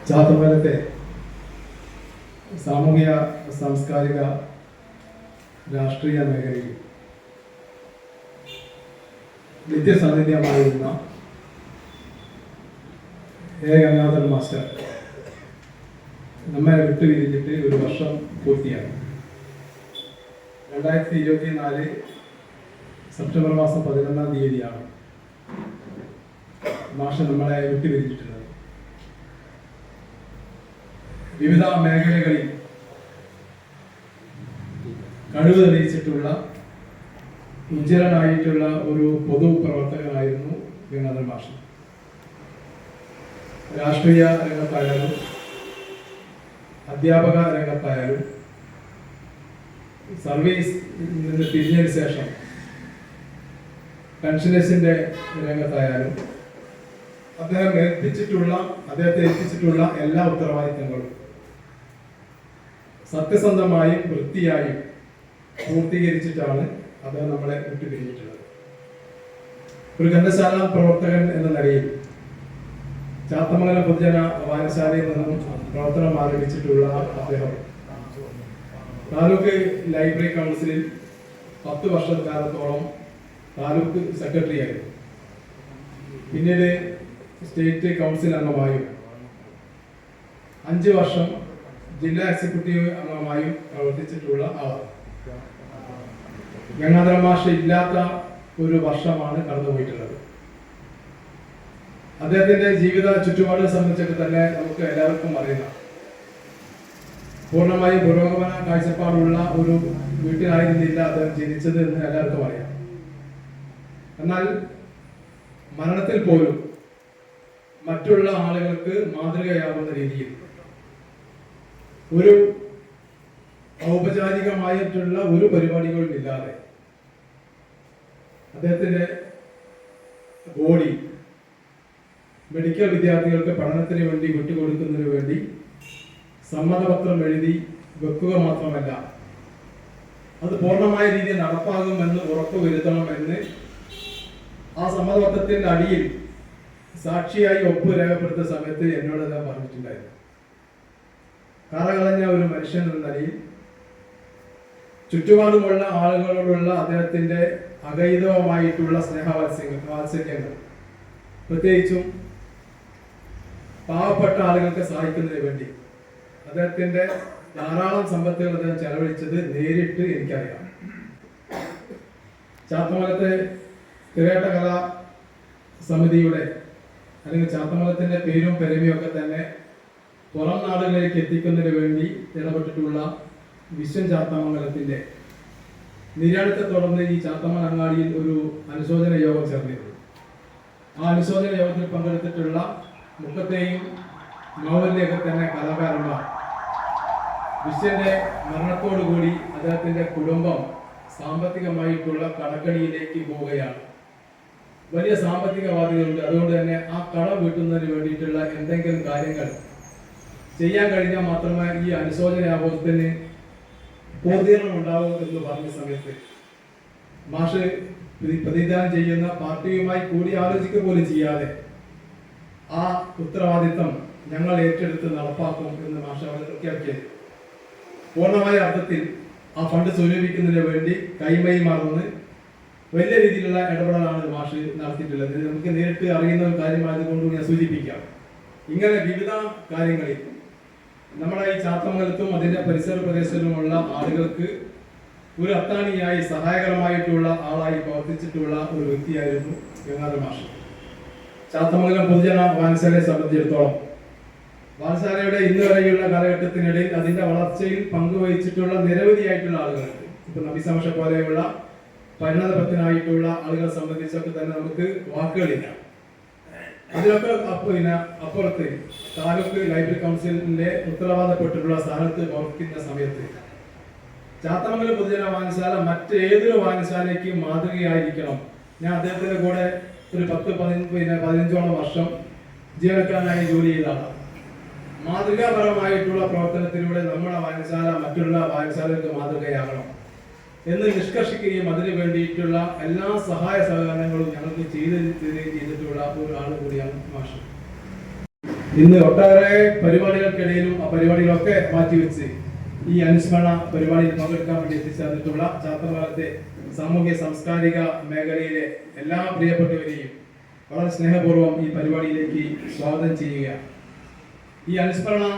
ചാത്തമംഗലത്തെ സാമൂഹിക സാംസ്കാരിക രാഷ്ട്രീയ മേഖലയിൽ നിത്യസാന്നിധ്യമായിരുന്ന എ ഗംഗാധരൻ മാസ്റ്റർ നമ്മെ വിട്ടുപിരിഞ്ഞിട്ട് ഒരു വർഷം പൂർത്തിയായി. 2024 സെപ്റ്റംബർ മാസം 11-ാം തീയതിയാണ് മാസ്റ്റർ നമ്മളെ വിട്ടുപിരിഞ്ഞിട്ടുള്ളത്. വിവിധ മേഖലകളിൽ കഴിവ് തെളിയിച്ചിട്ടുള്ള ഉജ്ജ്വലനായിട്ടുള്ള ഒരു പൊതുപ്രവർത്തകനായിരുന്നു ഗംഗാധരൻ മാസ്റ്റർ. രാഷ്ട്രീയ രംഗത്തായാലും അധ്യാപക രംഗത്തായാലും സർവീസ് നിന്ന് പിരിഞ്ഞതിന് ശേഷം പെൻഷനേഴ്സിന്റെ രംഗത്തായാലും അദ്ദേഹത്തെ ഏൽപ്പിച്ചിട്ടുള്ള എല്ലാ ഉത്തരവാദിത്തങ്ങളും സത്യസന്ധമായും വൃത്തിയായും പൂർത്തീകരിച്ചിട്ടാണ് അദ്ദേഹം നമ്മളെ വിട്ടുപിരിഞ്ഞിട്ടുള്ളത്. ഒരു ഗ്രന്ഥശാല പ്രവർത്തകൻ എന്ന നിലയിൽ ചാത്തമംഗലം പൊതുജന വായനശാലയിൽ നിന്നും പ്രവർത്തനം ആരംഭിച്ചിട്ടുള്ള അദ്ദേഹം താലൂക്ക് ലൈബ്രറി കൗൺസിലിൽ 10 വർഷക്കാലത്തോളം താലൂക്ക് സെക്രട്ടറി ആയിരുന്നു. പിന്നീട് സ്റ്റേറ്റ് കൗൺസിൽ അംഗമായും 5 വർഷം ജില്ലാ എക്സിക്യൂട്ടീവ് അംഗമായും പ്രവർത്തിച്ചിട്ടുള്ള ആളാണ്. ഗംഗാധരൻ മാഷ് ഇല്ലാത്ത ഒരു വർഷമാണ് കടന്നുപോയിട്ടുള്ളത്. അദ്ദേഹത്തിന്റെ ജീവിത ചുറ്റുപാടിനെ സംബന്ധിച്ചിട്ട് തന്നെ നമുക്ക് എല്ലാവർക്കും അറിയാം. പൂർണ്ണമായും പുരോഗമന കാഴ്ചപ്പാടുള്ള ഒരു വീട്ടിലായിരുന്നില്ല അദ്ദേഹം ജനിച്ചത് എന്ന് എല്ലാവർക്കും അറിയാം. എന്നാൽ മരണത്തിൽ പോലും മറ്റുള്ള ആളുകൾക്ക് മാതൃകയാവുന്ന രീതിയിൽ ഒരു ഔപചാരികമായിട്ടുള്ള ഒരു പരിപാടികളും ഇല്ലാതെ അദ്ദേഹത്തിന്റെ ബോഡി മെഡിക്കൽ വിദ്യാർത്ഥികൾക്ക് പഠനത്തിന് വേണ്ടി വിട്ടുകൊടുക്കുന്നതിന് വേണ്ടി സമ്മതപത്രം എഴുതി വെക്കുക മാത്രമല്ല, അത് പൂർണ്ണമായ രീതിയിൽ നടപ്പാകുമെന്ന് ഉറപ്പുവരുത്തണമെന്ന് ആ സമ്മതപത്രത്തിന്റെ അടിയിൽ സാക്ഷിയായി ഒപ്പ് രേഖപ്പെടുത്തുന്ന സമയത്ത് എന്നോട് അദ്ദേഹം പറഞ്ഞിട്ടുണ്ടായിരുന്നു. കറകളഞ്ഞ ഒരു മനുഷ്യൻ എന്ന നിലയിൽ ചുറ്റുപാടുമുള്ള ആളുകളോടുള്ള അദ്ദേഹത്തിന്റെ അഗൈതവമായിട്ടുള്ള സ്നേഹവാത്സല്യങ്ങൾ, പ്രത്യേകിച്ചും പാവപ്പെട്ട ആളുകൾക്ക് സഹായിക്കുന്നതിന് വേണ്ടി അദ്ദേഹത്തിന്റെ ധാരാളം സമ്പത്തുകൾ അദ്ദേഹം ചെലവഴിച്ചത് നേരിട്ട് എനിക്കറിയാം. ചാത്തമംഗലത്തെ തിരേട്ട കലാ സമിതിയുടെ അല്ലെങ്കിൽ ചാത്തമംഗലത്തിന്റെ പേരും പെരുമയും ഒക്കെ തന്നെ പുറം നാടുകളിലേക്ക് എത്തിക്കുന്നതിന് വേണ്ടി ഇടപെട്ടിട്ടുള്ള വിശ്വം ചാത്തമംഗലത്തിന്റെ നിര്യാണത്തെ തുടർന്ന് ഈ ചാത്തമംഗലം അങ്ങാടിയിൽ ഒരു അനുശോചന യോഗം ചേർന്നിരുന്നു. ആ അനുശോചന യോഗത്തിൽ പങ്കെടുത്തിട്ടുള്ള മുഖത്തെയും നോവലിനെയൊക്കെ തന്നെ കലാകാരന്മാർ വിശ്വന്റെ മരണത്തോടുകൂടി അദ്ദേഹത്തിന്റെ കുടുംബം സാമ്പത്തികമായിട്ടുള്ള കടക്കണിയിലേക്ക് പോവുകയാണ്. വലിയ സാമ്പത്തിക ബാധ്യതയുണ്ട്. അതുകൊണ്ട് തന്നെ ആ കട വീട്ടുന്നതിന് വേണ്ടിയിട്ടുള്ള എന്തെങ്കിലും കാര്യങ്ങൾ ചെയ്യാൻ കഴിഞ്ഞാൽ മാത്രമേ ഈ അനുശോചന ആഘോഷത്തിന് പൂർത്തീകരണം ഉണ്ടാവൂ എന്ന് പറഞ്ഞ സമയത്ത് മാഷ് പ്രതിദാനം ചെയ്യുന്ന പാർട്ടിയുമായി കൂടി ആലോചിക്കുക പോലും ചെയ്യാതെ ആ ഉത്തരവാദിത്തം ഞങ്ങൾ ഏറ്റെടുത്ത് നടപ്പാക്കും എന്ന് മാഷ് അവിടെ പ്രഖ്യാപിച്ചത്. പൂർണ്ണമായ അർത്ഥത്തിൽ ആ ഫണ്ട് സ്വരൂപിക്കുന്നതിന് വേണ്ടി കൈമൈ മറന്ന് വലിയ രീതിയിലുള്ള ഇടപെടലാണ് മാഷ് നടത്തിയിട്ടുള്ളത്. നമുക്ക് നേരിട്ട് അറിയുന്ന ഒരു കാര്യമായതുകൊണ്ട് ഞാൻ സൂചിപ്പിക്കാം. ഇങ്ങനെ വിവിധ കാര്യങ്ങളിൽ നമ്മുടെ ഈ ചാത്തമംഗലത്തും അതിന്റെ പരിസര പ്രദേശത്തുമുള്ള ആളുകൾക്ക് ഒരു അത്താണിയായി സഹായകരമായിട്ടുള്ള ആളായി പ്രവർത്തിച്ചിട്ടുള്ള ഒരു വ്യക്തിയായിരുന്നു ഗംഗാധരൻ മാഷ്. ചാത്തമംഗലം പൊതുജന വായനശാലയെ സംബന്ധിച്ചിടത്തോളം വായനശാലയുടെ ഇന്ന് വരെയുള്ള കാലഘട്ടത്തിനിടയിൽ അതിന്റെ വളർച്ചയിൽ പങ്കുവഹിച്ചിട്ടുള്ള നിരവധിയായിട്ടുള്ള ആളുകളുണ്ട്. ഇപ്പൊ നബിസമഷ പോലെയുള്ള പരിണതപത്തിനായിട്ടുള്ള ആളുകളെ സംബന്ധിച്ചൊക്കെ തന്നെ നമുക്ക് വാക്കുകളില്ല. അതിലൊക്കെ അപ്പുറത്ത് താലൂക്ക് ലൈബ്രറി കൗൺസിലിന്റെ ഉത്തരവാദപ്പെട്ടിട്ടുള്ള സ്ഥാനത്ത് പ്രവർത്തിക്കുന്ന സമയത്ത് ചാത്തമംഗലം പൊതുജന വായനശാല മറ്റേതൊരു വായനശാലയ്ക്ക് മാതൃകയായിരിക്കണം. ഞാൻ അദ്ദേഹത്തിന്റെ കൂടെ ഒരു 10-15 വർഷം ജീവനക്കാരനായി ജോലി ചെയ്തതാണ്. മാതൃകാപരമായിട്ടുള്ള പ്രവർത്തനത്തിലൂടെ നമ്മുടെ വായനശാല മറ്റുള്ള വായനശാലകൾക്ക് മാതൃകയാകണം എന്ന് നിഷ്കർഷിക്കുകയും അതിനു വേണ്ടിയിട്ടുള്ള എല്ലാ സഹായ സഹകരണങ്ങളും ഞങ്ങൾക്ക് ചെയ്തിട്ടുള്ള ഒരാൾ കൂടിയാണ് മാഷ്. ഇന്ന് ഒട്ടേറെ പരിപാടികൾക്കിടയിലും ആ പരിപാടികളൊക്കെ മാറ്റിവെച്ച് ഈ അനുസ്മരണ പരിപാടിയിൽ പങ്കെടുക്കാൻ വേണ്ടി എത്തിച്ചേർന്നിട്ടുള്ള ചാത്തമംഗലത്തെ സാമൂഹ്യ സാംസ്കാരിക മേഖലയിലെ എല്ലാ പ്രിയപ്പെട്ടവരെയും വളരെ സ്നേഹപൂർവ്വം ഈ പരിപാടിയിലേക്ക് സ്വാഗതം ചെയ്യുക. ഈ അനുസ്മരണ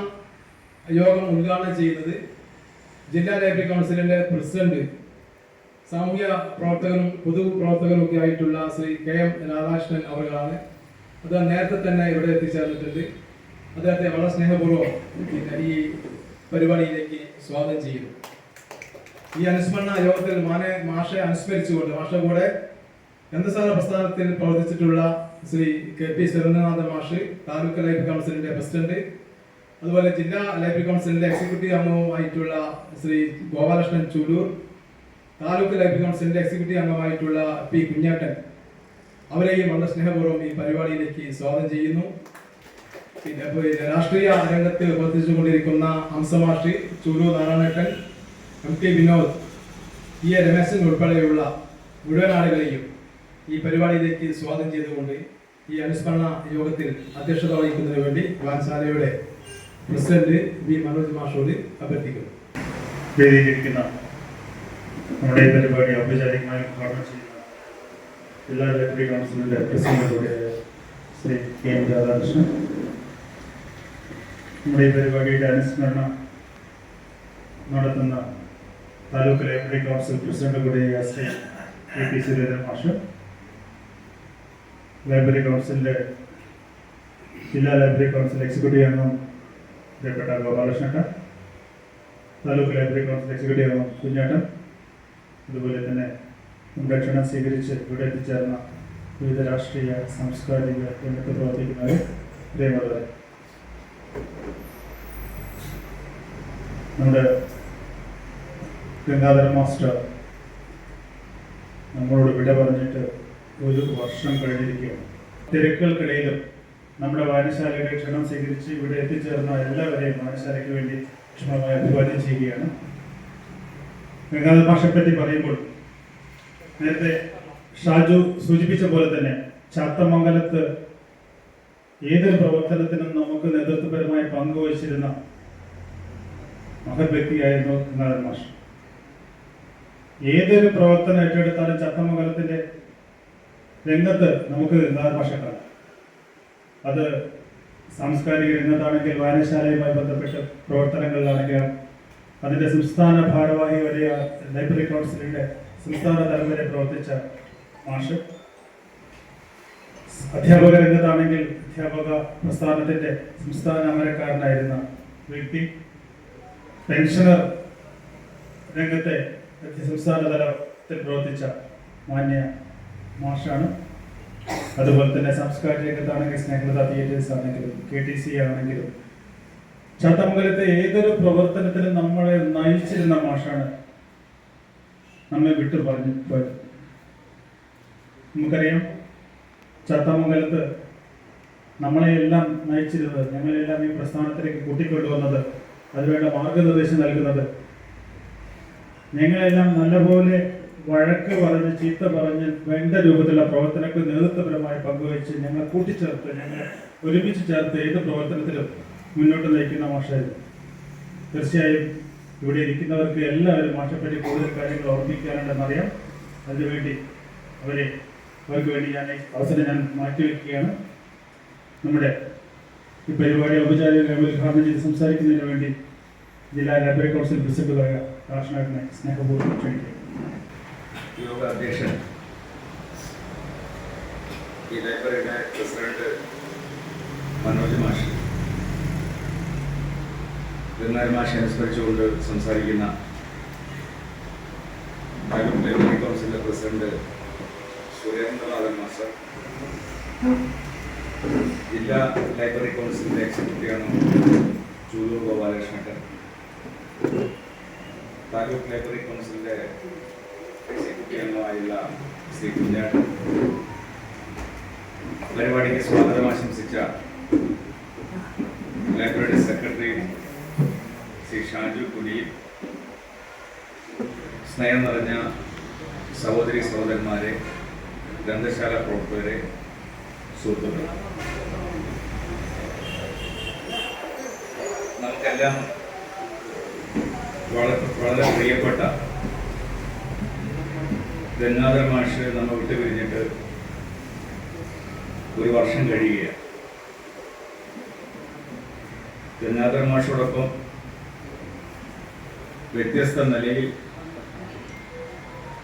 യോഗം ഉദ്ഘാടനം ചെയ്യുന്നത് ജില്ലാ ലൈബ്രറി കൗൺസിലിന്റെ പ്രസിഡന്റ്, സാമൂഹ്യ പ്രവർത്തകനും പൊതുപ്രവർത്തകനും ഒക്കെ ആയിട്ടുള്ള ശ്രീ KM രാധാകൃഷ്ണൻ അവர்களാണ്. അദ്ദേഹം നേരത്തെ തന്നെ ഇവിടെ എത്തിച്ചേർന്നിട്ടുണ്ട്. അദ്ദേഹത്തെ വളരെ സ്നേഹപൂർവ്വം ഈ പരിപാടിയിലേക്ക് സ്വാഗതം ചെയ്യുന്നു. ഈ അനുസ്മരണ യോഗത്തിൽ മാഷെ അനുസ്മരിച്ചുകൊണ്ട് മാഷെ കൂടെ ഗ്രന്ഥശാല പ്രസ്ഥാനത്തിൽ പ്രവർത്തിച്ചിട്ടുള്ള ശ്രീ KP സുരേന്ദ്രനാഥൻ മാഷ്, താലൂക്ക് ലൈബ്രറി കൗൺസിലിന്റെ പ്രസിഡന്റ്, അതുപോലെ ജില്ലാ ലൈബ്രറി കൗൺസിലിന്റെ എക്സിക്യൂട്ടീവ് അംഗവുമായിട്ടുള്ള ശ്രീ ഗോപാലകൃഷ്ണൻ ചൂലൂർ, താലൂക്ക് ലൈബ്രറി കൗൺസിലിന്റെ എക്സിക്യൂട്ടീവ് അംഗമായിട്ടുള്ള P കുഞ്ഞാട്ടൻ, അവരെയും വളരെ സ്നേഹപൂർവ്വം ഈ പരിപാടിയിലേക്ക് സ്വാഗതം ചെയ്യുന്നു. പിന്നെ രാഷ്ട്രീയ രംഗത്ത് പ്രവർത്തിച്ചുകൊണ്ടിരിക്കുന്ന ഹംസമാഷി, ചൂലൂർ നാരായണേട്ടൻ, MK വിനോദ്, EA രമേശൻ ഉൾപ്പെടെയുള്ള മുഴുവൻ ആളുകളെയും ഈ പരിപാടിയിലേക്ക് സ്വാഗതം ചെയ്തുകൊണ്ട് ഈ അനുസ്മരണ യോഗത്തിൽ അധ്യക്ഷത വഹിക്കുന്നതിന് വേണ്ടി വായനശാലയുടെ പ്രസിഡന്റ് B മനോജ് മാഷോട് അഭ്യർത്ഥിക്കുന്നു. വേദിയിലിരിക്കുന്ന നമ്മുടെ ഈ പരിപാടി ഔപചാരികമായി ഉദ്ഘാടനം ചെയ്യുന്ന ജില്ലാ ലൈബ്രറി കൗൺസിലിന്റെ പ്രസിഡന്റ് ശ്രീ KM രാധാകൃഷ്ണൻ, നമ്മുടെ ഈ പരിപാടിയുടെ അനുസ്മരണം നടത്തുന്ന താലൂക്ക് ലൈബ്രറി കൗൺസിൽ പ്രസിഡന്റ് കൂടിയായ ശ്രീ KP സുരേന്ദ്രൻ മാഷ്, ലൈബ്രറി കൗൺസിലിന്റെ ജില്ലാ ലൈബ്രറി കൗൺസിൽ എക്സിക്യൂട്ടീവ് അംഗം പ്രിയപ്പെട്ട Gopalakrishnan, taluk library council executive അംഗം കുഞ്ഞാട്ടൻ, അതുപോലെ തന്നെ നമ്മുടെ ക്ഷണം സ്വീകരിച്ച് ഇവിടെ എത്തിച്ചേർന്ന വിവിധ രാഷ്ട്രീയ സാംസ്കാരിക രംഗത്ത് പ്രവർത്തിക്കുന്നവരെ പ്രിയമുള്ളവരെ, നമ്മുടെ ഗംഗാധര മാസ്റ്റർ നമ്മളോട് വിട പറഞ്ഞിട്ട് 1 വർഷം കഴിഞ്ഞിരിക്കുകയാണ്. തിരക്കുകൾക്കിടയിലും നമ്മുടെ വായനശാലയുടെ ക്ഷണം സ്വീകരിച്ച് ഇവിടെ എത്തിച്ചേർന്ന എല്ലാവരെയും വായനശാലയ്ക്ക് വേണ്ടി ക്ഷമമായി അഭിവാദ്യം ചെയ്യുകയാണ്. ഗംഗാധര മാഷെ പറ്റി പറയുമ്പോൾ നേരത്തെ ഷാജു സൂചിപ്പിച്ച പോലെ തന്നെ ചാത്തമംഗലത്ത് ഏതൊരു പ്രവർത്തനത്തിനും നമുക്ക് നേതൃത്വപരമായി പങ്കുവച്ചിരുന്ന മഹത് വ്യക്തിയായിരുന്നു ഗംഗാധര മാഷ്. ഏതൊരു പ്രവർത്തനം ഏറ്റെടുത്താലും ചാത്തമംഗലത്തിന്റെ രംഗത്ത് നമുക്ക് ഗംഗാധര മാഷെ കാണാം. അത് സാംസ്കാരിക രംഗത്താണെങ്കിൽ വായനശാലയുമായി ബന്ധപ്പെട്ട പ്രവർത്തനങ്ങളിലാണെങ്കിലും അതിന്റെ സംസ്ഥാന ഭാരവാഹി വരെ ലൈബ്രറി കൗൺസിലിന്റെ സംസ്ഥാന തലം വരെ പ്രവർത്തിച്ച മാഷ്, അധ്യാപക രംഗത്താണെങ്കിൽ അധ്യാപക പ്രസ്ഥാനത്തിന്റെ സംസ്ഥാന അമരക്കാരനായിരുന്ന വ്യക്തി, പെൻഷനർ രംഗത്തെ സംസ്ഥാന തലത്തിൽ പ്രവർത്തിച്ച മാന്യ മാഷാണ്. അതുപോലെ തന്നെ സാംസ്കാരിക രംഗത്താണെങ്കിൽ സ്നേഹലത തിയേറ്റേഴ്സ് ആണെങ്കിലും KTC ആണെങ്കിലും ചാത്തമംഗലത്തെ ഏതൊരു പ്രവർത്തനത്തിലും നമ്മളെ നയിച്ചിരുന്ന മാഷാണ്. നമ്മെ വിട്ടു പറഞ്ഞു പോയത്. നമുക്കറിയാം, ചാത്തമംഗലത്ത് നമ്മളെയെല്ലാം നയിച്ചിരുന്നത്, ഞങ്ങളെല്ലാം ഈ പ്രസ്ഥാനത്തിലേക്ക് കൂട്ടിക്കൊണ്ടുവന്നത്, അതിനുവേണ്ട മാർഗനിർദ്ദേശം നൽകുന്നത്, ഞങ്ങളെല്ലാം നല്ലപോലെ വഴക്ക് പറഞ്ഞ് ചീത്ത പറഞ്ഞ് വേണ്ട രൂപത്തിലുള്ള പ്രവർത്തനങ്ങൾക്ക് നേതൃത്വപരമായി പങ്കുവച്ച് ഞങ്ങളെ കൂട്ടിച്ചേർത്ത്, ഞങ്ങളെ ഒരുമിച്ച് ചേർത്ത് ഏത് പ്രവർത്തനത്തിലും മുന്നോട്ട് നയിക്കുന്ന മാഷായിരുന്നു. തീർച്ചയായും ഇവിടെ ഇരിക്കുന്നവർക്ക് എല്ലാവരും മാഷെപ്പറ്റി കൂടുതൽ കാര്യങ്ങൾ ഓർമ്മിക്കാനുണ്ടെന്നറിയാം. അതിനുവേണ്ടി അവർക്ക് വേണ്ടി അവസരം മാറ്റിവെക്കുകയാണ്. നമ്മുടെ ഈ പരിപാടി ഔപചാരികമായി ഉദ്ഘാടനം ചെയ്ത് സംസാരിക്കുന്നതിന് വേണ്ടി ജില്ലാ ലൈബ്രറി കൗൺസിൽ പ്രസിഡന്റായ രാഷ്ട്രീയനെ സ്നേഹപൂർവ്വം ക്ഷണിക്കുക. യോഗ അധ്യക്ഷൻ, ഈ ലൈബ്രറിയുടെ പ്രസിഡന്റ് മനോജ് മാഷ്, ഗംഗാധര മാഷെ അനുസ്മരിച്ചുകൊണ്ട് സംസാരിക്കുന്ന താലൂക്ക് ലൈബ്രറി കൗൺസിലിന്റെ പ്രസിഡന്റ് സുരേന്ദ്രനാഥൻ മാസ്റ്റർ, ജില്ലാ ലൈബ്രറി കൗൺസിലിന്റെ എക്സിക്യൂട്ടീവ് അംഗം ചൂലൂർ ഗോപാലകൃഷ്ണൻ, താലൂക്ക് ലൈബ്രറി കൗൺസിലിന്റെ എക്സിക്യൂട്ടീവ് അംഗമായുള്ള ശ്രീ കുഞ്ഞാട്ടൻ, പരിപാടിക്ക് സ്വാഗതം ആശംസിച്ച ലൈബ്രറി സെക്രട്ടറി ശ്രീ ഷാജു കുനിയിൽ, സ്നേഹം നിറഞ്ഞ സഹോദരി സഹോദരന്മാരെ, ഗ്രന്ഥശാല പ്രവർത്തകരെ, സുഹൃത്തുക്കളെ, നമുക്കെല്ലാം വളരെ പ്രിയപ്പെട്ട ഗംഗാധര മാഷ് നമ്മൾ വിട്ടുപിരിഞ്ഞിട്ട് ഒരു വർഷം കഴിയുകയാണ്. ഗംഗാധര മാഷോടൊപ്പം വ്യത്യസ്ത നിലയിൽ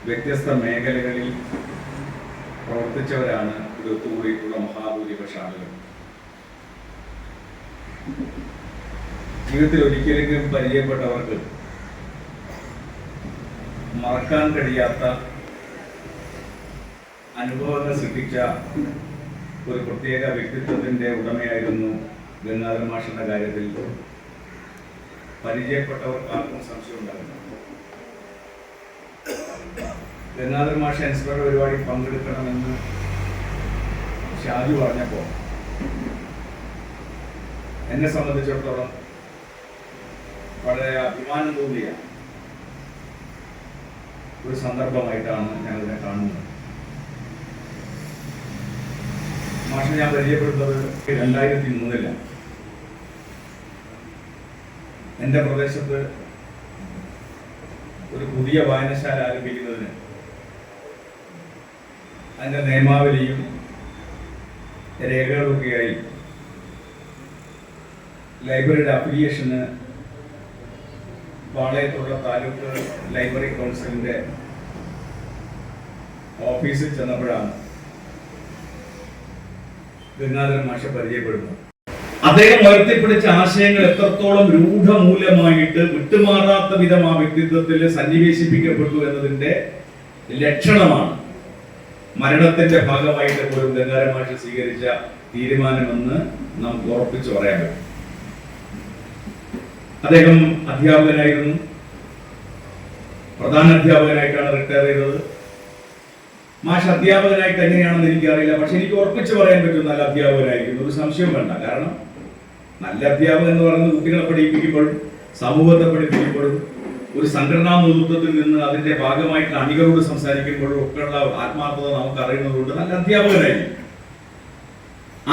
വ്യത്യസ്ത മേഖലകളിൽ പ്രവർത്തിച്ചവരാണ് ഒത്തുകൂടിയിട്ടുള്ള മഹാഭൂരിപക്ഷ ആളുകൾ. ജീവിതത്തിൽ ഒരിക്കലെങ്കിലും പരിചയപ്പെട്ടവർക്ക് മറക്കാൻ കഴിയാത്ത അനുഭവങ്ങൾ സൃഷ്ടിച്ച ഒരു പ്രത്യേക വ്യക്തിത്വത്തിന്റെ ഉടമയായിരുന്നു ഗംഗാധര മാഷിന്റെ കാര്യത്തിൽ പരിചയപ്പെട്ടവർക്ക് ആർക്കും സംശയം ഉണ്ടാകുന്നു. ഗംഗാധര മാഷ് ഇൻസ്പയർ പരിപാടി പങ്കെടുക്കണമെന്ന് ഷാജു പറഞ്ഞപ്പോൾ എന്നെ സംബന്ധിച്ചിടത്തോളം വളരെ അഭിമാനം തോന്നിയ ഒരു സന്ദർഭമായിട്ടാണ് ഞാനിതിനെ കാണുന്നത്. മാഷിനെ ഞാൻ പരിചയപ്പെടുന്നത് 2003 എൻ്റെ പ്രദേശത്ത് ഒരു പുതിയ വായനശാല ആരംഭിക്കുന്നതിന് അതിൻ്റെ നിയമാവലിയും രേഖകളൊക്കെയായി ലൈബ്രറിയുടെ അഫിലിയേഷന് പാളയത്തുള്ള താലൂക്ക് ലൈബ്രറി കൗൺസിലിന്റെ ഓഫീസിൽ ചെന്നപ്പോഴാണ് ഗംഗാധരൻ മാഷെ പരിചയപ്പെടുന്നത്. അദ്ദേഹം ഉയർത്തിപ്പിടിച്ച ആശയങ്ങൾ എത്രത്തോളം രൂഢമൂലമായിട്ട് വിട്ടുമാറാത്ത വിധം ആ വ്യക്തിത്വത്തിൽ സന്നിവേശിപ്പിക്കപ്പെട്ടു എന്നതിന്റെ ലക്ഷണമാണ് മരണത്തിന്റെ ഭാഗമായിട്ട് പോലും ഗംഗാധര മാഷ് സ്വീകരിച്ച തീരുമാനമെന്ന് നമുക്ക് ഉറപ്പിച്ചു പറയാൻ പറ്റും. അദ്ദേഹം അധ്യാപകനായിരുന്നു. പ്രധാന അധ്യാപകനായിട്ടാണ് റിട്ടയർ ചെയ്തത്. മാഷ് അധ്യാപകനായിട്ട് എങ്ങനെയാണെന്ന് എനിക്കറിയില്ല, പക്ഷെ എനിക്ക് ഉറപ്പിച്ച് പറയാൻ പറ്റും നല്ല അധ്യാപകനായിരിക്കും, ഒരു സംശയം വേണ്ട. കാരണം നല്ല അധ്യാപകൻ എന്ന് പറയുന്നത് കുട്ടികളെ പഠിപ്പിക്കുമ്പോഴും സമൂഹത്തെ പഠിപ്പിക്കുമ്പോഴും ഒരു സംഘടനാ നേതൃത്വത്തിൽ നിന്ന് അതിന്റെ ഭാഗമായിട്ട് അണികളോട് സംസാരിക്കുമ്പോഴും ഒക്കെയുള്ള ആത്മാർത്ഥത നമുക്ക് അറിയുന്നതുകൊണ്ട് നല്ല അധ്യാപകനായി.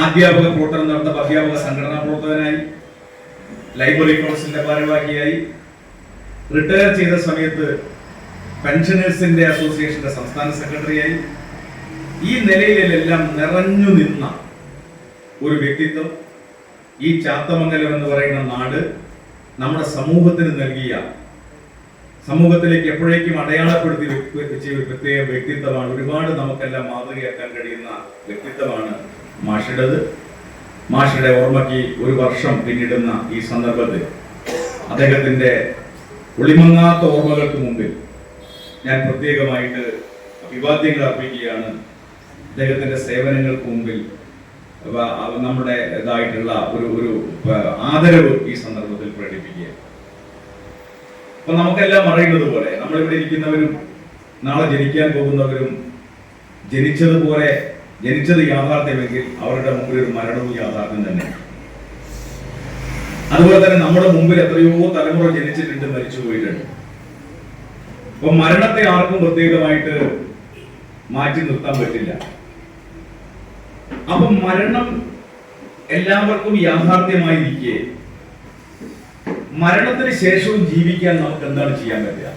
അധ്യാപക പ്രവർത്തനം നടത്തുന്ന അധ്യാപക സംഘടനാ പ്രവർത്തകനായി, ലൈബ്രറി കൗൺസിലിന്റെ ഭാരവാഹിയായി, റിട്ടയർ ചെയ്ത സമയത്ത് പെൻഷനേഴ്സിന്റെ അസോസിയേഷന്റെ സംസ്ഥാന സെക്രട്ടറിയായി. ഈ നിലയിലെല്ലാം നിറഞ്ഞു നിന്ന ഒരു വ്യക്തിത്വം ഈ ചാത്തമംഗലം എന്ന് പറയുന്ന നാട് നമ്മുടെ സമൂഹത്തിന് നൽകിയ, സമൂഹത്തിലേക്ക് എപ്പോഴേക്കും അടയാളപ്പെടുത്തി വെച്ച ഒരു പ്രത്യേക വ്യക്തിത്വമാണ്. ഒരുപാട് നമുക്കെല്ലാം മാതൃകയാക്കാൻ കഴിയുന്ന വ്യക്തിത്വമാണ് മാഷുടേത്. മാഷയുടെ ഓർമ്മയ്ക്ക് ഒരു വർഷം പിന്നിടുന്ന ഈ സന്ദർഭത്തിൽ അദ്ദേഹത്തിന്റെ ഒളിമങ്ങാത്ത ഓർമ്മകൾക്ക് മുമ്പിൽ ഞാൻ പ്രത്യേകമായിട്ട് അഭിവാദ്യങ്ങൾ അർപ്പിക്കുകയാണ്. അദ്ദേഹത്തിന്റെ സേവനങ്ങൾക്ക് മുമ്പിൽ നമ്മുടെ ഇതായിട്ടുള്ള ഒരു ആദരവ് ഈ സന്ദർഭത്തിൽ പ്രകടിപ്പിക്കുക. അപ്പൊ നമുക്കെല്ലാം അറിയുന്നത് പോലെ നമ്മളിവിടെ ഇരിക്കുന്നവരും നാളെ ജനിക്കാൻ പോകുന്നവരും ജനിച്ചത് യാഥാർത്ഥ്യമെങ്കിൽ അവരുടെ മുമ്പിൽ ഒരു മരണവും യാഥാർത്ഥ്യം തന്നെ. അതുപോലെ തന്നെ നമ്മുടെ മുമ്പിൽ എത്രയോ തലമുറ ജനിച്ചിട്ടുണ്ട്, മരിച്ചു പോയിട്ടുണ്ട്. അപ്പൊ മരണത്തെ ആർക്കും പ്രത്യേകമായിട്ട് മാറ്റി നിർത്താൻ പറ്റില്ല. അപ്പൊ മരണം എല്ലാവർക്കും യാഥാർത്ഥ്യമായിരിക്കെ മരണത്തിന് ശേഷവും ജീവിക്കാൻ നമുക്ക് എന്താണ് ചെയ്യാൻ പറ്റുക?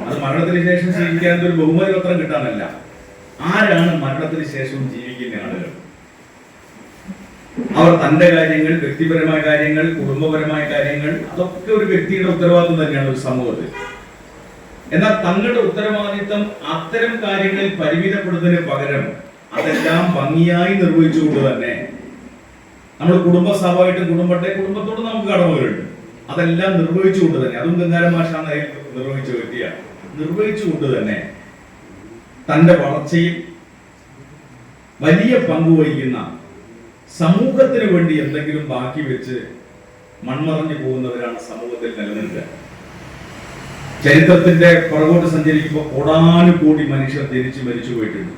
അത് മരണത്തിന് ശേഷം ജീവിക്കാൻ ഒരു ബഹുമതി പത്രം കിട്ടാനല്ല. ആരാണ് മരണത്തിന് ശേഷവും ജീവിക്കുന്ന ആളുകൾ? അവർ തന്റെ കാര്യങ്ങൾ, വ്യക്തിപരമായ കാര്യങ്ങൾ, കുടുംബപരമായ കാര്യങ്ങൾ, അതൊക്കെ ഒരു വ്യക്തിയുടെ ഉത്തരവാദിത്വം തന്നെയാണ് ഒരു സമൂഹത്തിൽ. എന്നാൽ തങ്ങളുടെ ഉത്തരവാദിത്വം അത്തരം കാര്യങ്ങളിൽ പരിമിതപ്പെടുന്നതിന് പകരം അതെല്ലാം ഭംഗിയായി നിർവഹിച്ചുകൊണ്ട് തന്നെ നമ്മൾ കുടുംബസഭയായിട്ട് കുടുംബത്തോട് നമുക്ക് കടമകളുണ്ട്. അതെല്ലാം നിർവഹിച്ചുകൊണ്ട് തന്നെ, അതും ഗംഗാധര മാഷാണ് നിർവഹിച്ച വ്യക്തിയാണ്. നിർവഹിച്ചുകൊണ്ട് തന്നെ തന്റെ വളർച്ചയിൽ വലിയ പങ്കുവഹിക്കുന്ന, സമൂഹത്തിന് വേണ്ടി എന്തെങ്കിലും ബാക്കി വെച്ച് മൺമറഞ്ഞു പോകുന്നവരാണ് സമൂഹത്തിൽ നിലനിൽക്കുക. ചരിത്രത്തിന്റെ പുറകോട്ട് സഞ്ചരിക്കുമ്പോൾ കോടാനുകോടി മനുഷ്യർ ജനിച്ച് മരിച്ചു പോയിട്ടുണ്ട്.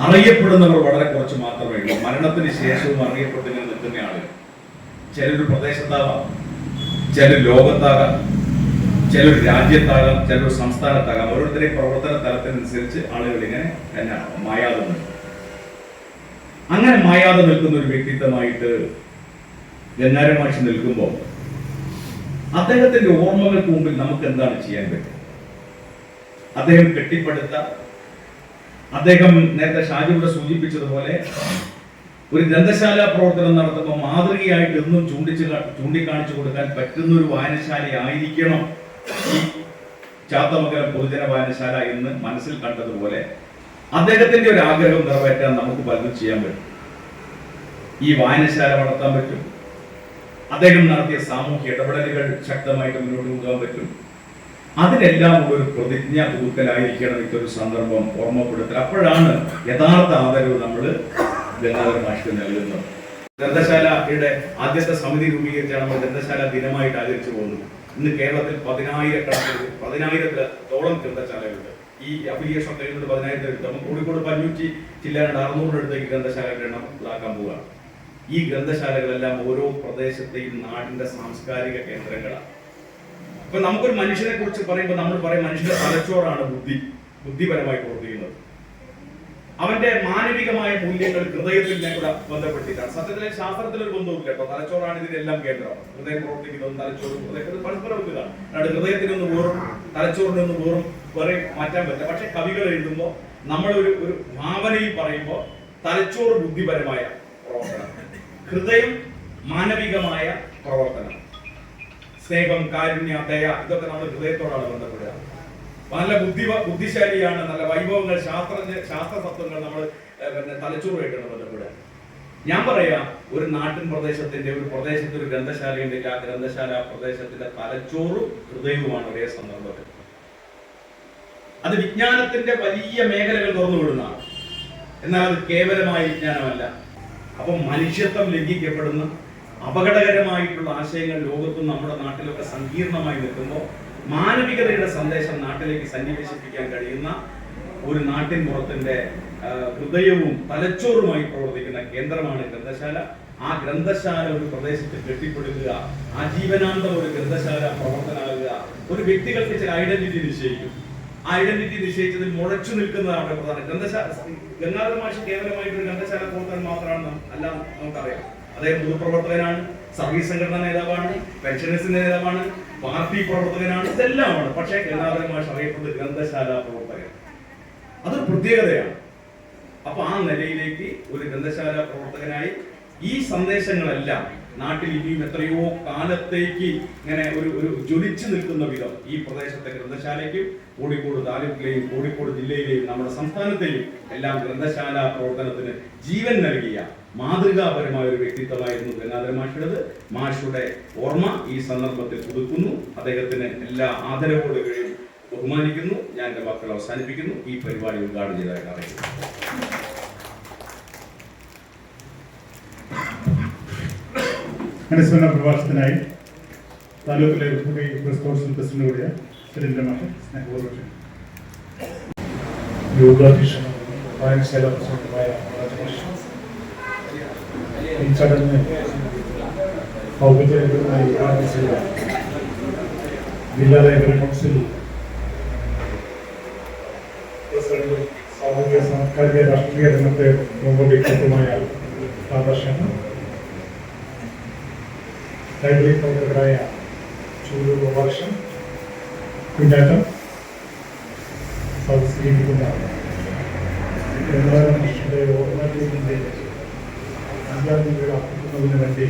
അറിയപ്പെടുന്നവർ വളരെ കുറച്ച് മാത്രമേ ഉള്ളൂ. മരണത്തിന് ശേഷവും അറിയപ്പെട്ടിങ്ങനെ നിൽക്കുന്ന ആളുകൾ ചിലർ പ്രദേശത്താകാം, ചിലർ ലോകത്താകാം, ചിലർ രാജ്യത്താകാം, ചിലർ സംസ്ഥാനത്താകാം. ഓരോരുത്തരെയും പ്രവർത്തന തലത്തിനനുസരിച്ച് ആളുകൾ ഇങ്ങനെ തന്നെ മായാതെ നിൽക്കും. അങ്ങനെ മായാതെ നിൽക്കുന്ന ഒരു വ്യക്തിത്വമായിട്ട് ഗംഗാരം മാഷ് നിൽക്കുമ്പോൾ അദ്ദേഹത്തിന്റെ ഓർമ്മകൾക്ക് മുമ്പിൽ നമുക്ക് എന്താണ് ചെയ്യാൻ പറ്റുക? അദ്ദേഹം കെട്ടിപ്പടുത്ത, അദ്ദേഹം നേരത്തെ ഷാജി ഇവിടെ സൂചിപ്പിച്ചതുപോലെ ഒരു ഗ്രന്ഥശാല പ്രവർത്തനം നടത്തുമ്പോൾ മാതൃകയായിട്ട് എന്നും ചൂണ്ടിക്കാണിച്ചു കൊടുക്കാൻ പറ്റുന്ന ഒരു വായനശാലയായിരിക്കണം ഈ ചാത്തമംഗലം പൊതുജന വായനശാല എന്ന് മനസ്സിൽ കണ്ടതുപോലെ അദ്ദേഹത്തിന്റെ ഒരു ആഗ്രഹം നിറവേറ്റാൻ നമുക്ക് പലതും ചെയ്യാൻ പറ്റും. ഈ വായനശാല വളർത്താൻ പറ്റും. അദ്ദേഹം നടത്തിയ സാമൂഹ്യ ഇടപെടലുകൾ ശക്തമായിട്ട് മുന്നോട്ട് കൊണ്ടുപോകാൻ പറ്റും. അതിനെല്ലാം ഒരു പ്രതിജ്ഞ പുതുക്കലായിരിക്കണം ഇതൊരു സന്ദർഭം ഓർമ്മപ്പെടുത്തൽ. അപ്പോഴാണ് യഥാർത്ഥ ആദരവ് നമ്മൾ ഗംഗാധര മാഷിക്ക് നൽകുന്നത്. ഗ്രന്ഥശാലയുടെ ആദ്യത്തെ സമിതി രൂപീകരിച്ചാണ് നമ്മൾ ഗ്രന്ഥശാല ദിനമായിട്ട് ആചരിച്ചു പോകുന്നത്. ഇന്ന് കേരളത്തിൽ 10,000-ഓളം ഗ്രന്ഥശാലകളുണ്ട്. ഈ അഫിലിയേഷൻ കഴിയുന്നത് 10,000 എടുത്ത് നമ്മൾ കോഴിക്കോട് 500 ജില്ലകളുടെ 600 അടുത്തേക്ക് ഗ്രന്ഥശാലകളുടെ എണ്ണം ഇതാക്കാൻ പോവുകയാണ്. ഈ ഗ്രന്ഥശാലകളെല്ലാം ഓരോ പ്രദേശത്തെയും നാടിന്റെ സാംസ്കാരിക കേന്ദ്രങ്ങളാണ്. അപ്പൊ നമുക്കൊരു മനുഷ്യനെ കുറിച്ച് പറയുമ്പോൾ നമ്മൾ പറയും മനുഷ്യന്റെ തലച്ചോറാണ് ബുദ്ധിപരമായി പ്രവർത്തിക്കുന്നത്. അവന്റെ മാനവികമായ മൂല്യങ്ങൾ ഹൃദയത്തിനെ കൂടെ ബന്ധപ്പെടുത്തിയിട്ടാണ്. സത്യത്തിലെ ശാസ്ത്രത്തിലൊരു ബന്ധവും കേട്ടോ, തലച്ചോറാണ് ഇതിനെല്ലാം കേന്ദ്രം. ഹൃദയം പ്രവർത്തിക്കുന്നതും തലച്ചോറും പരസ്പരം ബന്ധമാണ്. അതുകൊണ്ട് ഹൃദയത്തിനൊന്ന് വേറും തലച്ചോറിനൊന്ന് വേറെ മാറ്റാൻ പറ്റില്ല. പക്ഷെ കവികൾ എഴുതുമ്പോൾ നമ്മൾ ഒരു ഭാവനയിൽ പറയുമ്പോൾ തലച്ചോറ് ബുദ്ധിപരമായ പ്രവർത്തനം, ഹൃദയം മാനവികമായ പ്രവർത്തനം, സ്നേഹം, കാരുണ്യ, ദയ, ഇതൊക്കെ നമ്മൾ ഹൃദയത്തോടാണ് ബന്ധപ്പെടുക. നല്ല ബുദ്ധിശാലിയാണ്, നല്ല വൈഭവങ്ങൾ, ശാസ്ത്ര തത്വങ്ങൾ നമ്മൾ തലച്ചോറുമായിട്ടാണ് ബന്ധപ്പെടുക. ഞാൻ പറയാം, ഒരു നാട്ടിൻ പ്രദേശത്തിന്റെ ഒരു ഗ്രന്ഥശാലയുണ്ടെങ്കിൽ ആ ഗ്രന്ഥശാല പ്രദേശത്തിന്റെ തലച്ചോറും ഹൃദയവുമാണ് ഒരേ സന്ദർഭത്തിൽ. അത് വിജ്ഞാനത്തിന്റെ വലിയ മേഖലകൾ തുറന്നു വിടുന്നതാണ്. എന്നാൽ അത് കേവലമായ വിജ്ഞാനമല്ല. അപ്പം മനുഷ്യത്വം ലംഘിക്കപ്പെടുന്ന അപകടകരമായിട്ടുള്ള ആശയങ്ങൾ ലോകത്തും നമ്മുടെ നാട്ടിലൊക്കെ സങ്കീർണമായി നിൽക്കുമ്പോൾ മാനവികതയുടെ സന്ദേശം നാട്ടിലേക്ക് സന്നിവേശിപ്പിക്കാൻ കഴിയുന്ന ഒരു നാട്ടിൻ പുറത്തിന്റെ ഹൃദയവും തലച്ചോറുമായി പ്രവർത്തിക്കുന്ന കേന്ദ്രമാണ് ഗ്രന്ഥശാല. ആ ഗ്രന്ഥശാല ഒരു പ്രദേശത്ത് കെട്ടിപ്പടുക്കുക, ആജീവനാന്തം ഒരു ഗ്രന്ഥശാല പ്രവർത്തനമാകുക. ഒരു വ്യക്തികൾക്ക് ചില ഐഡന്റിറ്റി നിശ്ചയിക്കും. ആ ഐഡന്റിറ്റി നിശ്ചയിച്ചതിൽ മുഴച്ചു നിൽക്കുന്നതാണ് അവിടെ പ്രധാനം. ഗംഗാധര മാഷ് കേവലമായിട്ട് ഒരു ഗ്രന്ഥശാല പ്രവർത്തനം മാത്രമാണ് അല്ല, നമുക്കറിയാം. അദ്ദേഹം പൊതുപ്രവർത്തകനാണ്, സർവീസ് സംഘടനാ നേതാവാണ്, പെൻഷനേഴ്സിന്റെ നേതാവാണ്, പാർട്ടി പ്രവർത്തകനാണ്, ഇതെല്ലാമാണ്. പക്ഷേ ഗംഗാധര മാഷ് അറിയപ്പെടുന്നത് ഗ്രന്ഥശാല പ്രവർത്തകൻ. അതൊരു പ്രത്യേകതയാണ്. അപ്പൊ ആ നിലയിലേക്ക് ഒരു ഗ്രന്ഥശാല പ്രവർത്തകനായി ഈ സന്ദേശങ്ങളെല്ലാം നാട്ടിൽ ഇനിയും എത്രയോ കാലത്തേക്ക് ഇങ്ങനെ ഒരു ജ്വലിച്ചു നിൽക്കുന്ന വിധം ഈ പ്രദേശത്തെ ഗ്രന്ഥശാലയ്ക്കും കോഴിക്കോട് താലൂക്കിലെയും കോഴിക്കോട് ജില്ലയിലെയും നമ്മുടെ സംസ്ഥാനത്തെയും എല്ലാം ഗ്രന്ഥശാല പ്രവർത്തനത്തിന് ജീവൻ നൽകിയ മാതൃകാപരമായ ഒരു വ്യക്തിത്വമായിരുന്നു ഗംഗാധര മാഷുടേത്. മാഷുടെ ഓർമ്മ ഈ സന്ദർഭത്തിൽ പുതുക്കുന്നു. അദ്ദേഹത്തിന് എല്ലാ ആദരവോടുകൂടിയും ബഹുമാനിക്കുന്നു. ഞാൻ എൻ്റെ വാക്കുകൾ അവസാനിപ്പിക്കുന്നു. ഈ പരിപാടി ഉദ്ഘാടനം ചെയ്തതായിട്ട് അറിയിക്കുന്നു. അനുസ്മരണ പ്രഭാഷണത്തിനായി താലൂക്കിലെ പ്രസ് കൗൺസിൽ പ്രസിഡന്റ് കൂടിയ സുരേന്ദ്ര മാഷ് സ്നേഹപൂർവ്വം യോഗാധീക്ഷണ വായനശാല പ്രസിഡന്റുമായ ഈ ചടങ്ങ് ഔപചാരികമായി ഉദ്ഘാടനം ചെയ്ത ജില്ലാ ലൈബ്രറി കൗൺസിൽ പ്രസിഡന്റും സാമൂഹ്യ സാംസ്കാരിക രാഷ്ട്രീയ രംഗത്തെ മുമ്പ് വ്യക്തിത്വമായ ആദർശം, ലൈബ്രറി പ്രവർത്തകരായ ചൂലൂർ ഗോപാലകൃഷ്ണൻ, കുഞ്ഞാറ്റം, സദസ്സിലിരിക്കുന്ന ഗംഗാധര മാഷിന്റെ ഓർമ്മയുടെ 5-ാം തീയതി അർപ്പിക്കുന്നതിന് വേണ്ടി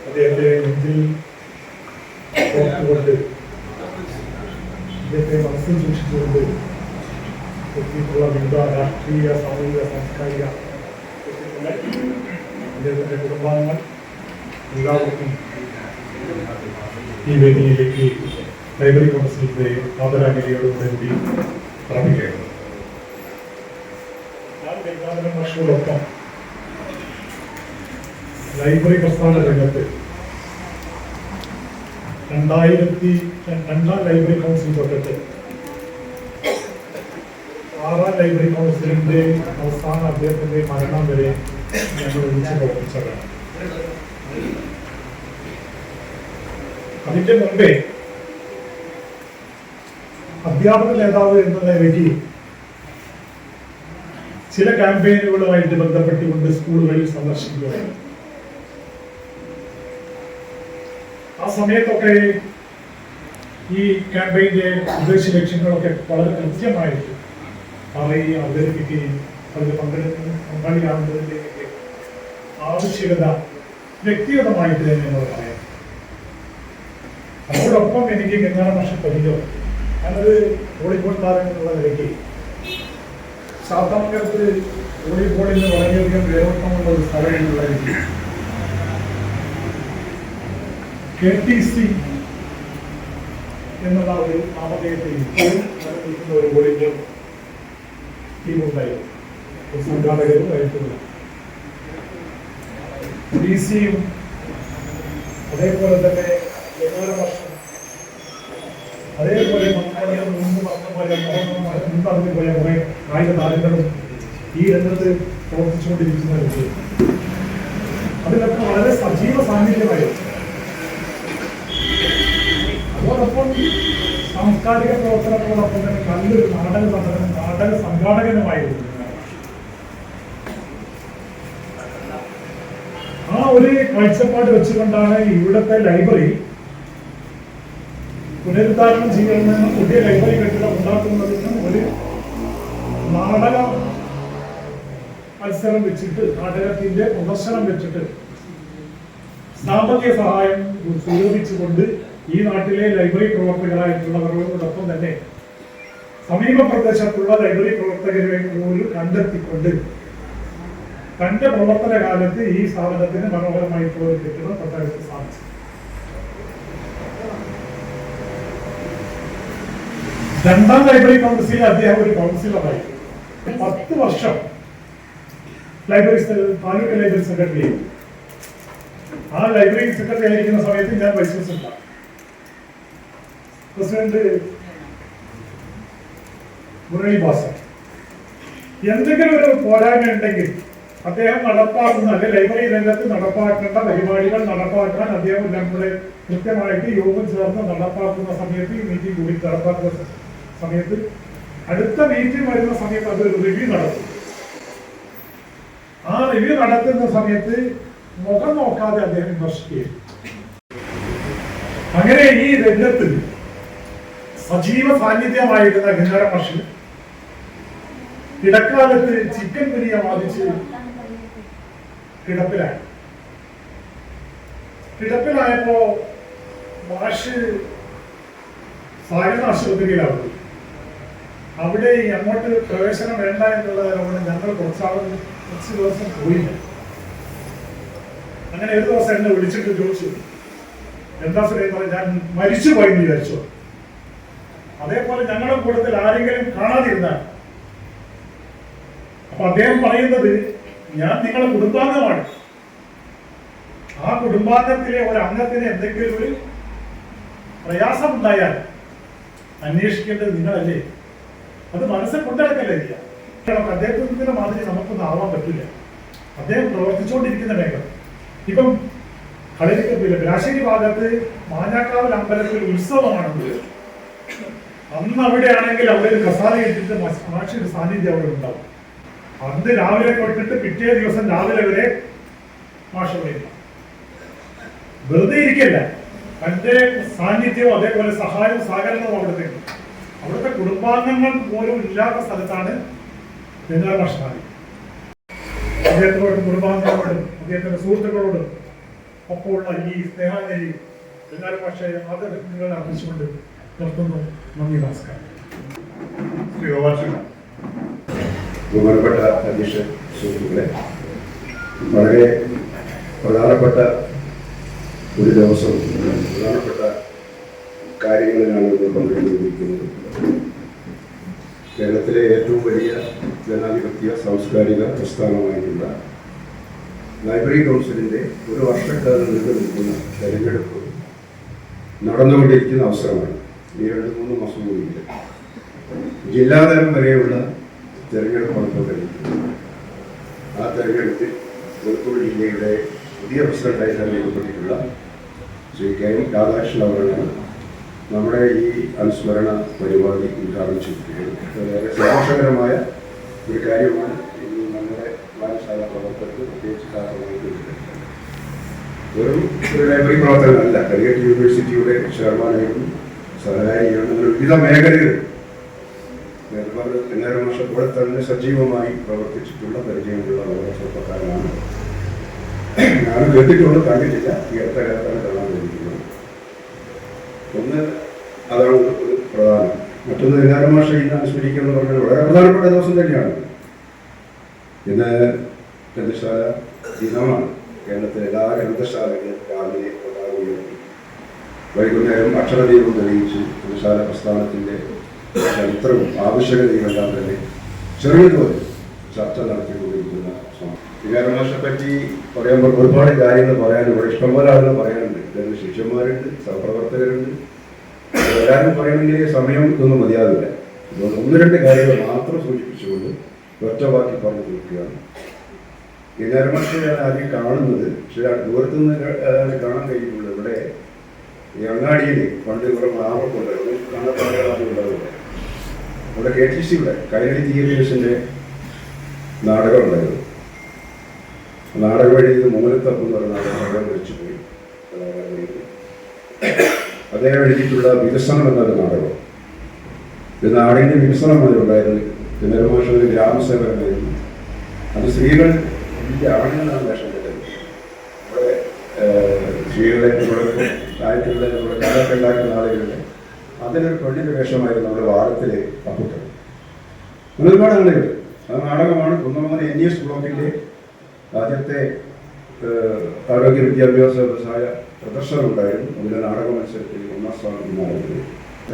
അദ്ദേഹത്തെ നെഞ്ചിൽ ഓർത്തുകൊണ്ട് അദ്ദേഹത്തെ മനസ്സിൽ സൂക്ഷിച്ചുകൊണ്ട് എത്തിയിട്ടുള്ള വിവിധ രാഷ്ട്രീയ, സാമൂഹിക, സാംസ്കാരിക വ്യക്തിത്വങ്ങൾ, അദ്ദേഹത്തിന്റെ കുടുംബാംഗങ്ങൾ എല്ലാവർക്കും ഈ വേദിയിലേക്ക് ലൈബ്രറി കൗൺസിലിന്റെ ആദരാഞ്ജലിയോടുകൂടി പ്രാപിക്കുകയാണ്. ഞാൻ ഗംഗാധര മാഷിനോടൊപ്പം ലൈബ്രറി പ്രസ്ഥാന രംഗത്ത് 2002 ലൈബ്രറി കൗൺസിൽ തൊട്ടിട്ട് 6ാം ലൈബ്രറി കൗൺസിലിന്റെ അവസാന അദ്ദേഹത്തിന്റെ മരണം വരെ ഞങ്ങൾ ഒരുമിച്ച് പ്രവർത്തിച്ചതാണ്. അതിന്റെ മുമ്പേ അധ്യാപക നേതാവ് എന്ന നിലയ്ക്ക് ചില ക്യാമ്പയിനുകളുമായിട്ട് ബന്ധപ്പെട്ടുകൊണ്ട് സ്കൂളുകളിൽ സന്ദർശിക്കുകയാണ്. ആ സമയത്തൊക്കെ ഈ ക്യാമ്പയിൻ്റെ ഉദ്ദേശ ലക്ഷ്യങ്ങളൊക്കെ വളരെ കൃത്യമായിട്ട് പറയുകയും അവതരിപ്പിക്കുകയും അതിൽ പങ്കാളിയാവുന്നതിൻ്റെ ആവശ്യകത വ്യക്തിഗതമായിട്ട് തന്നെ എന്നോട് പറയാം. അതോടൊപ്പം എനിക്ക് ഗംഗാര മാഷെ പരിചയം. ഞാനത് വോളിബോൾ താരം എന്നുള്ള നിലയ്ക്ക് ശാസ്താമംഗലത്ത് വോളിബോളിന് വളരെയധികം വേരോട്ടമുള്ള ഒരു സ്ഥലം എന്നുള്ള രീതിയിൽ KTC എന്നുള്ള ഒരു നാമധേയത്തിൽ നിൽക്കുന്ന ഒരു വോളിബോൾ ടീമുണ്ടായിരുന്നു. സംഘാടകരും ആയിട്ടുള്ള DC-യും അതേപോലെ തന്നെ വർഷം അതേപോലെ മുൻപറഞ്ഞു പോയ കുറെ കായിക താരങ്ങളും ഈ രംഗത്ത് പ്രവർത്തിച്ചുകൊണ്ടിരിക്കുന്നവരുണ്ട്. അതിലൊക്കെ വളരെ സജീവ സാന്നിധ്യമായിരുന്നു. അതോടൊപ്പം സാംസ്കാരിക പ്രവർത്തനങ്ങളോടൊപ്പം തന്നെ നല്ലൊരു നാടക സംഘാടകനുമായിരുന്നു. ആ ഒരു കാഴ്ചപ്പാട് വെച്ചുകൊണ്ടാണ് ഇവിടുത്തെ ലൈബ്രറി പുനരുദ്ധാരണം ചെയ്യുന്നതിനും പുതിയ ലൈബ്രറി കെട്ടിടം ഉണ്ടാക്കുന്നതിനും ഒരു നാടക മത്സരം വെച്ചിട്ട് നാടകത്തിന്റെ പ്രദർശനം വെച്ചിട്ട് സാമ്പത്തിക സഹായം സ്വരൂപിച്ചുകൊണ്ട് ഈ നാട്ടിലെ ലൈബ്രറി പ്രവർത്തകരായിട്ടുള്ളവരോടൊപ്പം തന്നെ സമീപ പ്രദേശത്തുള്ള ലൈബ്രറി പ്രവർത്തകരെ പോലും കണ്ടെത്തിക്കൊണ്ട് തന്റെ പ്രവർത്തന കാലത്ത് ഈ സ്ഥാപനത്തിന് മനോഹരമായിട്ടുള്ള ഒരു കെട്ടിടം കൊട്ടാരത്തിൽ സാധിച്ചു. രണ്ടാം ലൈബ്രറി കൗൺസിൽ അദ്ദേഹം ഒരു കൗൺസിലറായി 10 വർഷം താലൂക്ക് ലൈബ്രറി സെക്രട്ടറി ആയി. ആ ലൈബ്രറി സെക്രട്ടറി ആയിരിക്കുന്ന സമയത്ത് ഞാൻ വൈസ് പ്രസിഡന്റാണ്. പ്രസിഡന്റ് മുരളി ഭാസൻ. എന്തെങ്കിലും ഒരു പോരായ്മ ഉണ്ടെങ്കിൽ അദ്ദേഹം നടപ്പാക്കുന്ന അല്ലെ ലൈബ്രറി രംഗത്ത് നടപ്പാക്കേണ്ട പരിപാടികൾ നടപ്പാക്കാൻ അദ്ദേഹം നമ്മുടെ കൃത്യമായിട്ട് യോഗം ചേർന്ന് നടപ്പാക്കുന്ന സമയത്ത് ഈ മീറ്റിംഗ് കൂടി നടപ്പാക്കുന്ന സമയത്ത് അടുത്ത മീറ്റിംഗ് വരുന്ന സമയത്ത് അതൊരു റിവ്യൂ നടത്തും. ആ റിവ്യൂ നടത്തുന്ന സമയത്ത് മുഖം നോക്കാതെ അദ്ദേഹം വിമർശിക്കുകയും അങ്ങനെ ഈ രംഗത്ത് സജീവ സാന്നിധ്യമായിരുന്ന ഗംഗാര മാഷ് ഇടക്കാലത്ത് ചിക്കൻ ഗുനിയ ബാധിച്ച് കിടപ്പിലായപ്പോ മാഷ് സായന ആശുപത്രിയിലാവുന്നു. അവിടെ അങ്ങോട്ട് പ്രവേശനം വേണ്ട എന്നുള്ളതുകൊണ്ട് ഞങ്ങൾ കുറച്ച് ദിവസം പോയില്ല. അങ്ങനെ ഒരു ദിവസം എന്നെ വിളിച്ചിട്ട് ചോദിച്ചു, എന്താ പറയുന്നത്, ഞാൻ മരിച്ചു പോയി വിചാരിച്ചു. അതേപോലെ ഞങ്ങളുടെ കൂട്ടത്തിൽ ആരെങ്കിലും കാണാതിരുന്നാൽ അപ്പൊ അദ്ദേഹം പറയുന്നത്, ഞാൻ നിങ്ങളുടെ കുടുംബാംഗമാണ്. ആ കുടുംബാംഗത്തിലെ ഒരു അംഗത്തിന് എന്തെങ്കിലും ഒരു പ്രയാസം ഉണ്ടായാൽ അന്വേഷിക്കേണ്ടത് നിങ്ങളല്ലേ, അത് മനസ്സിൽ കൊണ്ടിടക്കല്ലേ ഇല്ല. അദ്ദേഹത്തിന്റെ മാതിരി നമുക്കൊന്നും ആവാൻ പറ്റില്ല. അദ്ദേഹം പ്രവർത്തിച്ചുകൊണ്ടിരിക്കുന്ന മേഖല ഇപ്പം കളരിക്കപ്പില്ല ബ്രാശ്ശേരി ഭാഗത്ത് മാഞ്ഞാക്കാവൽ അമ്പലത്തിൽ ഉത്സവമാണെങ്കിൽ അന്ന് അവിടെ ആണെങ്കിൽ അവിടെ ഒരു കസാല ഇട്ടിട്ട് മാഷിയുടെ സാന്നിധ്യം അവിടെ ഉണ്ടാവും. അന്ന് രാവിലെ തൊട്ടിട്ട് പിറ്റേ ദിവസം രാവിലെ വരെ മാഷ വരില്ല, വെറുതെ ഇരിക്കല്ല. തന്റെ സാന്നിധ്യവും അതേപോലെ സഹായവും സഹകരണവും അവിടുത്തെ കുടുംബാംഗങ്ങൾ പോലും ഇല്ലാത്ത സ്ഥലത്താണ് ഗംഗാര മാഷ്. അദ്ദേഹത്തിനോടും കുടുംബാംഗങ്ങളോടും അദ്ദേഹത്തിന്റെ സുഹൃത്തുക്കളോടും ഒപ്പമുള്ള ഈ സ്നേഹാഞ്ജലി ഗംഗാര മാഷെ ആദരങ്ങൾ അർപ്പിച്ചുകൊണ്ട് നിർത്തുന്നു. നന്ദി, നമസ്കാരം. ശ്രീ ഗോപാലകൃഷ്ണൻ. ബഹുമാനപ്പെട്ട അധ്യക്ഷ സുഹൃത്തുക്കളെ, വളരെ പ്രധാനപ്പെട്ട ഒരു ദിവസം പ്രധാനപ്പെട്ട കാര്യങ്ങളിലാണ് നമ്മൾ പങ്കെടുത്തിരിക്കുന്നത്. കേരളത്തിലെ ഏറ്റവും വലിയ ജനാധിപത്യ സാംസ്കാരിക പ്രസ്ഥാനമായിട്ടുള്ള ലൈബ്രറി കൗൺസിലിൻ്റെ ഒരു വർഷക്കാലം നീണ്ടു നിൽക്കുന്ന തെരഞ്ഞെടുപ്പ് നടന്നുകൊണ്ടിരിക്കുന്ന അവസരമാണ്. ഈ 2-3 മാസം കൂടിയില്ല ജില്ലാതലം വരെയുള്ള തെരഞ്ഞെടുപ്പ് നടന്നുകൊണ്ടിരിക്കുന്നത്. ആ തെരഞ്ഞെടുപ്പിൽ കോഴിക്കോട് ജില്ലയുടെ പുതിയ പ്രസിഡന്റായി തെരഞ്ഞെടുക്കപ്പെട്ടിട്ടുള്ള ശ്രീ KM രാധാകൃഷ്ണൻ അവരാണ് നമ്മുടെ ഈ അനുസ്മരണ പരിപാടി ഉദ്ഘാടനം ചെയ്തിരിക്കുന്നത്. വളരെ സന്തോഷകരമായ ഒരു കാര്യമാണ്. ഇന്ന് നമ്മുടെ വായനശാല പ്രവർത്തകർക്ക് പ്രത്യേകിച്ച് കാരണമായിട്ട് ഒരു ലൈബ്രറി പ്രവർത്തനമല്ല, കാലിക്കറ്റ് യൂണിവേഴ്സിറ്റിയുടെ ചെയർമാനായിരുന്നു, സഹകാരിയാണ്. അങ്ങനെ വിവിധ മേഖലകൾ വർഷത്തോടെ തന്നെ സജീവമായി പ്രവർത്തിച്ചിട്ടുള്ള പരിചയമുള്ള വളരെ ചെറുപ്പക്കാരനാണ്. ഞാൻ കേട്ടിട്ടുള്ള കണ്ടിട്ടില്ല, ഈ അടുത്ത കാലത്താണ് കാണാൻ കഴിക്കുന്നത്. ഒന്ന് അതാണ് ഒരു പ്രധാനം. മറ്റൊന്ന് ഗംഗാരമാഷ ഇന്ന് അനുസ്മരിക്കുക എന്ന് പറഞ്ഞാൽ വളരെ പ്രധാനപ്പെട്ട ദിവസം തന്നെയാണ്. ഇന്ന് ഗ്രന്ഥശാല ദിനമാണ്. കേരളത്തിലെ എല്ലാ ഗ്രന്ഥശാലകളും രാവിലെ പതാക ഉയർത്തി വൈകുന്നേരം അക്ഷരദീപം തെളിയിച്ച് ഗ്രന്ഥശാല പ്രസ്ഥാനത്തിൻ്റെ ചരിത്രവും ആവശ്യകതയുമെല്ലാം തന്നെ ചെറിയ തോതിൽ ചർച്ച നടത്തിക്കൊണ്ടിരിക്കുന്ന സമയം. ഗംഗാരമാഷെ പറ്റി പറയുമ്പോൾ ഒരുപാട് കാര്യങ്ങൾ പറയാനുണ്ട്, ഇഷ്ടംപോലെ ആളുകൾ പറയാനുണ്ട്. രണ്ട് ശിഷ്യന്മാരുണ്ട്, സഹപ്രവർത്തകരുണ്ട്. എല്ലാവരും പറയണമെങ്കിൽ സമയം ഇതൊന്നും മതിയാവില്ല. അതുകൊണ്ട് ഒന്ന് രണ്ട് കാര്യങ്ങൾ മാത്രം സൂചിപ്പിച്ചുകൊണ്ട് ഒറ്റ വാക്കി പറഞ്ഞു തീർക്കുകയാണ്. ഗംഗാരമാഷെ ഞാൻ ആദ്യം കാണുന്നത്, പക്ഷേ ദൂരത്തു നിന്ന് കാണാൻ കഴിയുള്ളൂ. ഇവിടെ ഈ അങ്ങാടിയിൽ പണ്ട് ഇവിടെ മാവൊക്കെ കാണാൻ അവിടെ KTC-യുടെ കൈരളി തിയേറ്റേഴ്സിൻ്റെ നാടകം ഉണ്ടായിരുന്നു. നാടക വഴി മൂലത്തപ്പ് എന്ന് പറഞ്ഞ നാടകം മരിച്ചുപോയി. അദ്ദേഹം എഴുതിയിട്ടുള്ള വികസനം എന്നൊരു നാടകം, ഇത് നാടിൻ്റെ വികസനമാണ് ഉണ്ടായിരുന്നത്. ഗംഗാരമാഷ ഒരു ഗ്രാമസേവകനായിരുന്നു. അത് സ്ത്രീകൾ വലിയ ആണുങ്ങളാണ് വേഷം ചെയ്തത്. ഇവിടെ സ്ത്രീകളെ ഇവിടെ സാഹിത്യങ്ങളെ നമ്മുടെ കാലൊക്കെ ഉണ്ടാക്കുന്ന ആളുകളുടെ അതിലൊരു പെണ്ണിൻ്റെ വേഷമായിരുന്നു നമ്മുടെ വാദത്തിലെ അപ്പുട്ടൻ. അങ്ങനെ ഒരുപാട് ആളുകൾ. ആ നാടകമാണ് കുന്നമംഗലം NES ബ്ലോക്കിൻ്റെ ആദ്യത്തെ ആരോഗ്യ വിദ്യാഭ്യാസ വ്യവസായ പ്രദർശനം ഉണ്ടായിരുന്നു. അതിലെ നാടക മത്സരത്തിൽ 1ാം സ്ഥാനത്ത്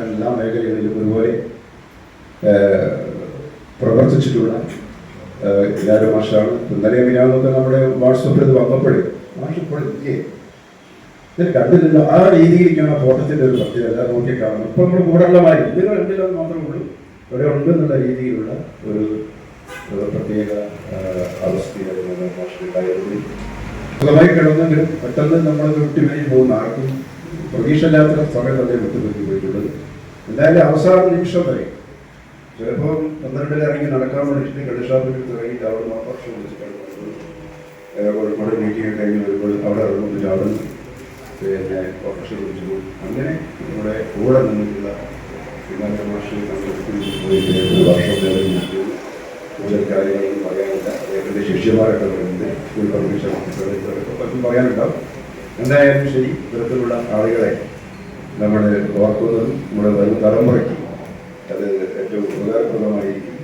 എല്ലാ മേഖലകളിലും ഒരുപോലെ പ്രവർത്തിച്ചിട്ടുള്ള ഗംഗാരമാഷാണ്. ഇന്നലെ മിനാന്നൊക്കെ നമ്മുടെ വാട്സപ്പിൽ ഇത് വന്നപ്പോഴും മാഷ് ഇപ്പോൾ ഇല്ലേ ഇതിൽ കണ്ടിട്ടില്ല. ആ രീതിയിലേക്കാണ് ആ ഫോട്ടത്തിൻ്റെ ഒരു പ്രത്യേകത. എല്ലാം നോക്കി കാണുന്നത്. ഇപ്പം നമ്മൾ കൂടെയുള്ള മാറി നിങ്ങൾ എന്തെങ്കിലും മാത്രമേ ഉള്ളൂ, ഇവിടെ ഉണ്ടെന്നുള്ള രീതിയിലുള്ള ഒരു പ്രത്യേക അവസ്ഥയായിരുന്നു മാഷിനുണ്ടായിരുന്നു. സുഖമായി കിടന്നെങ്കിലും പെട്ടെന്ന് നമ്മൾ വിട്ടുപിരിഞ്ഞ് പോകുന്ന ആർക്കും പ്രതീക്ഷയില്ലാത്ത സമയത്ത് അദ്ദേഹം വിട്ടുപിരിഞ്ഞ് പോയിട്ടുള്ളത്. എന്തായാലും അവസാന നിമിഷം വരെ ചിലപ്പോൾ 12 ഇറങ്ങി നടക്കാൻ വേണ്ടിയിട്ട് ഗണേശാപ്പിൽ ഇറങ്ങിയിട്ട് അവിടെ 4 വർഷം വിളിച്ചിട്ടാണ് കോഴിക്കോട് മീറ്റിംഗ് കഴിഞ്ഞ് വരുമ്പോൾ അവിടെ ഇറങ്ങുന്നില്ല, അവിടെ പിന്നെ ഓട്ടോറിക്ഷ വിളിച്ചു പോകും. അങ്ങനെ നമ്മുടെ കൂടെ നിന്നിട്ടുള്ള ഗംഗാരമാഷ് ഒരു വർഷം കൂടുതൽ കാര്യങ്ങളൊന്നും പറയാനില്ല. അദ്ദേഹത്തിൻ്റെ ശിഷ്യന്മാരൊക്കെ വരുന്നുണ്ട്, സ്കൂൾ പെർമിഷൻ പറ്റും പറയാനുണ്ടാവും. എന്തായാലും ശരി, ഇത്തരത്തിലുള്ള ആളുകളെ നമ്മൾ ഓർക്കുന്നതും നമ്മുടെ വരും തലമുറയ്ക്ക് അത് ഏറ്റവും ഉപകാരപ്രദമായിരിക്കും.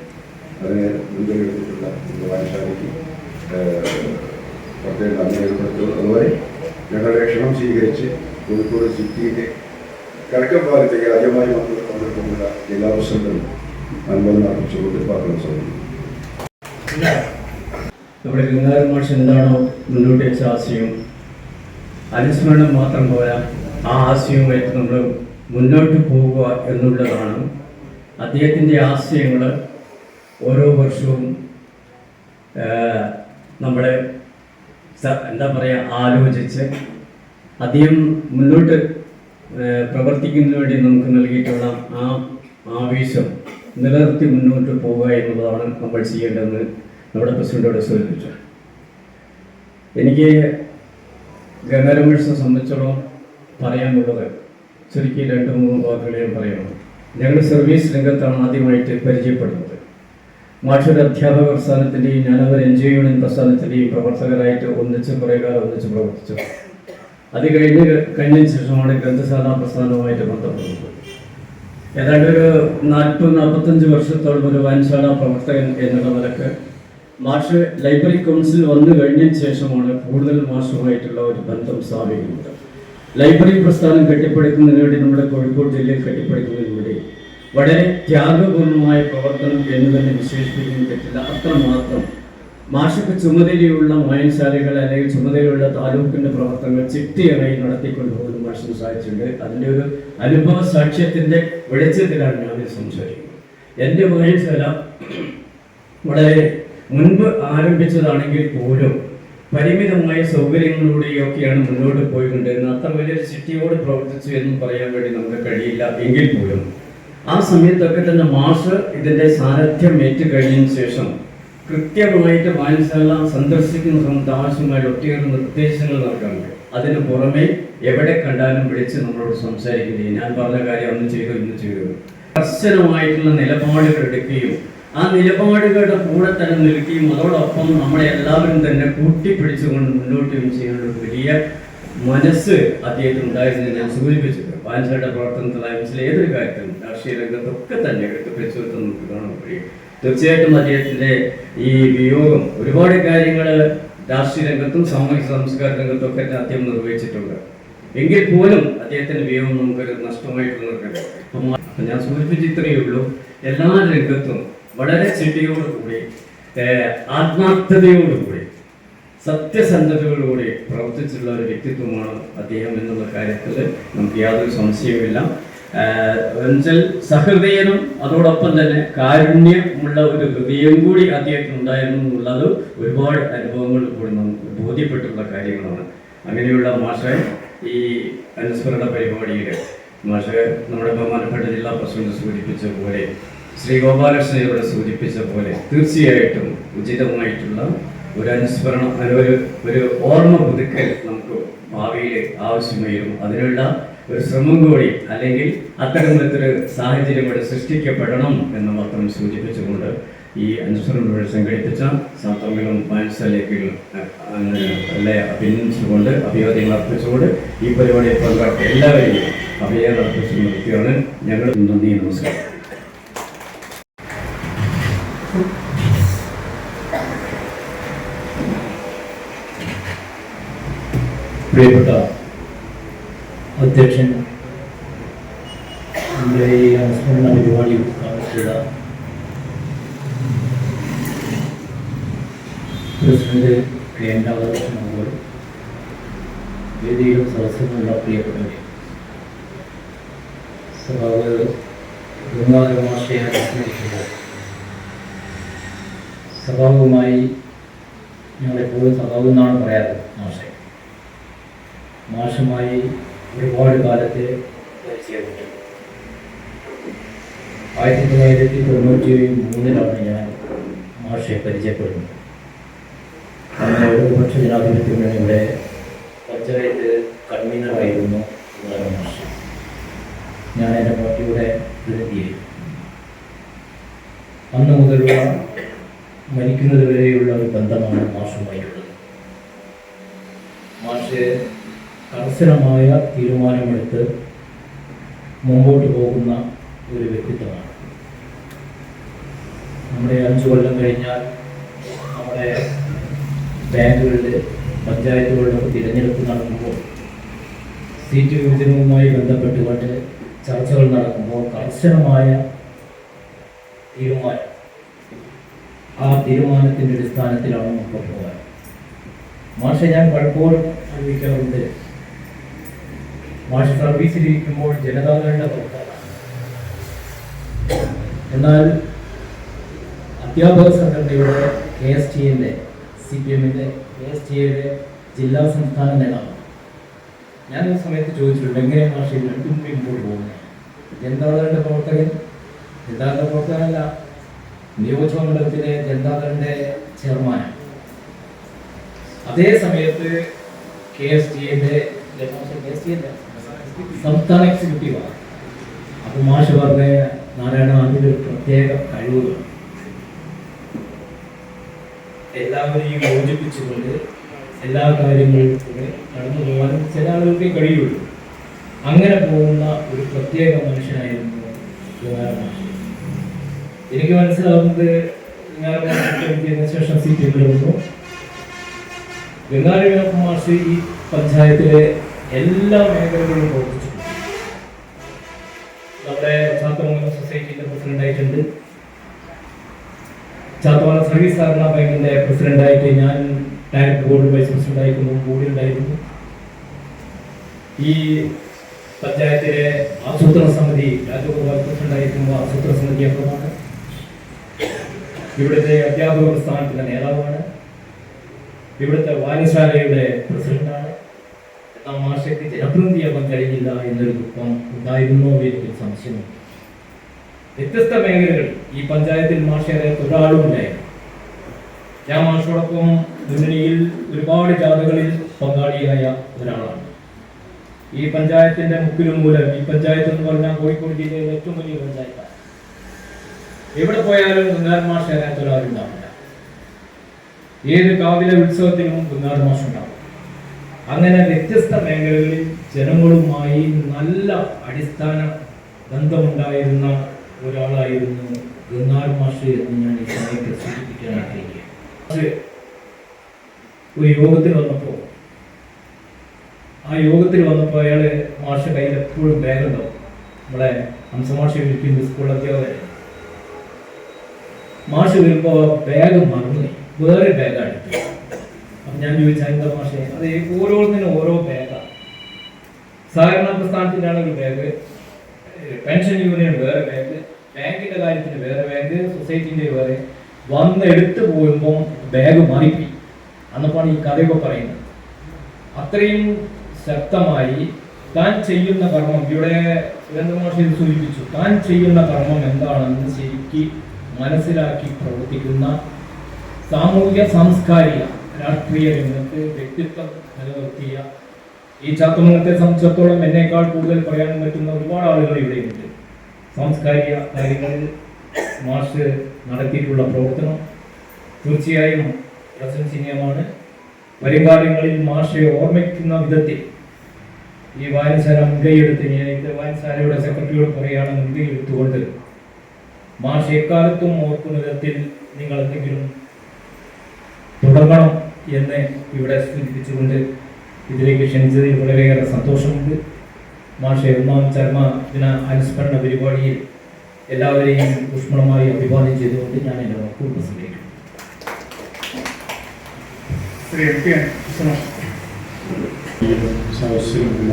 അതിനെ മുൻകൈ എടുത്തിട്ടുള്ള വായനശാലയ്ക്ക് പ്രത്യേക നന്ദി രേഖപ്പെടുത്തുന്നു. അതുപോലെ ഞങ്ങളുടെ ക്ഷണം സ്വീകരിച്ച് കോഴിക്കോട് സിറ്റിയിലെ കടക്കപ്പാലത്തേക്ക് ആദ്യമായി വന്നിട്ടുള്ള ജില്ലാ പ്രസിഡന്റും അനുമോദനം അർപ്പിച്ചുകൊണ്ട് പറഞ്ഞു സാധിക്കും. നമ്മുടെ ഗംഗാരമാഷ് എന്താണോ മുന്നോട്ട് വെച്ച ആശയം, അനുസ്മരണം മാത്രം പോരാ, ആ ആശയവുമായിട്ട് നമ്മൾ മുന്നോട്ട് പോവുക എന്നുള്ളതാണ്. അദ്ദേഹത്തിൻ്റെ ആശയങ്ങൾ ഓരോ വർഷവും നമ്മൾ എന്താ പറയുക ആലോചിച്ച് അദ്ദേഹം മുന്നോട്ട് പ്രവർത്തിക്കുന്നതിന് വേണ്ടി നമുക്ക് നൽകിയിട്ടുള്ള ആ ആവേശം നിലനിർത്തി മുന്നോട്ട് പോവുക എന്നുള്ളതാണ് നമ്മൾ ചെയ്യേണ്ടതെന്ന് നമ്മുടെ പ്രസിഡന്റോട് സൂചിപ്പിച്ചു. എനിക്ക് ഗംഗാരമാഷിനെ സംബന്ധിച്ചോളം പറയാനുള്ളത് ചുരുക്കി 2-3 വാക്കുകളെ പറയുന്നു. ഞങ്ങൾ സർവീസ് രംഗത്താണ് ആദ്യമായിട്ട് പരിചയപ്പെടുന്നത്. മാഷൊരു അധ്യാപക പ്രസ്ഥാനത്തിൻ്റെയും ഞാനവർ NGO യൂണിയൻ പ്രസ്ഥാനത്തിൻ്റെയും പ്രവർത്തകരായിട്ട് കുറേ കാലം ഒന്നിച്ച് പ്രവർത്തിച്ചു. അത് കഴിഞ്ഞതിന് ശേഷമാണ് ഗ്രന്ഥശാല പ്രസ്ഥാനവുമായിട്ട് ബന്ധപ്പെടുന്നത്. ഏതാണ്ട് ഒരു 40-45 വർഷത്തോളം ഒരു വായനശാല പ്രവർത്തകൻ എന്നുള്ള നിലക്ക് മാഷ് ലൈബ്രറി കൗൺസിൽ വന്നു കഴിഞ്ഞതിന് ശേഷമാണ് കൂടുതൽ മാഷുമായിട്ടുള്ള ഒരു ബന്ധം സ്ഥാപിക്കുന്നത്. ലൈബ്രറി പ്രസ്ഥാനം കെട്ടിപ്പടുക്കുന്നതിന് വേണ്ടി നമ്മുടെ കോഴിക്കോട് ജില്ലയിൽ കെട്ടിപ്പടുക്കുന്നതിന് വേണ്ടി വളരെ ത്യാഗപൂർണമായ പ്രവർത്തനം എന്ന് തന്നെ വിശേഷിപ്പിക്കാൻ പറ്റില്ല. അത്രമാത്രം മാഷക്ക് ചുമതലയുള്ള വായനശാലകൾ അല്ലെങ്കിൽ ചുമതലയുള്ള താലൂക്കിൻ്റെ പ്രവർത്തനങ്ങൾ ചിട്ടയായി നടത്തിക്കൊണ്ടുപോകുന്ന മാഷിന് സാധിച്ചിട്ടുണ്ട്. അതിൻ്റെ ഒരു അനുഭവ സാക്ഷ്യത്തിൻ്റെ വെളിച്ചത്തിലാണ് ഞാൻ സംസാരിക്കുന്നത്. എൻ്റെ വായനശാല വളരെ മുൻപ് ആരംഭിച്ചതാണെങ്കിൽ പോലും പരിമിതമായ സൗകര്യങ്ങളിലൂടെയൊക്കെയാണ് മുന്നോട്ട് പോയിക്കൊണ്ടിരുന്നത്. അത്ര വലിയൊരു ചിട്ടയോട് പ്രവർത്തിച്ചു എന്നും പറയാൻ വേണ്ടി നമുക്ക് കഴിയില്ല. എങ്കിൽ പോലും ആ സമയത്തൊക്കെ തന്നെ മാഷ് ഇതിൻ്റെ സാരഥ്യം ഏറ്റുകഴിഞ്ഞതിന് ശേഷം കൃത്യമായിട്ട് വായനശാല സന്ദർശിക്കുന്ന സമയത്ത് ആവശ്യമായ ഒട്ടേറെ നിർദ്ദേശങ്ങൾ നൽകാറുണ്ട്. അതിന് പുറമെ എവിടെ കണ്ടാലും വിളിച്ച് നമ്മളോട് സംസാരിക്കുകയും ഞാൻ പറഞ്ഞ കാര്യം അന്ന് ചെയ്തു ഇന്ന് ചെയ്തു കർശനമായിട്ടുള്ള നിലപാടുകൾ എടുക്കുകയും ആ നിലപാടുകളുടെ കൂടെ തന്നെ നിൽക്കുകയും അതോടൊപ്പം നമ്മളെ എല്ലാവരും തന്നെ കൂട്ടിപ്പിടിച്ചുകൊണ്ട് മുന്നോട്ട് ചെയ്യാനുള്ള വലിയ മനസ്സ് അദ്ദേഹത്തിന് ഉണ്ടായിരുന്നു. ഞാൻ സൂചിപ്പിച്ചത് പാൻസയുടെ പ്രവർത്തനത്തിലായ ഏതൊരു കാര്യത്തിലും രാഷ്ട്രീയ രംഗത്തൊക്കെ തന്നെ എടുത്ത് പിടിച്ചുവരുത്താൻ നമുക്ക് കാണാൻ കഴിയും. തീർച്ചയായിട്ടും അദ്ദേഹത്തിന്റെ ഈ വിയോഗം ഒരുപാട് കാര്യങ്ങൾ രാഷ്ട്രീയ രംഗത്തും സാമൂഹിക സാംസ്കാരിക രംഗത്തും ഒക്കെ അദ്ദേഹം നിർവഹിച്ചിട്ടുണ്ട്. എങ്കിൽ പോലും അദ്ദേഹത്തിന്റെ വിയോഗം നമുക്കൊരു നഷ്ടമായിട്ട് നിൽക്കട്ടെ. അപ്പം ഞാൻ സൂചിപ്പിച്ച ഇത്രയേ ഉള്ളൂ. എല്ലാ രംഗത്തും വളരെ ചെടിയോടുകൂടി ആത്മാർത്ഥതയോടുകൂടി സത്യസന്ധതയോടുകൂടി പ്രവർത്തിച്ചിട്ടുള്ള ഒരു വ്യക്തിത്വമാണ് അദ്ദേഹം എന്നുള്ള കാര്യത്തിൽ നമുക്ക് യാതൊരു സംശയവുമില്ല. എന്നുവെച്ചാൽ സഹൃദയനും അതോടൊപ്പം തന്നെ കാരുണ്യമുള്ള ഒരു ഹൃദയം കൂടി അദ്ദേഹത്തിന് ഉണ്ടായിരുന്നു എന്നുള്ളത് ഒരുപാട് അനുഭവങ്ങൾ കൂടി നമുക്ക് ബോധ്യപ്പെട്ടുള്ള കാര്യങ്ങളാണ്. അങ്ങനെയുള്ള മാഷെ ഈ അനുസ്മരണ പരിപാടിയിൽ മാഷെ നമ്മുടെ ബഹുമാനപ്പെട്ട ജില്ലാ പ്രസിഡന്റ് സൂചിപ്പിച്ച പോലെ ശ്രീ ഗോപാലകൃഷ്ണൻ ഇവിടെ സൂചിപ്പിച്ച പോലെ തീർച്ചയായിട്ടും ഉചിതമായിട്ടുള്ള ഒരു അനുസ്മരണം ഒരു ഓർമ്മ പുതുക്കൽ നമുക്ക് ഭാവിയിൽ ആവശ്യമായിരുന്നു. അതിനുള്ള ഒരു ശ്രമം കൂടി അല്ലെങ്കിൽ അത്തരത്തിലൊരു സാഹചര്യം ഇവിടെ സൃഷ്ടിക്കപ്പെടണം എന്ന് മാത്രം സൂചിപ്പിച്ചുകൊണ്ട് ഈ അനുസ്മരണം സംഘടിപ്പിച്ച സാത്തമ്മിലും പാൻസലേക്കും അഭിനന്ദിച്ചുകൊണ്ട് അഭിവാദ്യങ്ങൾ അർപ്പിച്ചുകൊണ്ട് ഈ പരിപാടിയിൽ പങ്കെടുത്ത എല്ലാവരെയും അഭിവാദ്യം അർപ്പിച്ചു നിർത്തിയാണ് ഞങ്ങൾ. നന്ദി, നമസ്കാരം. പ്രിയപ്പെട്ട അധ്യക്ഷൻ, നമ്മുടെ ഈ അനുസ്മരണ പരിപാടി ഉദ്ഘാടനം ചെയ്ത പ്രസിഡന്റ് കെ എൻ രാധാകൃഷ്ണൻ അവർ, വേദിയിലും സദസ്സിലുമുള്ള പ്രിയപ്പെട്ടവരെ, സഭാവ് ഗംഗാധര മാഷയെ അനുസ്മരിക്കുമ്പോൾ സഭാവുമായി ഞങ്ങളെപ്പോഴും സഭാവ് എന്നാണ് പറയാറ്. മാഷുമായി ഒരുപാട് കാലത്തെ പരിചയപ്പെട്ടു. 1993 ഞാൻ മാഷയെ പരിചയപ്പെടുന്നത്. അങ്ങനെ ഇടതുപക്ഷ ജനാധിപത്യ മുന്നണിയുടെ പഞ്ചായത്ത് കൺവീനറായിരുന്നു മാഷ്. ഞാൻ എൻ്റെ പാർട്ടിയുടെ പ്രതിനിധിയായിരുന്നു. അന്ന് മുതലുള്ള മരിക്കുന്നത് വരെയുള്ള ഒരു ബന്ധമാണ് മാഷുമായിട്ടുള്ളത്. മാഷ് കർശനമായ തീരുമാനമെടുത്ത് മുമ്പോട്ട് പോകുന്ന ഒരു വ്യക്തിത്വമാണ്. നമ്മുടെ 5 കൊല്ലം കഴിഞ്ഞാൽ നമ്മുടെ ബാങ്കുകളിൽ പഞ്ചായത്തുകളിലൊക്കെ തിരഞ്ഞെടുപ്പ് നടക്കുമ്പോൾ സീറ്റ് വിഭജനവുമായി ബന്ധപ്പെട്ടുകൊണ്ട് ചർച്ചകൾ നടക്കുമ്പോൾ കർശനമായ തീരുമാനം, ആ തീരുമാനത്തിൻ്റെ അടിസ്ഥാനത്തിലാണ് മുമ്പോട്ട് പോകാൻ. മാഷെ ഞാൻ പലപ്പോഴും അനുഭവിക്കാറുണ്ട്. മാഷ് സർവീസിലിരിക്കുമ്പോൾ ജനതാദളിൻ്റെ പുറത്താണ്. എന്നാൽ അധ്യാപക സംഘടനയുടെ KSTA CPMൻ്റെ KSTAയുടെ ജില്ലാ സംസ്ഥാന നേതാവാണ്. ഞാൻ ഈ സമയത്ത് ചോദിച്ചിട്ടുണ്ട്, എങ്ങനെയാണ് മാഷ് രണ്ടും മുമ്പോട്ട് പോകുന്നത്? ജനതാദളിൻ്റെ പ്രവർത്തകൻ, ജനതാദളിൻ്റെ പ്രവർത്തകനല്ല, നിയോജകമണ്ഡലത്തിലെ ജനതാദളിൻ്റെ ചെയർമാനാണ്. അതേ സമയത്ത് KSTAയുടെ സംസ്ഥാന എക്സിക്യൂട്ടീവാണ്. അപ്പോൾ മാഷ് പറഞ്ഞ നാരായണ അതിൻ്റെ ഒരു പ്രത്യേക കഴിവുകൾ എല്ലാവരെയും യോജിപ്പിച്ചുകൊണ്ട് എല്ലാ കാര്യങ്ങളിലും കടന്നു പോകാനും ചില ആളുകൾക്ക് കഴിയുള്ളൂ. അങ്ങനെ പോകുന്ന ഒരു പ്രത്യേക മനുഷ്യനായിരുന്നു മാഷ്. എനിക്ക് മനസ്സിലാവുന്നത് ഞാൻ ശേഷം സീറ്റുകൾ വന്നു. ഗംഗാധര മാഷ് ഈ പഞ്ചായത്തിലെ എല്ലാ മേഖലകളിലും പ്രവർത്തിച്ചിട്ടുണ്ട്. നമ്മുടെ ചാത്തമംഗലം സൊസൈറ്റിയുടെ പ്രസിഡന്റായിട്ടുണ്ട്. ചാത്തമംഗലം സർവീസ് സഹകരണ ബാങ്കിന്റെ പ്രസിഡന്റായിട്ട് ഞാൻ ഡയറക്ടർ ബോർഡ് വൈസ് പ്രസിഡന്റായിരുന്നു, കൂടി ഉണ്ടായിരുന്നു. ഈ പഞ്ചായത്തിലെ ആസൂത്രണ സമിതി രാജഗോപാൽ പ്രസിഡന്റായിരിക്കുമ്പോൾ ആസൂത്രണ സമിതി അംഗമാണ്. ഇവിടുത്തെ അധ്യാപക പ്രസ്ഥാനത്തിന്റെ നേതാവാണ്. ഇവിടുത്തെ വായനശാലയുടെ പ്രസിഡന്റാണ്. എന്നാൽ മാഷയ്ക്ക് ജനപ്രതിനിധിയാക്കാൻ കഴിഞ്ഞില്ല എന്നൊരു ദുഃഖം ഉണ്ടായിരുന്നോ എനിക്ക് സംശയമുണ്ട്. വ്യത്യസ്ത മേഖലകളിൽ ഈ പഞ്ചായത്തിൽ മാഷയെ ഒരാളുമില്ലായിരുന്നു. ഞാൻ മാഷോടൊപ്പം മുന്നണിയിൽ ഒരുപാട് ജാഥകളിൽ പങ്കാളിയായ ഒരാളാണ്. ഈ പഞ്ചായത്തിന്റെ മുക്കിലും മൂലം, ഈ പഞ്ചായത്ത് എന്ന് പറഞ്ഞാൽ കോഴിക്കോട് ജില്ലയിലെ ഏറ്റവും വലിയ പഞ്ചായത്താണ്. എവിടെ പോയാലും ഗംഗാർ മാഷ് അറിയാത്തൊരാളും ഉണ്ടാവില്ല. ഏത് കാവിലെ ഉത്സവത്തിനും ഗംഗാർ മാഷ് ഉണ്ടാവും. അങ്ങനെ വ്യത്യസ്ത മേഖലകളിൽ ജനങ്ങളുമായി നല്ല അടിസ്ഥാന ബന്ധമുണ്ടായിരുന്ന ഒരാളായിരുന്നു ഗംഗാർ മാഷ് എന്ന് ഞാൻ ഈ സമയത്ത് സൂചിപ്പിക്കാൻ ആഗ്രഹിക്കുകയാണ്. ഒരു യോഗത്തിൽ വന്നപ്പോൾ അയാള് മാഷ് കയ്യിൽ എപ്പോഴും ബാഗ് ഉണ്ടാവും. നമ്മളെ ഹംസമാഷ് വിളിക്കുന്ന സ്കൂൾ അധ്യാപകരെ മാഷ് വരുമ്പോ ബാഗ് മറന്നു, വേറെ ബാഗാണ് എടുത്തത്. അപ്പം ഞാൻ ചോദിച്ചാൽ എന്താ മാഷെ, അത് ഓരോന്നിനും ഓരോ ബാഗാണ്. സഹകരണ പ്രസ്ഥാനത്തിനാണ് ഒരു ബാഗ്, പെൻഷൻ യൂണിയൻ വേറെ ബാഗ്, ബാങ്കിന്റെ കാര്യത്തിന് വേറെ ബാഗ്, സൊസൈറ്റിന്റെ വേറെ. വന്ന് എടുത്തു പോകുമ്പം ബാഗ് മാറിപ്പോയി. അന്നപ്പാണ് ഈ കഥയൊക്കെ പറയുന്നത്. അത്രയും ശക്തമായി താൻ ചെയ്യുന്ന കർമ്മം, ഇവിടെ സുരേന്ദ്രമാഷി സൂചിപ്പിച്ചു, താൻ ചെയ്യുന്ന കർമ്മം എന്താണെന്ന് ശരിക്ക് മനസ്സിലാക്കി പ്രവർത്തിക്കുന്ന സാമൂഹിക സാംസ്കാരിക രാഷ്ട്രീയ രംഗത്ത് വ്യക്തിത്വം നിലനിർത്തിയ ഈ ചാത്തമംഗലത്തെ സംബന്ധിച്ചിടത്തോളം എന്നേക്കാൾ കൂടുതൽ പറയാൻ പറ്റുന്ന ഒരുപാട് ആളുകൾ ഇവിടെയുണ്ട്. സാംസ്കാരിക കാര്യങ്ങളിൽ മാഷ് നടത്തിയിട്ടുള്ള പ്രവർത്തനം തീർച്ചയായും പ്രശംസനീയമാണ്. വരുംകാലങ്ങളിൽ മാഷെ ഓർമ്മിക്കുന്ന വിധത്തിൽ ഈ വായനശാല മുൻകൈയെടുത്ത്, ഞാൻ ഇത് വായനശാലയുടെ സെക്രട്ടറിയോട് പറയുകയാണ്, മുൻകൈ എടുത്തുകൊണ്ട് മാഷ് എക്കാലത്തും ഓർക്കുന്ന വിധത്തിൽ നിങ്ങൾ എന്തെങ്കിലും തുടങ്ങണം എന്ന് ഇവിടെ സൂചിപ്പിച്ചുകൊണ്ട് ഇതിലേക്ക് ക്ഷണിച്ചതിൽ വളരെയേറെ സന്തോഷമുണ്ട്. മാഷെ ഒന്നാം ചരമദിന അനുസ്മരണ പരിപാടിയിൽ എല്ലാവരെയും ഊഷ്മളമായി അഭിവാദ്യം ചെയ്തുകൊണ്ട് ഞാൻ എൻ്റെ വാക്കുകൾ പ്രസംഗിക്കുന്നു. സദസ്സിലുള്ള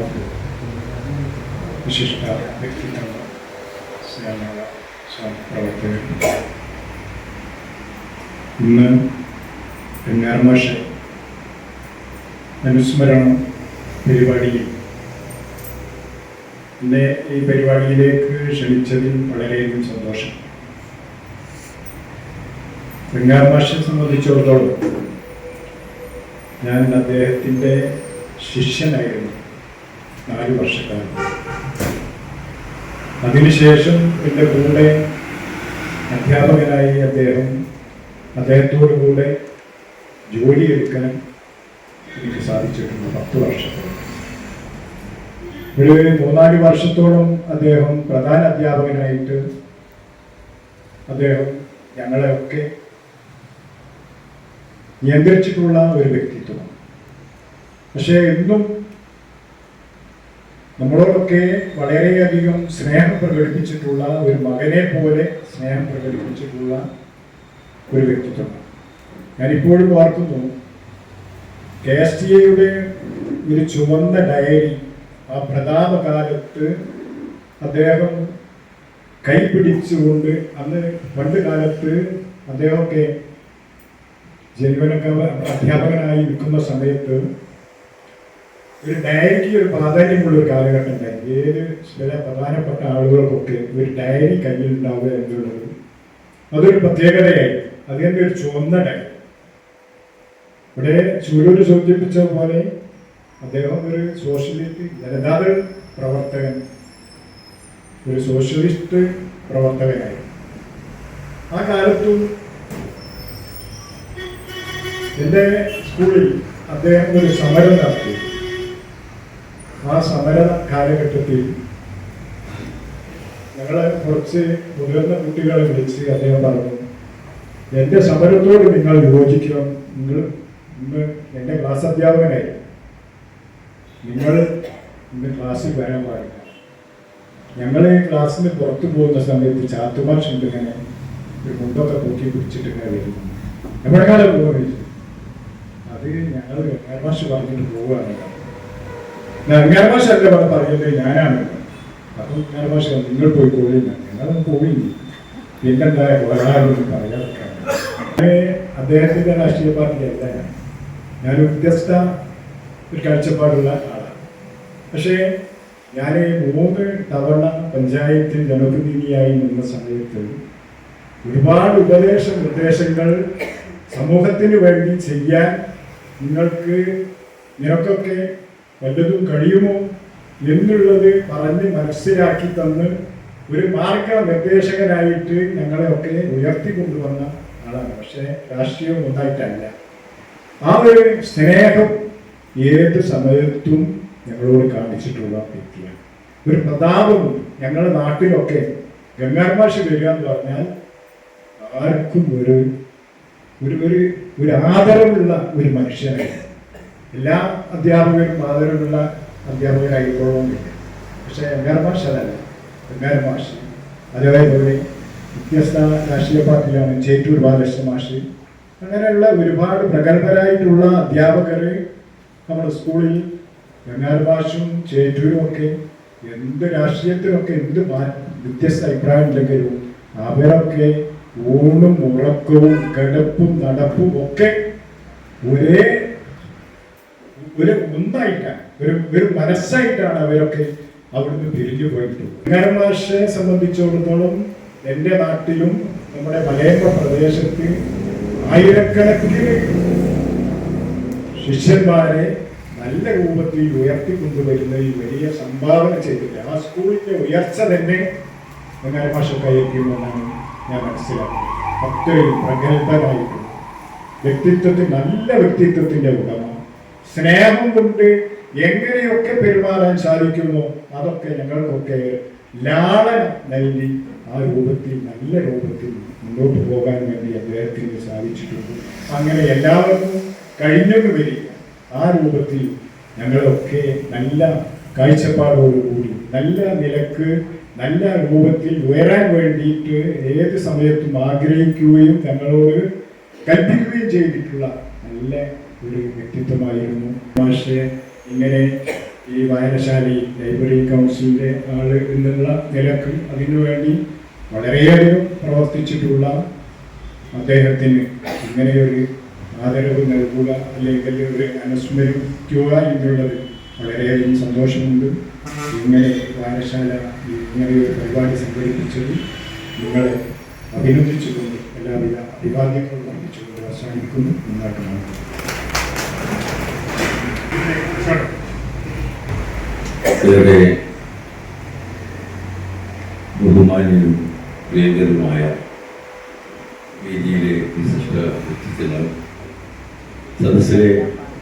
വിശിഷ്ട വ്യക്തിത്വങ്ങൾ, പ്രവർത്തകർ, ഇന്ന് ഗംഗാർ മാഷ് അനുസ്മരണ പരിപാടിയിൽ എന്നെ ഈ പരിപാടിയിലേക്ക് ക്ഷണിച്ചതിൽ വളരെയധികം സന്തോഷം. ഗംഗാർ മാഷിനെ സംബന്ധിച്ചിടത്തോളം ഞാൻ അദ്ദേഹത്തിൻ്റെ ശിഷ്യനായിരുന്നു 4 വർഷക്കാലം. അതിനുശേഷം എൻ്റെ കൂടെ അധ്യാപകനായി അദ്ദേഹത്തോടു കൂടെ ജോലിയെടുക്കാൻ എനിക്ക് സാധിച്ചിട്ടുണ്ട് 10 വർഷത്തോളം. ഒരു 3-4 വർഷത്തോളം അദ്ദേഹം പ്രധാന അധ്യാപകനായിട്ട് അദ്ദേഹം ഞങ്ങളെയൊക്കെ നിയന്ത്രിച്ചിട്ടുള്ള ഒരു വ്യക്തിത്വമാണ്. പക്ഷേ എന്നും നമ്മളോടൊക്കെ വളരെയധികം സ്നേഹം പ്രകടിപ്പിച്ചിട്ടുള്ള, ഒരു മകനെ പോലെ സ്നേഹം പ്രകടിപ്പിച്ചിട്ടുള്ള ഒരു വ്യക്തിത്വമാണ്. ഞാനിപ്പോഴും ഓർക്കുന്നു, KSTA-യുടെ ഒരു ചുവന്ന ഡയറി ആ പ്രതാപകാലത്ത് അദ്ദേഹം കൈപിടിച്ചുകൊണ്ട്, അന്ന് പണ്ട് കാലത്ത് അദ്ദേഹമൊക്കെ അധ്യാപകനായി നിൽക്കുന്ന സമയത്ത് ഒരു ഡയറിക്ക് ഒരു പ്രാധാന്യമുള്ള ഒരു കാലഘട്ടം ഉണ്ടായി. ഏത് ചില പ്രധാനപ്പെട്ട ആളുകൾക്കൊക്കെ ഒരു ഡയറി കയ്യിലുണ്ടാവുക എന്നുള്ളത് അതൊരു പ്രത്യേകതയായി. അതിൻ്റെ ഒരു ചുവന്ന ഡയറി. ഇവിടെ ചൂരൂര് സൂചിപ്പിച്ച പോലെ അദ്ദേഹം ഒരു സോഷ്യലിസ്റ്റ് ജനതാദൾ പ്രവർത്തകൻ, ഒരു സോഷ്യലിസ്റ്റ് പ്രവർത്തകനായി. ആ കാലത്തും എൻ്റെ സ്കൂളിൽ അദ്ദേഹം ഒരു സമരം നടത്തി. ആ സമര കാലഘട്ടത്തിൽ ഞങ്ങളെ കുറച്ച് മുതിർന്ന കുട്ടികളെ വിളിച്ച് അദ്ദേഹം പറഞ്ഞു, എൻ്റെ സമരത്തോട് നിങ്ങൾ യോജിക്കണം. നിങ്ങൾ ഇന്ന് എൻ്റെ ക്ലാസ് അധ്യാപകനായി, നിങ്ങൾ ഇന്ന് ക്ലാസ്സിൽ വരാൻ പാടില്ല. ഞങ്ങൾ ക്ലാസ്സിന് പുറത്തു പോകുന്ന സമയത്ത് ചാത്തുമാഷുണ്ട്, ഇങ്ങനെ ഒരു മുണ്ടൊക്കെ തൂക്കി പിടിച്ചിട്ട് ഇങ്ങനെ വരുന്നു. എവിടെക്കാലം പോകുന്നത്? അത് ഞങ്ങൾ ഗംഗാർമാഷ് പറഞ്ഞിട്ട് പോവുകയാണ്. ഗംഗാർമാഷ് അല്ല പറയുന്നത്, ഞാനാണ്. അപ്പം ഗംഗാർമാഷ് നിങ്ങൾ പോയി പോയില്ല, ഞങ്ങളൊന്നും പോയില്ല. പിന്നെന്താ ഒരാളൊന്നും പറയാതൊക്കെയാണ്. അദ്ദേഹത്തിൻ്റെ രാഷ്ട്രീയ പാർട്ടി അല്ല ഞാൻ വ്യത്യസ്ത ഒരു കാഴ്ചപ്പാടുള്ള ആളാണ്. പക്ഷേ ഞാൻ 3 തവണ പഞ്ചായത്തിൽ ജനപ്രതിനിധിയായി നിന്ന സമയത്ത് ഒരുപാട് നിർദ്ദേശങ്ങൾ സമൂഹത്തിന് വേണ്ടി ചെയ്യാൻ നിനക്കൊക്കെ വല്ലതും കഴിയുമോ എന്നുള്ളത് പറഞ്ഞ് മനസ്സിലാക്കി തന്ന് ഒരു മാർഗനിർദ്ദേശകനായിട്ട് ഞങ്ങളെയൊക്കെ ഉയർത്തിക്കൊണ്ടുവന്ന ആളാണ്. പക്ഷേ രാഷ്ട്രീയം ഒന്നായിട്ടല്ല. ആ ഒരു സ്നേഹം ഏത് സമയത്തും ഞങ്ങളോട് കാണിച്ചിട്ടുള്ള വ്യക്തിയാണ്. ഒരു പ്രതാപമുണ്ട്. ഞങ്ങളുടെ നാട്ടിലൊക്കെ ഗംഗാരമാഷ് വരിക എന്ന് പറഞ്ഞാൽ ആർക്കും ഒരു ആദരവുള്ള ഒരു മനുഷ്യനായിരുന്നു. എല്ലാ അധ്യാപകരും ആദരവുള്ള അധ്യാപകരായിക്കൊള്ളുന്നില്ല. പക്ഷേ ഗംഗാരമാഷ് അതല്ല. ഗംഗാരമാഷ് അതേപോലെ വ്യത്യസ്ത രാഷ്ട്രീയ പാർട്ടിയാണ് ചേറ്റൂർ ബാലകൃഷ്ണ മാഷ്. അങ്ങനെയുള്ള ഒരുപാട് പ്രഗത്ഭരായിട്ടുള്ള അധ്യാപകർ നമ്മുടെ സ്കൂളിൽ ഗംഗാരമാഷും ചേറ്റൂരും ഒക്കെ എന്ത് രാഷ്ട്രീയത്തിലൊക്കെ എന്ത് വ്യത്യസ്ത അഭിപ്രായം ഉണ്ടെങ്കിലും അവരൊക്കെ ഊണും ഉറക്കവും കിടപ്പും നടപ്പും ഒക്കെ ഒന്നായിട്ടാണ്, ഒരു മനസ്സായിട്ടാണ് അവരൊക്കെ അവിടുന്ന് പിരിഞ്ഞു പോയിട്ടുള്ളത്. ഗംഗാരമാഷെ സംബന്ധിച്ചിടത്തോളം എൻ്റെ നാട്ടിലും നമ്മുടെ മലയപ്പ പ്രദേശത്ത് ആയിരക്കണക്കിന് ശിഷ്യന്മാരെ നല്ല രൂപത്തിൽ ഉയർത്തിക്കൊണ്ടുവരുന്ന ഈ വലിയ സംഭാവന ചെയ്തിട്ട് ആ സ്കൂളിന്റെ ഉയർച്ച തന്നെ ഗംഗാരമാഷ് കൈയ്ക്കുമെന്നാണ് ഞാൻ മനസ്സിലാക്കുന്നത്. അത്രയും പ്രഗത്ഭനായിട്ടുള്ള വ്യക്തിത്വത്തിൽ, നല്ല വ്യക്തിത്വത്തിന്റെ ഉടമ, സ്നേഹം കൊണ്ട് എങ്ങനെയൊക്കെ പെരുമാറാൻ സാധിക്കുമോ അതൊക്കെ ഞങ്ങൾക്കൊക്കെ ലാളന നൽകി ആ രൂപത്തിൽ, നല്ല രൂപത്തിൽ മുന്നോട്ട് പോകാൻ വേണ്ടി അദ്ദേഹത്തിന് സാധിച്ചിട്ടുണ്ട്. അങ്ങനെ എല്ലാവർക്കും കഴിഞ്ഞൊന്ന് വരിക. ആ രൂപത്തിൽ ഞങ്ങളൊക്കെ നല്ല കാഴ്ചപ്പാടോടുകൂടി നല്ല നിലക്ക് നല്ല രൂപത്തിൽ ഉയരാൻ വേണ്ടിയിട്ട് ഏത് സമയത്തും ആഗ്രഹിക്കുകയും ഞങ്ങളോട് കൽപ്പിക്കുകയും ചെയ്തിട്ടുള്ള നല്ല ഒരു വ്യക്തിത്വമായിരുന്നു മാഷെ. ഇങ്ങനെ ഈ വായനശാലയിൽ ലൈബ്രറി കൗൺസിലിൻ്റെ ആള് എന്നുള്ള നിലക്ക് അതിനുവേണ്ടി വളരെയധികം പ്രവർത്തിച്ചിട്ടുള്ള അദ്ദേഹത്തിന് ഇങ്ങനെയൊരു ആദരവ് നൽകുക അല്ലെങ്കിൽ ഒരു അനുസ്മരിക്കുക എന്നുള്ളത് വളരെയധികം സന്തോഷമുണ്ട്. ഇങ്ങനെ വായനശാല ഇങ്ങനെയൊരു പരിപാടി സംഘടിപ്പിച്ചത് നിങ്ങളെ അഭിനന്ദിച്ചുകൊണ്ട് എല്ലാവിധ അഭിവാദ്യങ്ങളും അർപ്പിച്ചുകൊണ്ട് അവസാനിക്കുന്നു. മുന്നോട്ട് ഏറെ ബഹുമാന്യരും പ്രിയങ്കരുമായ വേദിയിലെ വിശിഷ്ട വ്യക്തിത്വങ്ങൾ, സദസ്സിലെ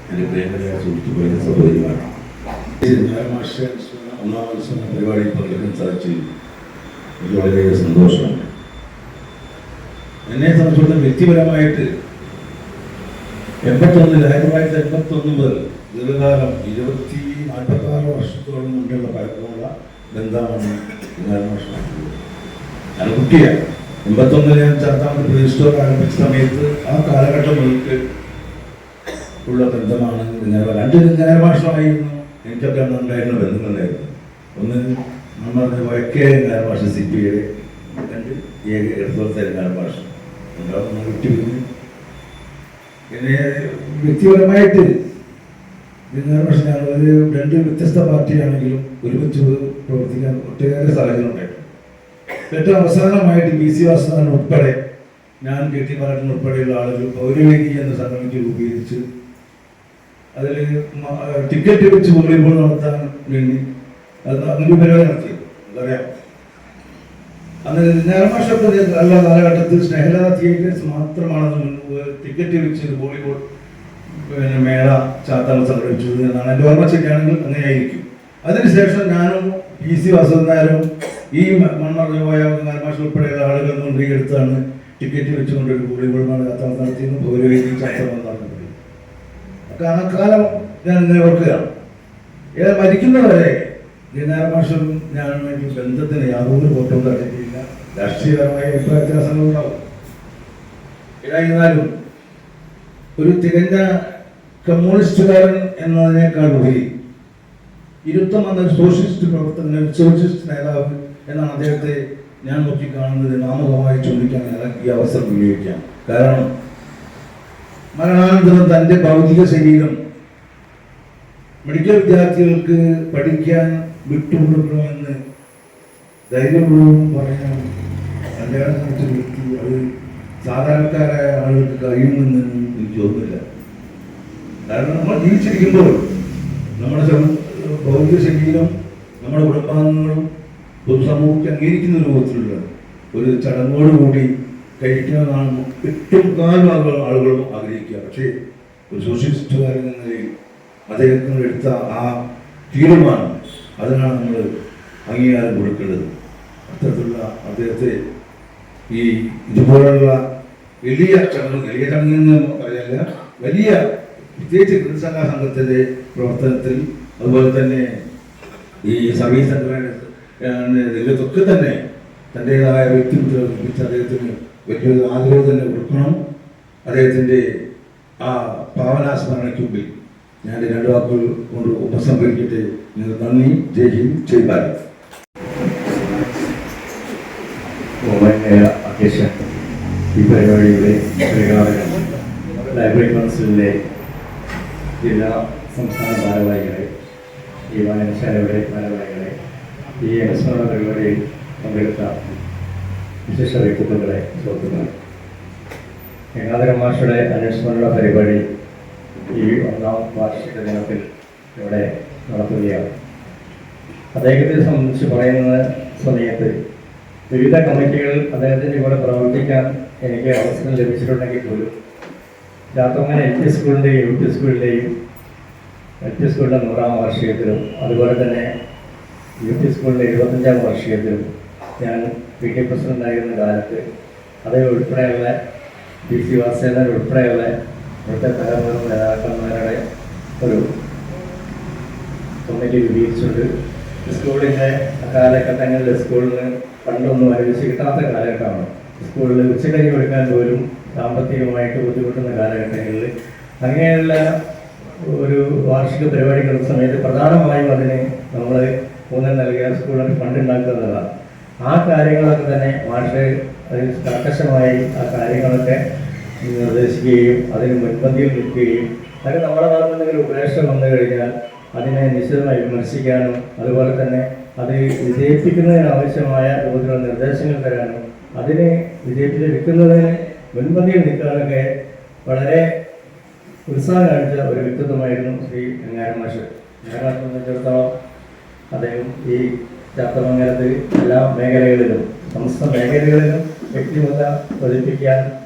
എൻ്റെ പ്രിയങ്കരായ സുഹൃത്തുക്കളുടെ സഹോദരിമാരാണ്. ഒന്നാം ദിവസം പരിപാടിയിൽ പങ്കെടുക്കാൻ സാധിച്ചതിൽ എനിക്ക് വളരെയേറെ സന്തോഷമാണ്. എന്നെ സംബന്ധിച്ചിടത്തോളം വ്യക്തിപരമായിട്ട് 1981 മുതൽ ദീർഘകാലം 46 വർഷത്തോളം മുണ്ടുള്ള പഴക്കമുള്ള ബന്ധമാണ് ഗംഗാരമാഷുമായിട്ടുള്ളത്. ഞാൻ കുട്ടിയാണ്. 81 ഞാൻ ചാത്താമത് പ്രീസ്റ്റോർ ആരംഭിച്ച സമയത്ത് ആ കാലഘട്ടം മുതൽക്ക് ഉള്ള ബന്ധമാണ് ഗംഗാരമാഷുമായിരുന്നു. എനിക്കൊക്കെ അന്ന് ഉണ്ടായിരുന്ന ബന്ധങ്ങളുണ്ടായിരുന്നു. ഒന്ന് നമ്മുടെ വഴക്കേ ഗംഗാരമാഷ് CPയുടെ, രണ്ട് ഇടത്തോളത്തെ ഗംഗാരമാഷ് വിട്ടുപിരിഞ്ഞ്. പിന്നെ വ്യക്തിപരമായിട്ട് ഗംഗാരമാഷ് ഞങ്ങൾ രണ്ട് വ്യത്യസ്ത പാർട്ടിയാണെങ്കിലും ഒരുമിച്ച് പ്രവർത്തിക്കാൻ ഒട്ടേറെ സാഹചര്യമുണ്ടായിരുന്നു. ഏറ്റവും അവസാനമായിട്ട് PC വാസുദേവൻ ഉൾപ്പെടെ ഞാൻ KT പാലട്ടൻ ഉൾപ്പെടെയുള്ള ആളുകൾ പൗരവേദി എന്ന സംഘടനയ്ക്ക് രൂപീകരിച്ച് അതിൽ ടിക്കറ്റ് വെച്ച് വോളിബോൾ നടത്താൻ വേണ്ടി അങ്ങനെ പരിപാടി നടത്തിയത് അറിയാം. അന്ന് ഗംഗാരമാഷൊക്കെ എല്ലാ കാലഘട്ടത്തിൽ സ്നേഹലത തിയേറ്റേഴ്സ് മാത്രമാണ് ടിക്കറ്റ് വെച്ച് വോളിബോൾ പിന്നെ മേള ചാത്താമ സംഘടിപ്പിച്ചത് എന്നാണ് എൻ്റെ ഓർമ്മ ശരിയാണെങ്കിൽ അങ്ങനെയായിരിക്കും. അതിനുശേഷം ഞാനും PC വാസുദേവനും ഈ മൺമറഞ്ഞുപോയ ഗംഗാരമാഷ് ഉൾപ്പെടെയുള്ള ആളുകൾ മുൻകൈയെടുത്താണ് ടിക്കറ്റ് വെച്ചുകൊണ്ടൊരു വോളിബോൾ മേള ചാത്താമ നടത്തിയെന്ന് പൗരവേദി ചാത്താമ നടന്നത്. ആ കാലം ഞാൻ ഇങ്ങനെ ഓർക്കുകയാണ്. മരിക്കുന്നവരെ ഗംഗാരമാഷും ഞാനുമായിട്ട് ബന്ധത്തിന് യാതൊരു കോട്ടവും തട്ടിയിട്ടില്ല. രാഷ്ട്രീയപരമായ അഭിപ്രായ വ്യത്യാസങ്ങളുണ്ടാവും. ഏതായിരുന്നാലും ഒരു തികഞ്ഞ കമ്മ്യൂണിസ്റ്റുകാരൻ എന്നതിനേക്കാൾ ഉപരി ഇരുത്തം വന്ന സോഷ്യലിസ്റ്റ് പ്രവർത്തകൻ, സോഷ്യലിസ്റ്റ് നേതാവ് എന്നാണ് അദ്ദേഹത്തെ ഞാൻ നോക്കിക്കാണുന്നത്. നാമകമായി ചൂണ്ടിക്കാൻ ഈ അവസരം ഉപയോഗിക്കാം. കാരണം മരണാനന്തരം തൻ്റെ ഭൗതിക ശരീരം മെഡിക്കൽ വിദ്യാർത്ഥികൾക്ക് പഠിക്കാൻ വിട്ടുകൊടുക്കണമെന്ന് ധൈര്യപൂർവ്വം പറയാൻ കല്യാണം കഴിച്ച വ്യക്തി അത് സാധാരണക്കാരായ ആളുകൾക്ക് കഴിയുമെന്ന് എനിക്ക് തോന്നുന്നില്ല. കാരണം നമ്മൾ ജീവിച്ചിരിക്കുമ്പോൾ നമ്മുടെ ഭൗതിക ശരീരം നമ്മുടെ കുടുംബാംഗങ്ങളും പൊതുസമൂഹത്തെ അംഗീകരിക്കുന്ന രൂപത്തിലുള്ള ഒരു ചടങ്ങോടുകൂടി കഴിക്കണമെന്നാണ് ഏറ്റവും കാലം ആളുകളും ആഗ്രഹിക്കുക. പക്ഷേ ഒരു സോഷ്യലിസ്റ്റുകാരൻ എന്ന നിലയിൽ അദ്ദേഹത്തിന് എടുത്ത ആ തീരുമാനം അതിനാണ് നമ്മൾ അംഗീകാരം കൊടുക്കേണ്ടത്. അത്തരത്തിലുള്ള അദ്ദേഹത്തെ ഈ ഇതുപോലുള്ള വലിയ ചടങ്ങെന്ന് പറയല്ല, വലിയ പ്രത്യേകിച്ച് കൃതസംഘ സംഘത്തിൻ്റെ പ്രവർത്തനത്തിൽ അതുപോലെ തന്നെ ഈ സർവീസ് സംഘടന രംഗത്തൊക്കെ തന്നെ തൻ്റെതായ വ്യക്തിത്വം ലഭിച്ച അദ്ദേഹത്തിന് വലിയൊരു ആദരവ് തന്നെ കൊടുക്കണം. അദ്ദേഹത്തിൻ്റെ ആ പാവനാസ്മരണയ്ക്ക് മുമ്പിൽ ഞാൻ 2 വാക്കുകൾ കൊണ്ട് ഉപസംഹരിക്കട്ടെ. നിങ്ങൾക്ക് നന്ദി. ജയ് ഹിന്ദ്, ജയ് ഭാരത്. അധ്യക്ഷൻ, ഈ പരിപാടിയുടെ ഉദ്ഘാടകൻ, ലൈബ്രറി കൗൺസിലിലെ ജില്ലാ സംസ്ഥാന ഭാരവാഹികളെ, ഈ വായനശാലയുടെ ഭാരവാഹികളെ, ഈ അനുസ്മരണ പരിപാടിയിൽ പങ്കെടുത്ത വിശിഷ്ട വ്യക്തിത്വങ്ങളെ, സുഹൃത്തുക്കളെ, ഗംഗാധര മാഷയുടെ അനുസ്മരണ പരിപാടി ഈ 1ാം വാർഷിക ദിനത്തിൽ ഇവിടെ നടത്തുകയാണ്. അദ്ദേഹത്തെ സംബന്ധിച്ച് പറയുന്ന സമയത്ത് വിവിധ കമ്മിറ്റികൾ അദ്ദേഹത്തിൻ്റെ കൂടെ പ്രവർത്തിക്കാൻ എനിക്ക് അവസരം ലഭിച്ചിട്ടുണ്ടെങ്കിൽ പോലും ചാത്തമംഗലം LP സ്കൂളിൻ്റെയും UP സ്കൂളിൻ്റെയും LP സ്കൂളിൻ്റെ 100ാം വാർഷികത്തിലും അതുപോലെ തന്നെ UP സ്കൂളിൻ്റെ 25ാം വാർഷികത്തിലും ഞാൻ PT പ്രസിഡൻ്റായിരുന്ന കാലത്ത് അതേ ഉൾപ്പെടെയുള്ള PC വാസേനർ ഉൾപ്പെടെയുള്ള ഇവിടുത്തെ തലമുറ നേതാക്കന്മാരുടെ ഒരു കമ്മിറ്റി രൂപീകരിച്ചുകൊണ്ട് സ്കൂളിൻ്റെ കാലഘട്ടങ്ങളിൽ സ്കൂളിന് ഫണ്ടൊന്നും അനുവദിച്ച് കിട്ടാത്ത കാലഘട്ടമാണ്. സ്കൂളിൽ ഉച്ചക്കഞ്ഞി കൊടുക്കാൻ പോലും സാമ്പത്തികമായിട്ട് ബുദ്ധിമുട്ടുന്ന കാലഘട്ടങ്ങളിൽ അങ്ങനെയുള്ള ഒരു വാർഷിക പരിപാടികളുടെ സമയത്ത് പ്രധാനമായും അതിന് നമ്മൾ ഊന്നൽ നൽകിയ സ്കൂളിന് ഫണ്ട് ഉണ്ടാക്കുന്നതാണ്. ആ കാര്യങ്ങളൊക്കെ തന്നെ മാഷ് അതിൽ കർക്കശമായി ആ കാര്യങ്ങളൊക്കെ നിർദ്ദേശിക്കുകയും അതിന് മുൻപന്തിയിൽ നിൽക്കുകയും അത് നമ്മളെ ഭാഗത്ത് എന്തെങ്കിലും ഉപേക്ഷ വന്നു കഴിഞ്ഞാൽ അതിനെ നിശ്ചിതമായി വിമർശിക്കാനും അതുപോലെ തന്നെ അത് വിജയിപ്പിക്കുന്നതിനാവശ്യമായ രൂപത്തിലുള്ള നിർദ്ദേശങ്ങൾ തരാനും അതിനെ വിജയിപ്പിച്ചെടുക്കുന്നതിന് മുൻപന്തിയിൽ നിൽക്കാനൊക്കെ വളരെ ഉത്സാഹം കാണിച്ച ഒരു വ്യക്തിത്വമായിരുന്നു ശ്രീ ഗംഗാധര മാഷ്. ഞങ്ങളെ സംബന്ധിച്ചിടത്തോളം അദ്ദേഹം ഈ ചാത്തമംഗലത്ത് എല്ലാ മേഖലകളിലും സമസ്ത മേഖലകളിലും വ്യക്തിമുദ്ര പതിപ്പിക്കാൻ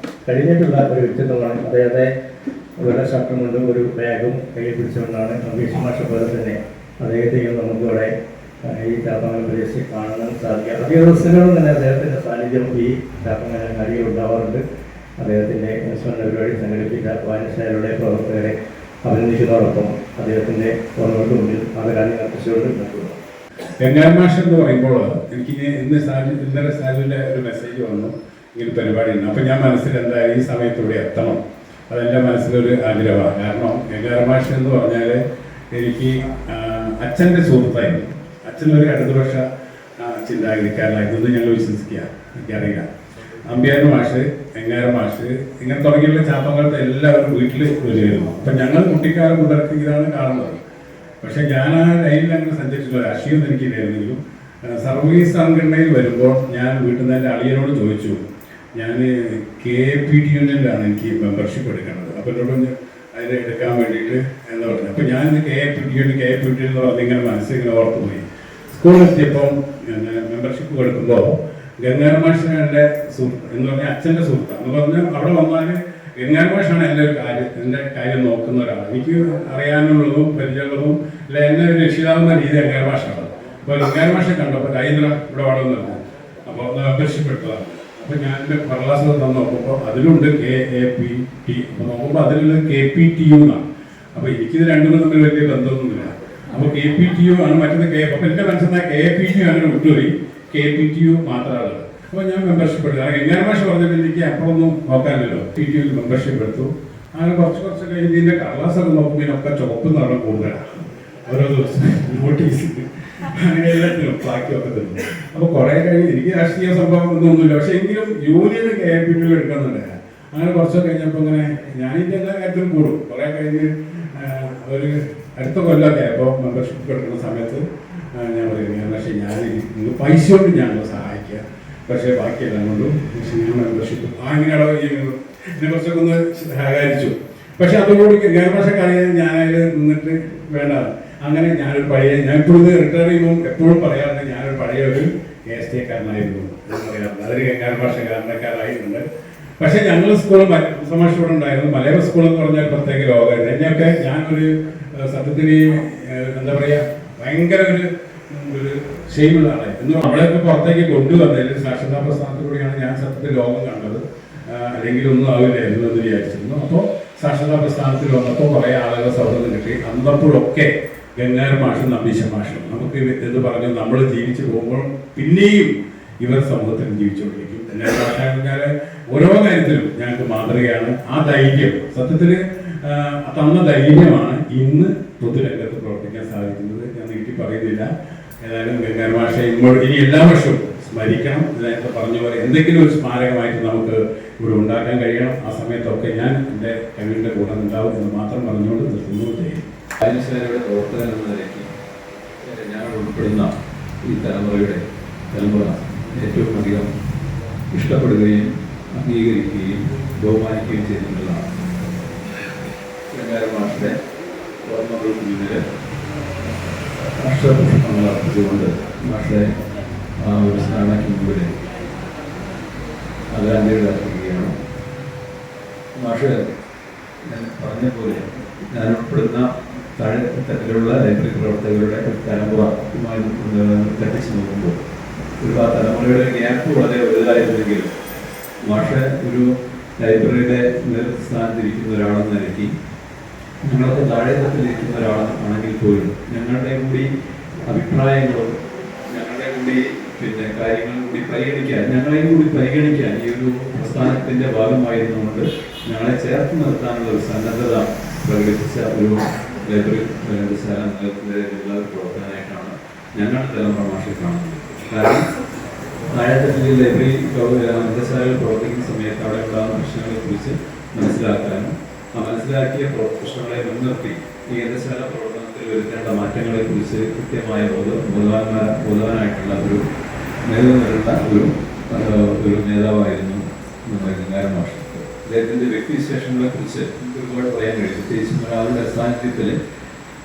കഴിഞ്ഞിട്ടുള്ള ഒരു വ്യക്തിത്വമാണ്. അദ്ദേഹത്തെ വെള്ള ഷർട്ടും കൊണ്ട് ഒരു ബാഗും കയ്യിൽ പിടിച്ചുകൊണ്ടാണ് അംബീഷ് മാഷ പോലെ തന്നെ അദ്ദേഹത്തെയും നമുക്കിവിടെ ഈ ചാത്തമംഗലം പ്രദേശത്ത് കാണാൻ സാധിക്കുക. അധിക ദിവസങ്ങളും തന്നെ അദ്ദേഹത്തിൻ്റെ സാന്നിധ്യം ഈ ചാത്തമംഗലം നടിയിൽ ഉണ്ടാവാറുണ്ട്. അദ്ദേഹത്തിൻ്റെ അനുസ്മരണ പരിപാടി സംഘടിപ്പിച്ച വായനശാലയുടെ പ്രവർത്തകരെ അഭിനന്ദിക്കുന്നതോടൊപ്പം അദ്ദേഹത്തിൻ്റെ ഓർമ്മകൾക്ക് മുന്നിൽ ആദരാഞ്ജലി അർപ്പിച്ചുകൊണ്ട് നിൽക്കുന്നു. ഗംഗാധര മാഷ് എന്ന് പറയുമ്പോൾ എനിക്ക് ഇന്നലെ സാലിൻ്റെ ഒരു മെസ്സേജ് വന്നു, ഇങ്ങനെ പരിപാടി ഉണ്ട്. അപ്പം ഞാൻ മനസ്സിൽ എന്തായാലും ഈ സമയത്തൂടെ എത്തണം, അതെൻ്റെ മനസ്സിലൊരു ആഗ്രഹമാണ്. കാരണം ഗംഗാധര മാഷ് എന്ന് പറഞ്ഞാൽ എനിക്ക് അച്ഛൻ്റെ സുഹൃത്തായിരുന്നു. അച്ഛനൊരു ഇടതുപക്ഷ ചിന്താഗതിക്കാരനായിരുന്നു ഞങ്ങൾ വിശ്വസിക്കുക, എനിക്കറിയാം. അമ്പ്യാർ മാഷ്, ഗംഗാധര മാഷ്, ഇങ്ങനെ തുടങ്ങിയുള്ള ചാത്തമംഗലത്തെ എല്ലാവരും വീട്ടിൽ വരുമായിരുന്നു. അപ്പം ഞങ്ങൾ കുട്ടിക്കാലം മുതൽക്ക് ഇതാണ് കാണുന്നത്. പക്ഷെ ഞാൻ ആ ലൈനിൽ അങ്ങനെ സഞ്ചരിച്ചിട്ടുള്ള രാഷ്ട്രീയമൊന്നും എനിക്കില്ലായിരുന്നെങ്കിലും സർവീസ് സംഘടനയിൽ വരുമ്പോൾ ഞാൻ വീട്ടിൽ നിന്ന് എൻ്റെ അളിയനോട് ചോദിച്ചു, ഞാൻ KPT യൂണിയനിലാണ് എനിക്ക് മെമ്പർഷിപ്പ് എടുക്കേണ്ടത്. അപ്പോൾ എന്നോട് അതിന് എടുക്കാൻ വേണ്ടിയിട്ട് എന്താ പറയുക. അപ്പോൾ ഞാൻ KPT എന്ന് പറഞ്ഞ് ഇങ്ങനെ മനസ്സിങ്ങനെ ഓർത്ത് പോയി. സ്കൂളിലെത്തിയപ്പം മെമ്പർഷിപ്പ് കൊടുക്കുമ്പോൾ ഗംഗാധര മാഷ് എൻ്റെ സുഹൃത്ത് എന്ന് പറഞ്ഞാൽ അച്ഛൻ്റെ സുഹൃത്താണ് എന്ന് പറഞ്ഞാൽ അവിടെ വന്നാൽ ഗംഗാധര മാഷാണ് എൻ്റെ കാര്യം നോക്കുന്ന ഒരാൾ. എനിക്ക് അറിയാനുള്ളതും പരിചയമുള്ളതും അല്ല എന്നെ ഒരു രക്ഷിതാവുന്ന രീതി ഗംഗാധര മാഷാണ്. അപ്പോൾ ഗംഗാധര മാഷെ കണ്ടപ്പോൾ രാജേന്ദ്ര ഇവിടെ വളർന്നു, അപ്പോൾ മെമ്പർഷിപ്പ് എടുത്തതാണ്. അപ്പോൾ ഞാൻ എൻ്റെ കടലാസ് നോക്കുമ്പോൾ അതിലുണ്ട് KAPT. അപ്പോൾ നോക്കുമ്പോൾ അതിലുള്ള KPTU എന്നാണ്. അപ്പോൾ എനിക്കിത് രണ്ടും തമ്മിൽ വലിയ ബന്ധമൊന്നുമില്ല. അപ്പോൾ KPTU ആണ് മറ്റൊന്ന് അപ്പോൾ എൻ്റെ മനസ്സിൽ KPTU അങ്ങനെ വിട്ടുപോയി, KPTU മാത്രമാണ്. അപ്പോൾ ഞാൻ മെമ്പർഷിപ്പ് എടുത്തു. ഗംഗാധര മാഷ് പറഞ്ഞപ്പോൾ എനിക്ക് അപ്പോഴൊന്നും നോക്കാനില്ലല്ലോ. PTU മെമ്പർഷിപ്പ് എടുത്തു. അങ്ങനെ കുറച്ച് കഴിഞ്ഞ് ഇതിൻ്റെ കടലാസൊക്കെ നോക്കുമ്പോൾ ഇതിനൊക്കെ ചുവപ്പ് നിറം കൂടുതലാണ്. ഓരോ ദിവസം നോട്ടീസ് അങ്ങനെ എല്ലാത്തിനും ബാക്കിയൊക്കെ തരുന്നു. അപ്പോൾ കുറേ കഴിഞ്ഞ് എനിക്ക് രാഷ്ട്രീയ സംഭവം ഒന്നുമില്ല, പക്ഷെ എങ്കിലും യൂണിയൻ KPTU എടുക്കുന്നുണ്ട്. അങ്ങനെ കുറച്ചൊക്കെ കഴിഞ്ഞപ്പോൾ ഇങ്ങനെ ഞാനിൻ്റെ എല്ലാ കാര്യത്തിലും കൂടും. കുറേ കഴിഞ്ഞ് ഒരു അടുത്ത കൊല്ലമൊക്കെ ആയപ്പോൾ മെമ്പർഷിപ്പ് എടുക്കുന്ന സമയത്ത് ഞാൻ പറയുന്നത്, പക്ഷേ ഞാൻ പൈസ കൊണ്ട് ഞങ്ങൾ സഹായിക്കുക, പക്ഷേ ബാക്കിയെല്ലാം കൊണ്ടും സിനിമ മെമ്പർഷിപ്പ് അങ്ങനെയുള്ള ഇതിനെക്കുറിച്ചൊക്കെ ഒന്ന് സഹകരിച്ചു. പക്ഷെ അതോടുകൂടി ഗർഭാഷക്ക് അറിയാൻ ഞാനതിൽ നിന്നിട്ട് വേണ്ട, അങ്ങനെ ഞാനൊരു പഴയ, ഞാൻ ഇപ്പോഴും റിട്ടയർ ചെയ്യുമ്പോൾ എപ്പോഴും പറയാറുണ്ട് ഞാനൊരു പഴയ ഒരു KST-കാരനായിരുന്നു എന്ന് പറയാറുണ്ട്. അതൊരു ഗംഗാർഭാഷക്കാരനായിട്ടുണ്ട്. പക്ഷെ ഞങ്ങൾ സ്കൂളും സമാഷ്ടം ഉണ്ടായിരുന്നു. മലയാള സ്കൂൾ എന്ന് പറഞ്ഞാൽ പ്രത്യേക ലോകമായിരുന്നു. എന്നെയൊക്കെ ഞാനൊരു സത്യത്തിന് എന്താ പറയുക ഭയങ്കര ഒരു ഷെയിമുള്ള ആളായിരുന്നു. നമ്മളെയൊക്കെ പുറത്തേക്ക് കൊണ്ടുവന്നതിൽ സാക്ഷരതാ പ്രസ്ഥാനത്തിലൂടെയാണ് ഞാൻ സത്യത്തിൽ ലോകം കണ്ടത്. അല്ലെങ്കിൽ ഒന്നും ആവില്ലായിരുന്നു എന്ന് വിചാരിച്ചിരുന്നു. അപ്പോൾ സാക്ഷരതാ പ്രസ്ഥാനത്തിൽ വന്നപ്പോൾ കുറേ ആളുകളെ സൗഹൃദം കിട്ടി. അന്നപ്പോഴൊക്കെ ഗംഗാർ മാഷും നമ്പീശ മാഷും നമുക്ക് എന്ന് പറഞ്ഞു നമ്മൾ ജീവിച്ചു പോകുമ്പോൾ പിന്നെയും ഇവർ സമൂഹത്തിൽ ജീവിച്ചുകൊണ്ടിരിക്കും. എല്ലാ ഭാഷ കഴിഞ്ഞാൽ ഓരോ കാര്യത്തിലും ഞങ്ങൾക്ക് മാതൃകയാണ്. ആ ധൈര്യം സത്യത്തിൽ തന്ന ധൈര്യമാണ് ഇന്ന് പൊതുരംഗത്ത് പ്രവർത്തിക്കാൻ സാധിക്കുന്നത്. ഞാൻ നീട്ടി പറയുന്നില്ല. ഏതായാലും ഗംഗാർ മാഷ ഇനി എല്ലാ വർഷവും സ്മരിക്കണം. നേരത്തെ പറഞ്ഞ പോലെ എന്തെങ്കിലും ഒരു സ്മാരകമായിട്ട് നമുക്ക് ഇവിടെ ഉണ്ടാക്കാൻ കഴിയണം. ആ സമയത്തൊക്കെ ഞാൻ എൻ്റെ കഴിവിൻ്റെ കൂടെ ഉണ്ടാവും എന്ന് മാത്രം പറഞ്ഞുകൊണ്ട് നിർത്തുന്നു. വായനശാലയുടെ പ്രവർത്തകൻ എന്ന നിലയ്ക്ക് ഞാൻ ഉൾപ്പെടുന്ന ഈ തലമുറ ഏറ്റവും അധികം ഇഷ്ടപ്പെടുകയും അംഗീകരിക്കുകയും ബഹുമാനിക്കുകയും ചെയ്തിട്ടുള്ളതാണ്. ഗംഗാർ മാഷയുടെ ഓർമ്മകൾക്ക് മുന്നിൽ അക്ഷരപുഷ്പങ്ങൾ അർപ്പിച്ചുകൊണ്ട് മാഷയുടെ ആ ഒരു സ്മരണയ്ക്ക് മുമ്പിൽ ആദരാഞ്ജലി അർപ്പിക്കുകയാണ്. മാഷ് ഞാൻ പറഞ്ഞ പോലെ ഞാൻ ഉൾപ്പെടുന്ന താഴെ തട്ടിലുള്ള ലൈബ്രറി പ്രവർത്തകരുടെ തലമുറയുമായി തട്ടിച്ച് നോക്കുമ്പോൾ ഒരുപാട് തലമുറയുടെ ഗ്യാപ്പ് വളരെ വലുതായിരുന്നെങ്കിലും മാഷ് ഒരു ലൈബ്രറിയുടെ നേതൃസ്ഥാനത്തിരിക്കുന്ന ഒരാളെന്ന നിലയ്ക്ക് ഞങ്ങളൊക്കെ താഴെ തട്ടിലിരിക്കുന്ന ഒരാളാണെങ്കിൽ പോലും ഞങ്ങളുടെ കൂടി അഭിപ്രായങ്ങളും ഞങ്ങളുടെ കൂടി കാര്യങ്ങളും കൂടി ഞങ്ങളെയും കൂടി പരിഗണിക്കാൻ ഈ ഒരു പ്രസ്ഥാനത്തിന്റെ ഭാഗമായിരുന്നുകൊണ്ട് ഞങ്ങളെ ചേർത്ത് നിർത്താനുള്ള ഒരു സന്നദ്ധത പ്രകടിപ്പിച്ച ഒരു ലൈബ്രറി നിലനിൽക്കുന്ന പ്രവർത്തനമായിട്ടാണ് ഞങ്ങളുടെ തലമുറ മാഷെ കാണുന്നത്. കാരണം താഴെത്തട്ടിൽ ലൈബ്രറി ഗ്രന്ഥശാലകൾ പ്രവർത്തിക്കുന്ന സമയത്ത് അവിടെ ഉണ്ടാകുന്ന പ്രശ്നങ്ങളെ കുറിച്ച് മനസ്സിലാക്കാനും ആ മനസ്സിലാക്കിയ പ്രശ്നങ്ങളെ മുൻനിർത്തി ഈ ഗ്രന്ഥശാല പ്രവർത്തനത്തിൽ വരുത്തേണ്ട മാറ്റങ്ങളെ കുറിച്ച് കൃത്യമായ ബോധവാനായിട്ടുള്ള ഒരു ഒരു നേതാവായിരുന്നു നമ്മുടെ ഗംഗാർ മാഷ്. അദ്ദേഹത്തിന്റെ വ്യക്തിവിശേഷങ്ങളെ കുറിച്ച് നമുക്ക് ഒരുപാട് പറയാൻ കഴിയും. പ്രത്യേകിച്ചും ഒരാളുടെ സാന്നിധ്യത്തിൽ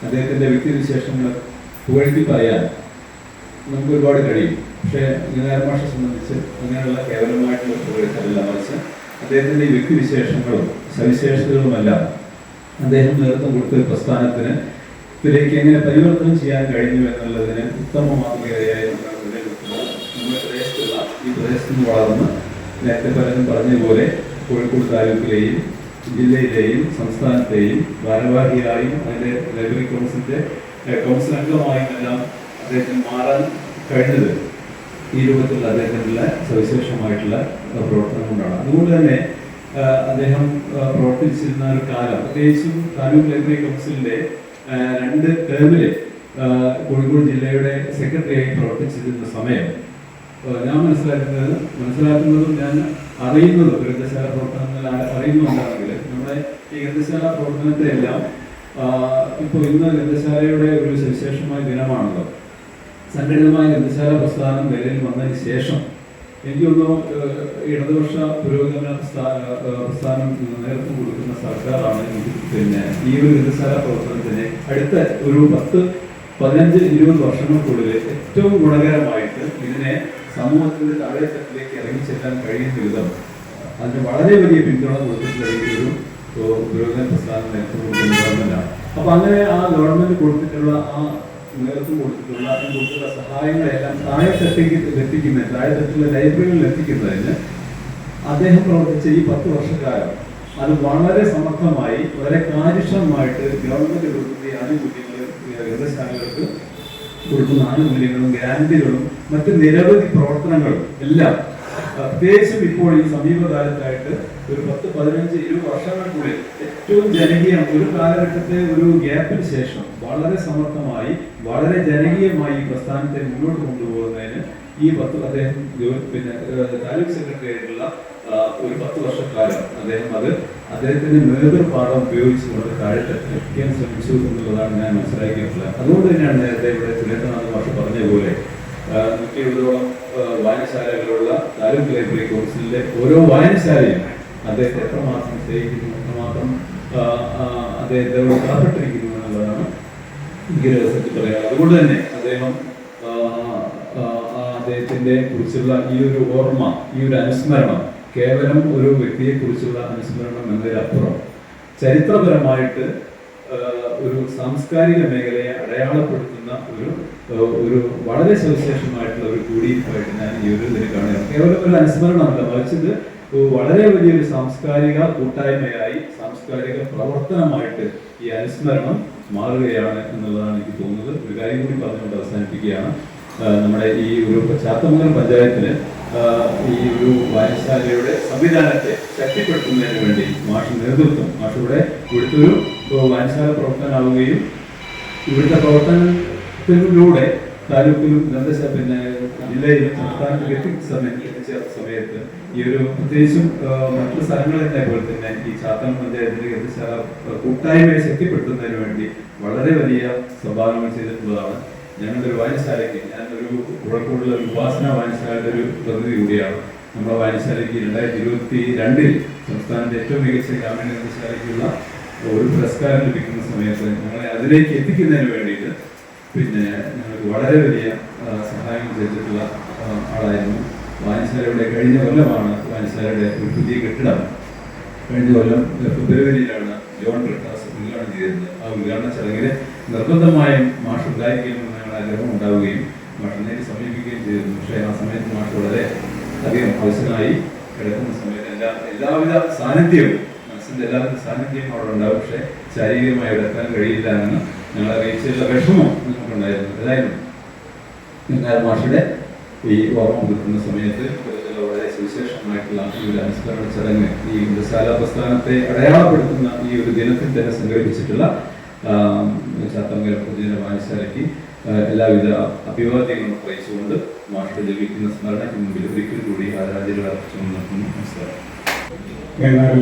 അദ്ദേഹത്തിന്റെ വ്യക്തിവിശേഷങ്ങളെ പുകഴ്ത്തി പറയാൻ നമുക്ക് ഒരുപാട് കഴിയും. പക്ഷേ ഗംഗാർ മാഷെ സംബന്ധിച്ച് അങ്ങനെയുള്ള കേവലമായിട്ടുള്ള പുകഴ്ത്തലല്ല, മറിച്ച് അദ്ദേഹത്തിന്റെ ഈ വ്യക്തിവിശേഷങ്ങളും സവിശേഷതകളുമെല്ലാം അദ്ദേഹം നേതൃത്വം കൊടുത്ത പ്രസ്ഥാനത്തിന് ഇതിലേക്ക് എങ്ങനെ പരിവർത്തനം ചെയ്യാൻ കഴിഞ്ഞു എന്നുള്ളതിന് ഉത്തമ മാതൃകയായി ഈ പ്രദേശത്ത് നിന്ന് വളർന്ന് നേരത്തെ പലരും പറഞ്ഞതുപോലെ കോഴിക്കോട് താലൂക്കിലെയും ജില്ലയിലെയും സംസ്ഥാനത്തെയും ഭാരവാഹിയായും അതിൻ്റെ ലൈബ്രറി കൗൺസിൽ അംഗമായും എല്ലാം അദ്ദേഹത്തിന് മാറാൻ കഴിഞ്ഞത് ഈ രൂപത്തിലുള്ള അദ്ദേഹത്തിനുള്ള സവിശേഷമായിട്ടുള്ള പ്രവർത്തനം കൊണ്ടാണ്. അതുകൊണ്ട് തന്നെ അദ്ദേഹം പ്രവർത്തിച്ചിരുന്ന ഒരു കാലം, പ്രത്യേകിച്ചും താലൂക്ക് ലൈബ്രറി കൗൺസിലിന്റെ 2 ടേമില് കോഴിക്കോട് ജില്ലയുടെ സെക്രട്ടറിയായി പ്രവർത്തിച്ചിരുന്ന സമയം ഞാൻ മനസ്സിലാക്കുന്നതും ഞാൻ അറിയുന്നതും ഗ്രന്ഥശാല പ്രവർത്തനങ്ങൾ അറിയുന്നുണ്ടാണെങ്കിൽ നമ്മുടെ ഈ ഗ്രന്ഥശാല പ്രവർത്തനത്തെ എല്ലാം ഇപ്പോൾ ഇന്ന് ഗ്രന്ഥശാലയുടെ ഒരു സവിശേഷമായ ദിനമാണല്ലോ. സംഘടിതമായ ഗ്രന്ഥശാല പ്രസ്ഥാനം നിലയിൽ വന്നതിന് ശേഷം എനിക്കൊന്നു ഇടതുപക്ഷ പുരോഗമന പ്രസ്ഥാനം നേതൃത്വം കൊടുക്കുന്ന സർക്കാരാണ് ഈ ഒരു ഗ്രന്ഥശാല പ്രവർത്തനത്തിന് അടുത്ത ഒരു 10-15-20 വർഷങ്ങൾക്കുള്ളിൽ ഏറ്റവും ഗുണകരമായിട്ട് ഇതിനെ സമൂഹത്തിന്റെ താഴെത്തട്ടിലേക്ക് ഇറങ്ങിച്ചെല്ലാൻ കഴിയുന്ന വിധം അതിന് വളരെ വലിയ പിന്തുണ കൊടുത്തിട്ടുള്ള ഒരു പുരോഗമന പ്രസ്ഥാനം നേതൃത്വം കൊടുക്കുന്ന ഗവൺമെന്റാണ്. അപ്പൊ അങ്ങനെ ആ ഗവൺമെന്റ് കൊടുത്തിട്ടുള്ള ആ നേതൃത്വം കൊടുത്തിട്ടുള്ള സഹായങ്ങളെല്ലാം താഴെത്തട്ടിലുള്ള ലൈബ്രറികളിൽ എത്തിക്കുന്നതിന് അദ്ദേഹം പ്രവർത്തിച്ച ഈ 10 വർഷക്കാലം അത് വളരെ സമർത്ഥമായി വളരെ കാര്യക്ഷമമായിട്ട് ഗവൺമെന്റ് കൊടുക്കുന്ന ഈ ആനുകൂല്യങ്ങൾ ഗ്രന്ഥശാലകൾക്ക് കൊടുക്കുന്ന ആനുകൂല്യങ്ങളും ഗ്രാന്റുകളും മറ്റ് നിരവധി പ്രവർത്തനങ്ങളും എല്ലാം പ്രത്യേകിച്ചും ഇപ്പോൾ ഈ സമീപകാലത്തായിട്ട് ഒരു 10-15-20 വർഷങ്ങൾക്കുള്ളിൽ ഏറ്റവും ജനകീയം ഒരു കാലഘട്ടത്തെ ഒരു ഗ്യാപ്പിന് ശേഷം വളരെ സമർത്ഥമായി വളരെ ജനകീയമായി ഈ പ്രസ്ഥാനത്തെ മുന്നോട്ട് കൊണ്ടുപോകുന്നതിന് ഈ അദ്ദേഹം താലൂക്ക് സെക്രട്ടറി ആയിട്ടുള്ള ഒരു 10 വർഷക്കാലം അദ്ദേഹത്തിന്റെ നേതൃപാഠം ഉപയോഗിച്ചുകൊണ്ട് താഴെത്തട്ടിൽ എത്തിക്കാൻ ശ്രമിച്ചു എന്നുള്ളതാണ് ഞാൻ മനസ്സിലാക്കിയിട്ടുള്ളത്. അതുകൊണ്ട് തന്നെയാണ് നേരത്തെ ഇവിടെ സുരേന്ദ്രനാഥ് മാഷ് പറഞ്ഞ പോലെ 170ഓളം വായനശാലകളുള്ള താലൂക്ക് ലൈബ്രറി കൗൺസിലിലെ ഓരോ വായനശാലയും അദ്ദേഹത്തെ എത്രമാത്രം സ്നേഹിക്കുന്നു, എത്രമാത്രം അദ്ദേഹത്തോട് കടപ്പെട്ടിരിക്കുന്നു എന്നുള്ളതാണ് എനിക്ക് രസത്തിൽ പറയാം. അതുകൊണ്ട് തന്നെ അദ്ദേഹത്തിന്റെ കുറിച്ചുള്ള ഈ ഒരു ഓർമ്മ, ഈ ഒരു അനുസ്മരണം കേവലം ഒരു വ്യക്തിയെ കുറിച്ചുള്ള അനുസ്മരണം എന്നതിലപ്പുറം ചരിത്രപരമായിട്ട് ഒരു സാംസ്കാരിക മേഖലയെ അടയാളപ്പെടുത്തുന്ന ഒരു വളരെ സവിശേഷമായിട്ടുള്ള ഒരു കൂടിയിരിപ്പായിട്ട് ഞാൻ ഈ ഒരു ഇതിനെ കാണുകയാണ്. കേവലം ഒരു അനുസ്മരണമല്ല, മറിച്ച് ഇത് വളരെ വലിയൊരു സാംസ്കാരിക കൂട്ടായ്മയായി, സാംസ്കാരിക പ്രവർത്തനമായിട്ട് ഈ അനുസ്മരണം മാറുകയാണ് എന്നുള്ളതാണ് എനിക്ക് തോന്നുന്നത്. ഒരു കാര്യം കൂടി പറഞ്ഞുകൊണ്ട് അവസാനിപ്പിക്കുകയാണ്. നമ്മുടെ ഈ ഒരു ചാത്തമംഗലം പഞ്ചായത്തിന് ഈ ഒരു വായനശാലയുടെ സംവിധാനത്തെ ശക്തിപ്പെടുത്തുന്നതിന് വേണ്ടി മാഷിവിടെ ഇവിടുത്തെ ഒരു വായനശാല പ്രവർത്തനമാവുകയും ഇവിടുത്തെ പ്രവർത്തനത്തിലൂടെ താലൂക്കിലും പിന്നെ ജില്ലയിലും സംസ്ഥാനത്തിലും എത്തിച്ച സമയത്ത് ഈ ഒരു പ്രത്യേകിച്ചും മറ്റു സ്ഥലങ്ങളിലെ പോലെ തന്നെ ഈ ചാത്തം പഞ്ചായത്തിലെ ഗ്രന്ഥശാല കൂട്ടായ്മയെ ശക്തിപ്പെടുത്തുന്നതിന് വേണ്ടി വളരെ വലിയ സംഭാവനകൾ ചെയ്തിട്ടുള്ളതാണ്. ഞങ്ങളുടെ ഒരു വായനശാലയ്ക്ക്, ഞാനൊരു കുഴപ്പമുള്ള ഉപാസന വായനശാലയുടെ ഒരു പ്രതിനിധി കൂടിയാണ്. നമ്മുടെ വായനശാലയ്ക്ക് 2022 സംസ്ഥാനത്തെ ഏറ്റവും മികച്ച ഗ്രാമീണ ഗ്രന്ഥശാലയ്ക്കുള്ള ഒരു പുരസ്കാരം ലഭിക്കുന്ന സമയത്ത് ഞങ്ങളെ അതിലേക്ക് എത്തിക്കുന്നതിന് വേണ്ടിയിട്ട് പിന്നെ ഞങ്ങൾക്ക് വളരെ വലിയ സഹായം ചെയ്തിട്ടുള്ള ആളായിരുന്നു. വായനശാലയുടെ കഴിഞ്ഞ കൊല്ലമാണ് വായനശാലയുടെ ഒരു പുതിയ കെട്ടിടം കഴിഞ്ഞ കൊല്ലം ഫെബ്രുവരിയിലാണ് ജോൺ ബ്രിട്ടാസ് ഉദ്ഘാടനം ചെയ്തിരുന്നത്. ആ ഉദ്ഘാടന ചടങ്ങിൽ നിർബന്ധമായും മാഷ് ഉണ്ടായിരിക്കണമെന്ന് ഞങ്ങൾ ആഗ്രഹം ഉണ്ടാവുകയും മാഷിനെ സമീപിക്കുകയും ചെയ്തിരുന്നു. പക്ഷേ ആ സമയത്ത് മാഷ് വളരെ അധികം അവസരമായി കിടക്കുന്ന സമയത്ത് എല്ലാവിധ സാന്നിധ്യവും, മനസ്സിൻ്റെ എല്ലാവിധ സാന്നിധ്യവും അവിടെ ഉണ്ടാവും. പക്ഷേ ശാരീരികമായി അവിടെ എത്താൻ കഴിയില്ല എന്ന് ഞങ്ങൾ അറിയിച്ചുള്ള വിഷമം നമുക്കുണ്ടായിരുന്നു. ഏതായാലും മാഷിയുടെ ഈ ഓർമ്മ പുതുക്കുന്ന സമയത്ത് വളരെ സുവിശേഷമായിട്ടുള്ള ഈ ഒരു അനുസ്മരണ ചടങ്ങ് ഈ ഗ്രന്ഥശാല പ്രസ്ഥാനത്തെ അടയാളപ്പെടുത്തുന്ന ഈ ഒരു ദിനത്തിൽ തന്നെ സംഘടിപ്പിച്ചിട്ടുള്ള ചാത്തമംഗലം പൊതുജന വായനശാലയ്ക്ക് എല്ലാവിധ അഭിവാദ്യങ്ങളും അറിയിച്ചുകൊണ്ട് മാഷിന്റെ ലഭിക്കുന്ന സ്മരണയ്ക്ക് മുമ്പിൽ ഒരിക്കൽ കൂടി ആരാധനകൾ അർപ്പിച്ചുകൊണ്ട് നടത്തുന്നു. നമസ്കാരം.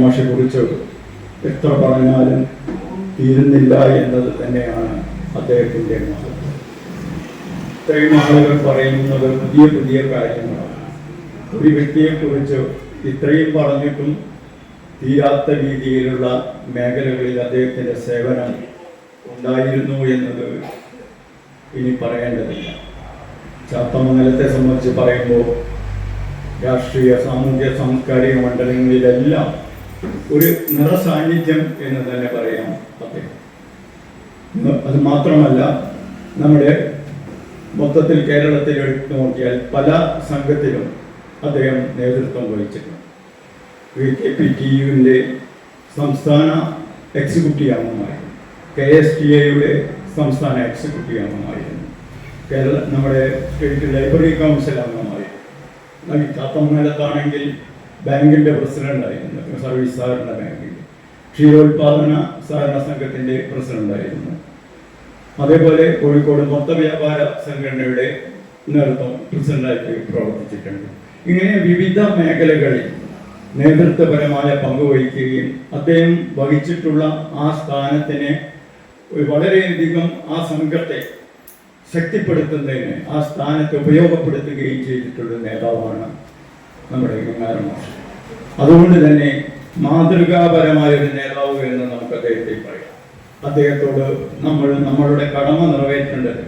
മാഷെ കുറിച്ച് എത്ര പറഞ്ഞാലും തീരുന്നില്ല എന്നത് തന്നെയാണ് അദ്ദേഹത്തിൻ്റെ മഹത്വം. ഇത്രയും ആളുകൾ പറയുന്നത് പുതിയ പുതിയ കാര്യങ്ങളാണ്. ഒരു വ്യക്തിയെക്കുറിച്ച് ഇത്രയും പറഞ്ഞിട്ടും തീരാത്ത രീതിയിലുള്ള മേഖലകളിൽ അദ്ദേഹത്തിൻ്റെ സേവനം ഉണ്ടായിരുന്നു എന്നത് ഇനി പറയേണ്ടതില്ല. ചാത്തമംഗലത്തെ സംബന്ധിച്ച് പറയുമ്പോൾ രാഷ്ട്രീയ, സാമൂഹ്യ, സാംസ്കാരിക മണ്ഡലങ്ങളിലെല്ലാം ഒരു നിറസാന്നിധ്യം എന്ന് തന്നെ പറയാം അദ്ദേഹം. അത് മാത്രമല്ല, നമ്മുടെ മൊത്തത്തിൽ കേരളത്തിൽ എടുത്തു നോക്കിയാൽ പല സംഘത്തിലും അദ്ദേഹം നേതൃത്വം വഹിച്ചിട്ടുണ്ട്. VKPTUവിൻ്റെ സംസ്ഥാന എക്സിക്യൂട്ടീവ് അംഗമായിരുന്നു, KSTA സംസ്ഥാന എക്സിക്യൂട്ടീവ് അംഗമായിരുന്നു, നമ്മുടെ സ്റ്റേറ്റ് ലൈബ്രറി കൗൺസിൽ അംഗമായിരുന്നു. ചാത്തമംഗലത്താണെങ്കിൽ ബാങ്കിൻ്റെ പ്രസിഡന്റായിരുന്നു, സർവീസ് സഹകരണ ബാങ്കിൻ്റെ, ക്ഷീരോത്പാദന സഹകരണ സംഘത്തിൻ്റെ പ്രസിഡന്റായിരുന്നു. അതേപോലെ കോഴിക്കോട് മൊത്ത വ്യാപാര സംഘടനയുടെ നേതൃത്വം പ്രസിഡന്റായിട്ട് പ്രവർത്തിച്ചിട്ടുണ്ട്. ഇങ്ങനെ വിവിധ മേഖലകളിൽ നേതൃത്വപരമായ പങ്കുവഹിക്കുകയും അദ്ദേഹം വഹിച്ചിട്ടുള്ള ആ സ്ഥാനത്തിനെ വളരെയധികം ആ സംഘത്തെ ശക്തിപ്പെടുത്തുന്നതിന് ആ സ്ഥാനത്ത് ഉപയോഗപ്പെടുത്തുകയും ചെയ്തിട്ടുള്ള നേതാവാണ് നമ്മുടെ ഗംഗാരം മാഷ്. അതുകൊണ്ട് തന്നെ മാതൃകാപരമായ ഒരു നേതാവ് എന്ന് നമുക്ക് അദ്ദേഹത്തെ പറയാം. അദ്ദേഹത്തോട് നമ്മളുടെ കടമ നിറവേറ്റേണ്ടത്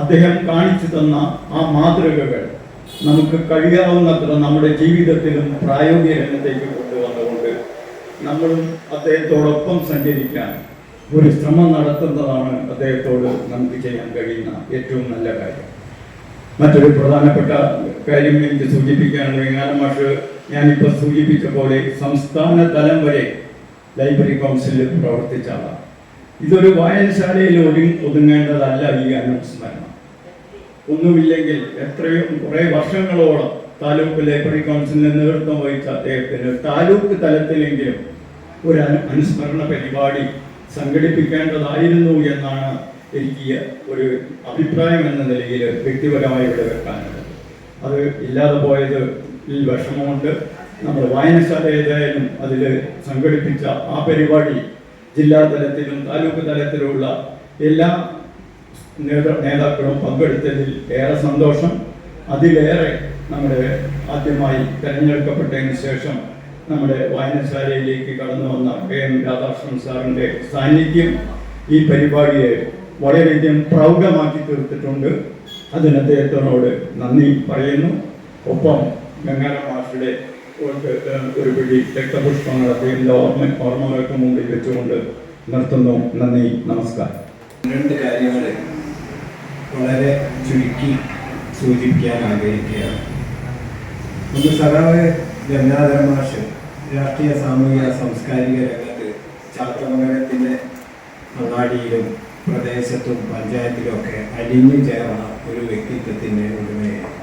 അദ്ദേഹം കാണിച്ചു തന്ന ആ മാതൃകകൾ നമുക്ക് കഴിയാവുന്നത്ര നമ്മുടെ ജീവിതത്തിലും പ്രായോഗിക രംഗത്തേക്ക് കൊണ്ടുവന്നുകൊണ്ട് നമ്മളും അദ്ദേഹത്തോടൊപ്പം സഞ്ചരിക്കാൻ ഒരു ശ്രമം നടത്തുന്നതാണ് അദ്ദേഹത്തോട് നമുക്ക് ചെയ്യാൻ കഴിയുന്ന ഏറ്റവും നല്ല കാര്യം. മറ്റൊരു പ്രധാനപ്പെട്ട കാര്യം എനിക്ക് സൂചിപ്പിക്കാനുള്ള ഗംഗാരം മാഷ് ഞാനിപ്പോൾ സൂചിപ്പിച്ച പോലെ സംസ്ഥാന തലം വരെ ലൈബ്രറി കൗൺസിലിൽ പ്രവർത്തിച്ച ആളാണ്. ഇതൊരു വായനശാലയിൽ ഒതുങ്ങേണ്ടതല്ല ഈ അനുസ്മരണം. ഒന്നുമില്ലെങ്കിൽ കുറേ വർഷങ്ങളോളം താലൂക്ക് ലൈബ്രറി കൗൺസിലിന് നേതൃത്വം വഹിച്ച അദ്ദേഹത്തിന് താലൂക്ക് തലത്തിലെങ്കിലും ഒരു അനുസ്മരണ പരിപാടി സംഘടിപ്പിക്കേണ്ടതായിരുന്നു എന്നാണ് എനിക്ക് ഒരു അഭിപ്രായം എന്ന നിലയിൽ വ്യക്തിപരമായി ഇവിടെ വെക്കാനുള്ളത്. അത് ഇല്ലാതെ പോയത് ഈ വിഷമമുണ്ട്. നമ്മൾ വായനശാല ഏതായാലും അതിൽ സംഘടിപ്പിച്ച ആ പരിപാടി ജില്ലാ തലത്തിലും താലൂക്ക് തലത്തിലുള്ള എല്ലാ നേതാക്കളും പങ്കെടുത്തതിൽ ഏറെ സന്തോഷം. അതിലേറെ നമ്മുടെ ആദ്യമായി തെരഞ്ഞെടുക്കപ്പെട്ടതിന് ശേഷം നമ്മുടെ വായനശാലയിലേക്ക് കടന്നു വന്ന KM രാധാകൃഷ്ണൻ സാറിൻ്റെ സാന്നിധ്യം ഈ പരിപാടിയെ വളരെയധികം പ്രൗഢമാക്കി തീർത്തിട്ടുണ്ട്. അതിന് അദ്ദേഹത്തിനോട് നന്ദി പറയുന്നു. ഒപ്പം ഗംഗാരാം മാഷിയുടെ ഒരു പിടി രക്തപുഷ്പങ്ങൾ അദ്ദേഹത്തിൻ്റെ ഓർമ്മകൾക്ക് മുമ്പിൽ വെച്ചുകൊണ്ട് നിർത്തുന്നു. നന്ദി, നമസ്കാരം. 2 കാര്യങ്ങൾ വളരെ ചുരുക്കി സൂചിപ്പിക്കാൻ ആഗ്രഹിക്കുകയാണ്. ഒന്ന്, സഖാവ് ഗംഗാധര മാഷ് രാഷ്ട്രീയ സാമൂഹിക സാംസ്കാരിക രംഗത്ത് ചാത്തമംഗലത്തിൻ്റെ അങ്ങാടിയിലും പ്രദേശത്തും പഞ്ചായത്തിലുമൊക്കെ അലിഞ്ഞു ചേർന്ന ഒരു വ്യക്തിത്വത്തിൻ്റെ ഉടമയാണ്.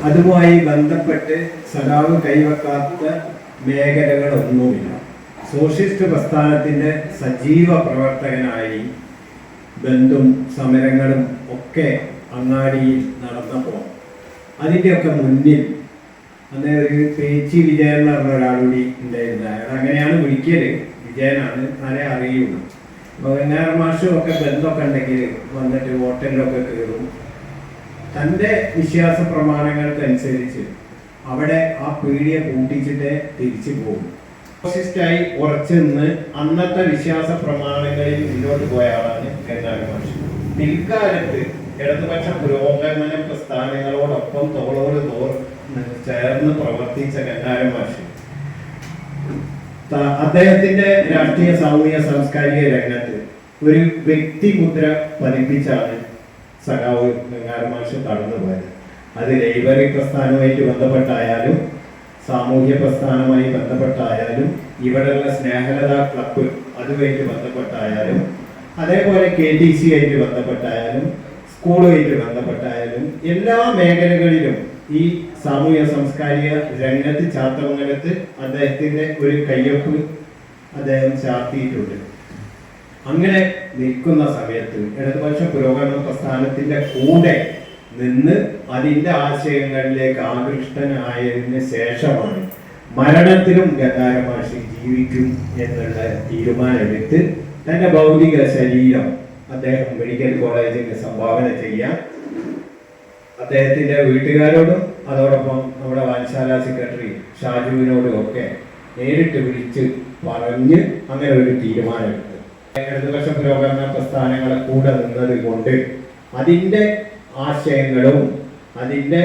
അതുമായി ബന്ധപ്പെട്ട് സഖാവ് കൈവെക്കാത്ത മേഖലകളൊന്നുമില്ല. സോഷ്യലിസ്റ്റ് പ്രസ്ഥാനത്തിൻ്റെ സജീവ പ്രവർത്തകനായി ബന്ധും സമരങ്ങളും ഒക്കെ അങ്ങാടിയിൽ നടന്നപ്പോൾ അതിൻ്റെയൊക്കെ മുന്നിൽ അന്ന് ഒരു പേച്ചി വിജയൻ എന്ന് പറഞ്ഞ ഒരാളുകൂടി ഉണ്ടായിരുന്നു. അയാൾ അങ്ങനെയാണ് വിളിക്കല്, വിജയനാണ്, ആരെ അറിയുള്ളൂ. അപ്പോൾ ഗംഗാധര മാഷും ഒക്കെ ബന്ധമൊക്കെ ഉണ്ടെങ്കിൽ വന്നിട്ട് ഹോട്ടലിലൊക്കെ കയറും. തൻ്റെ വിശ്വാസ പ്രമാണങ്ങൾക്കനുസരിച്ച് അവിടെ ആ പീടിയെ പൂട്ടിച്ചിട്ട് തിരിച്ചു പോകും. സോഷ്യലിസ്റ്റായി ഉറച്ചു നിന്ന് അന്നത്തെ വിശ്വാസ പ്രമാണങ്ങളിൽ മുന്നോട്ട് പോയ ആളാണ് ഗംഗാധര മാഷ്. പിൽക്കാലത്ത് ഇടതുപക്ഷ പുരോഗമന പ്രസ്ഥാനങ്ങളോടൊപ്പം തോളോട് തോൾ ചേർന്ന് പ്രവർത്തിച്ച ഗംഗാധര മാഷ് അദ്ദേഹത്തിന്റെ രാഷ്ട്രീയ സാമൂഹിക സാംസ്കാരിക രംഗത്ത് ഒരു വ്യക്തിമുദ്ര പതിപ്പിച്ചാണ് സഖാവ് ഗംഗാധര മാഷ് കടന്നുപോയത്. അത് ലൈബ്രറി പ്രസ്ഥാനവുമായിട്ട് ബന്ധപ്പെട്ടായാലും സാമൂഹ്യ പ്രസ്ഥാനവുമായി ബന്ധപ്പെട്ടായാലും ഇവിടെയുള്ള സ്നേഹലത ക്ലബ്ബ് അതുമായിട്ട് ബന്ധപ്പെട്ടായാലും അതേപോലെ KTC ആയിട്ട് ബന്ധപ്പെട്ടായാലും സ്കൂളുമായിട്ട് ബന്ധപ്പെട്ടായാലും എല്ലാ മേഖലകളിലും ഈ സാമൂഹ്യ സാംസ്കാരിക രംഗത്ത് ചാത്തമംഗലത്ത് അദ്ദേഹത്തിന്റെ ഒരു കയ്യൊപ്പ് അദ്ദേഹം ചാർത്തിയിട്ടുണ്ട്. അങ്ങനെ നിൽക്കുന്ന സമയത്ത് ഇടതുപക്ഷ പുരോഗമന പ്രസ്ഥാനത്തിന്റെ കൂടെ നിന്ന് അതിന്റെ ആശയങ്ങളിലേക്ക് ആകൃഷ്ടനായതിന് ശേഷമാണ് മരണത്തിലും ഗംഗാധര മാഷ് ജീവിക്കും എന്നുള്ള തീരുമാനമെടുത്ത് തന്റെ ഭൗതിക ശരീരം അദ്ദേഹം മെഡിക്കൽ കോളേജിന് സംഭാവന ചെയ്യാൻ അദ്ദേഹത്തിന്റെ വീട്ടുകാരോടും അതോടൊപ്പം നമ്മുടെ വായനശാല സെക്രട്ടറി ഷാജുവിനോടും ഒക്കെ നേരിട്ട് വിളിച്ച് പറഞ്ഞ് അങ്ങനെ ഒരു തീരുമാനമെടുത്തു. ഇടതുപക്ഷ പുരോഗമന പ്രസ്ഥാനങ്ങളെ കൂടെ നിന്നത് കൊണ്ട് അതിൻ്റെ ആശയങ്ങളും അതിൻ്റെ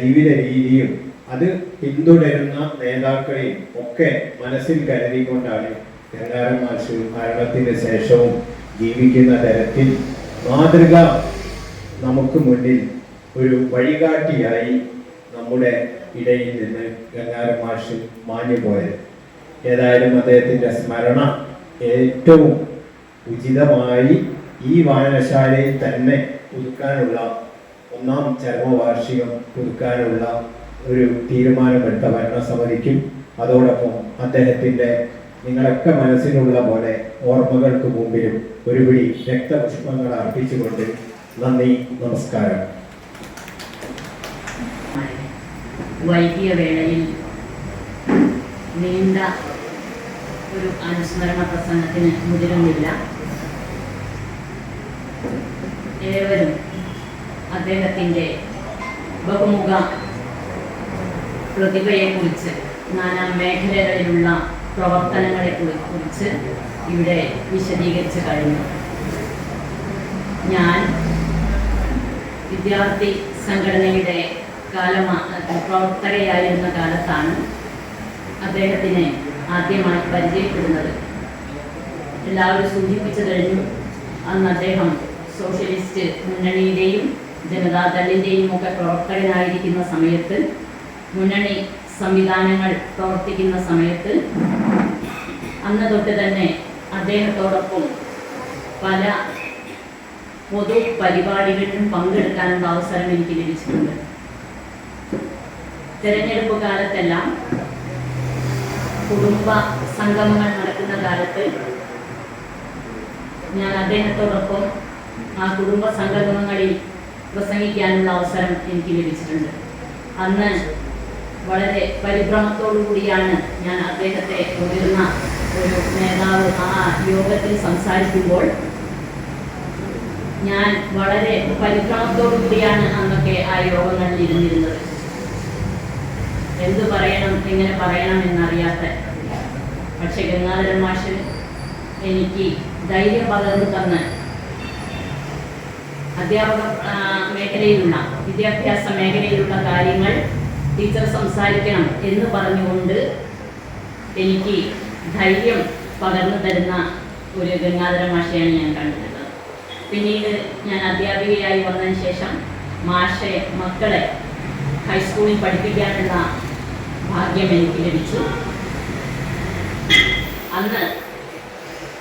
ജീവിത രീതിയും അത് പിന്തുടരുന്ന നേതാക്കളെയും ഒക്കെ മനസ്സിൽ കരുതിക്കൊണ്ടാണ് ഗംഗാധര മാഷ് മരണത്തിന് ശേഷവും ജീവിക്കുന്ന തരത്തിൽ മാതൃക നമുക്ക് മുന്നിൽ ഒരു വഴികാട്ടിയായി നമ്മുടെ ഇടയിൽ നിന്ന് ഗംഗാധര മാഷ് മാഞ്ഞുപോയത്. ഏതായാലും അദ്ദേഹത്തിൻ്റെ സ്മരണ ഏറ്റവും ഉചിതമായി ഈ വായനശാലയിൽ തന്നെ പുതുക്കാനുള്ള 1ാം ചരമവാർഷികം പുതുക്കാനുള്ള ഒരു തീരുമാനമെടുത്ത ഭരണസമിതിക്കും അതോടൊപ്പം അദ്ദേഹത്തിൻ്റെ നിങ്ങളൊക്കെ മനസ്സിലുള്ള പോലെ ഓർമ്മകൾക്ക് മുമ്പിലും ഒരു പിടി രക്തപുഷ്പങ്ങൾ അർപ്പിച്ചുകൊണ്ട് നന്ദി, നമസ്കാരം. വൈകിയ വേളയിൽ നീണ്ട ഒരു അനുസ്മരണ പ്രസംഗത്തിന് മുതിരുന്നില്ല. ഏവരും അദ്ദേഹത്തിൻ്റെ ബഹുമുഖ പ്രതിഭയെക്കുറിച്ച് നാനാ മേഖലകളിലുള്ള പ്രവർത്തനങ്ങളെക്കുറിച്ച് ഇവിടെ വിശദീകരിച്ചു കഴിഞ്ഞു. ഞാൻ വിദ്യാർത്ഥി സംഘടനയുടെ പ്രവർത്തകയായിരുന്ന കാലത്താണ് അദ്ദേഹത്തിനെ ആദ്യമായി പരിചയപ്പെടുന്നത്. എല്ലാവരും സൂചിപ്പിച്ചു കഴിഞ്ഞു. അന്ന് അദ്ദേഹം സോഷ്യലിസ്റ്റ് മുന്നണിയുടെയും ജനതാദളിൻ്റെയും ഒക്കെ പ്രവർത്തകനായിരിക്കുന്ന സമയത്ത്, മുന്നണി സംവിധാനങ്ങൾ പ്രവർത്തിക്കുന്ന സമയത്ത് അന്ന് തൊട്ട് തന്നെ അദ്ദേഹത്തോടൊപ്പം പല പൊതു പരിപാടികളിലും പങ്കെടുക്കാനുള്ള അവസരം എനിക്ക് ലഭിച്ചിട്ടുണ്ട്. തെരഞ്ഞെടുപ്പ് കാലത്തെല്ലാം കുടുംബ സംഗമങ്ങൾ നടക്കുന്ന കാലത്ത് ഞാൻ അദ്ദേഹത്തോടൊപ്പം ആ കുടുംബ സംഗമങ്ങളിൽ പ്രസംഗിക്കാനുള്ള അവസരം എനിക്ക് ലഭിച്ചിട്ടുണ്ട്. അന്ന് വളരെ പരിഭ്രമത്തോടു കൂടിയാണ് ഞാൻ അദ്ദേഹത്തെ മുതിർന്ന ഒരു നേതാവ് ആ യോഗത്തിൽ സംസാരിക്കുമ്പോൾ ഞാൻ വളരെ പരിഭ്രമത്തോടു കൂടിയാണ് അന്നൊക്കെ ആ യോഗങ്ങളിൽ ഇരുന്നിരുന്നത്. എന്തു പറയണം, എങ്ങനെ പറയണം എന്നറിയാത്ത. പക്ഷെ ഗംഗാധരൻ മാഷ് എനിക്ക് ധൈര്യം പകർന്നു തന്ന് അധ്യാപക മേഖലയിലുള്ള വിദ്യാഭ്യാസ മേഖലയിലുള്ള കാര്യങ്ങൾ ടീച്ചർ സംസാരിക്കണം എന്ന് പറഞ്ഞുകൊണ്ട് എനിക്ക് ധൈര്യം പകർന്നു തരുന്ന ഒരു ഗംഗാധര മാഷയാണ് ഞാൻ കണ്ടിട്ടുള്ളത്. പിന്നീട് ഞാൻ അധ്യാപികയായി വന്നതിന് ശേഷം മക്കളെ ഹൈസ്കൂളിൽ പഠിപ്പിക്കാനുള്ള ഭാഗ്യം എനിക്ക് ലഭിച്ചു. അന്ന്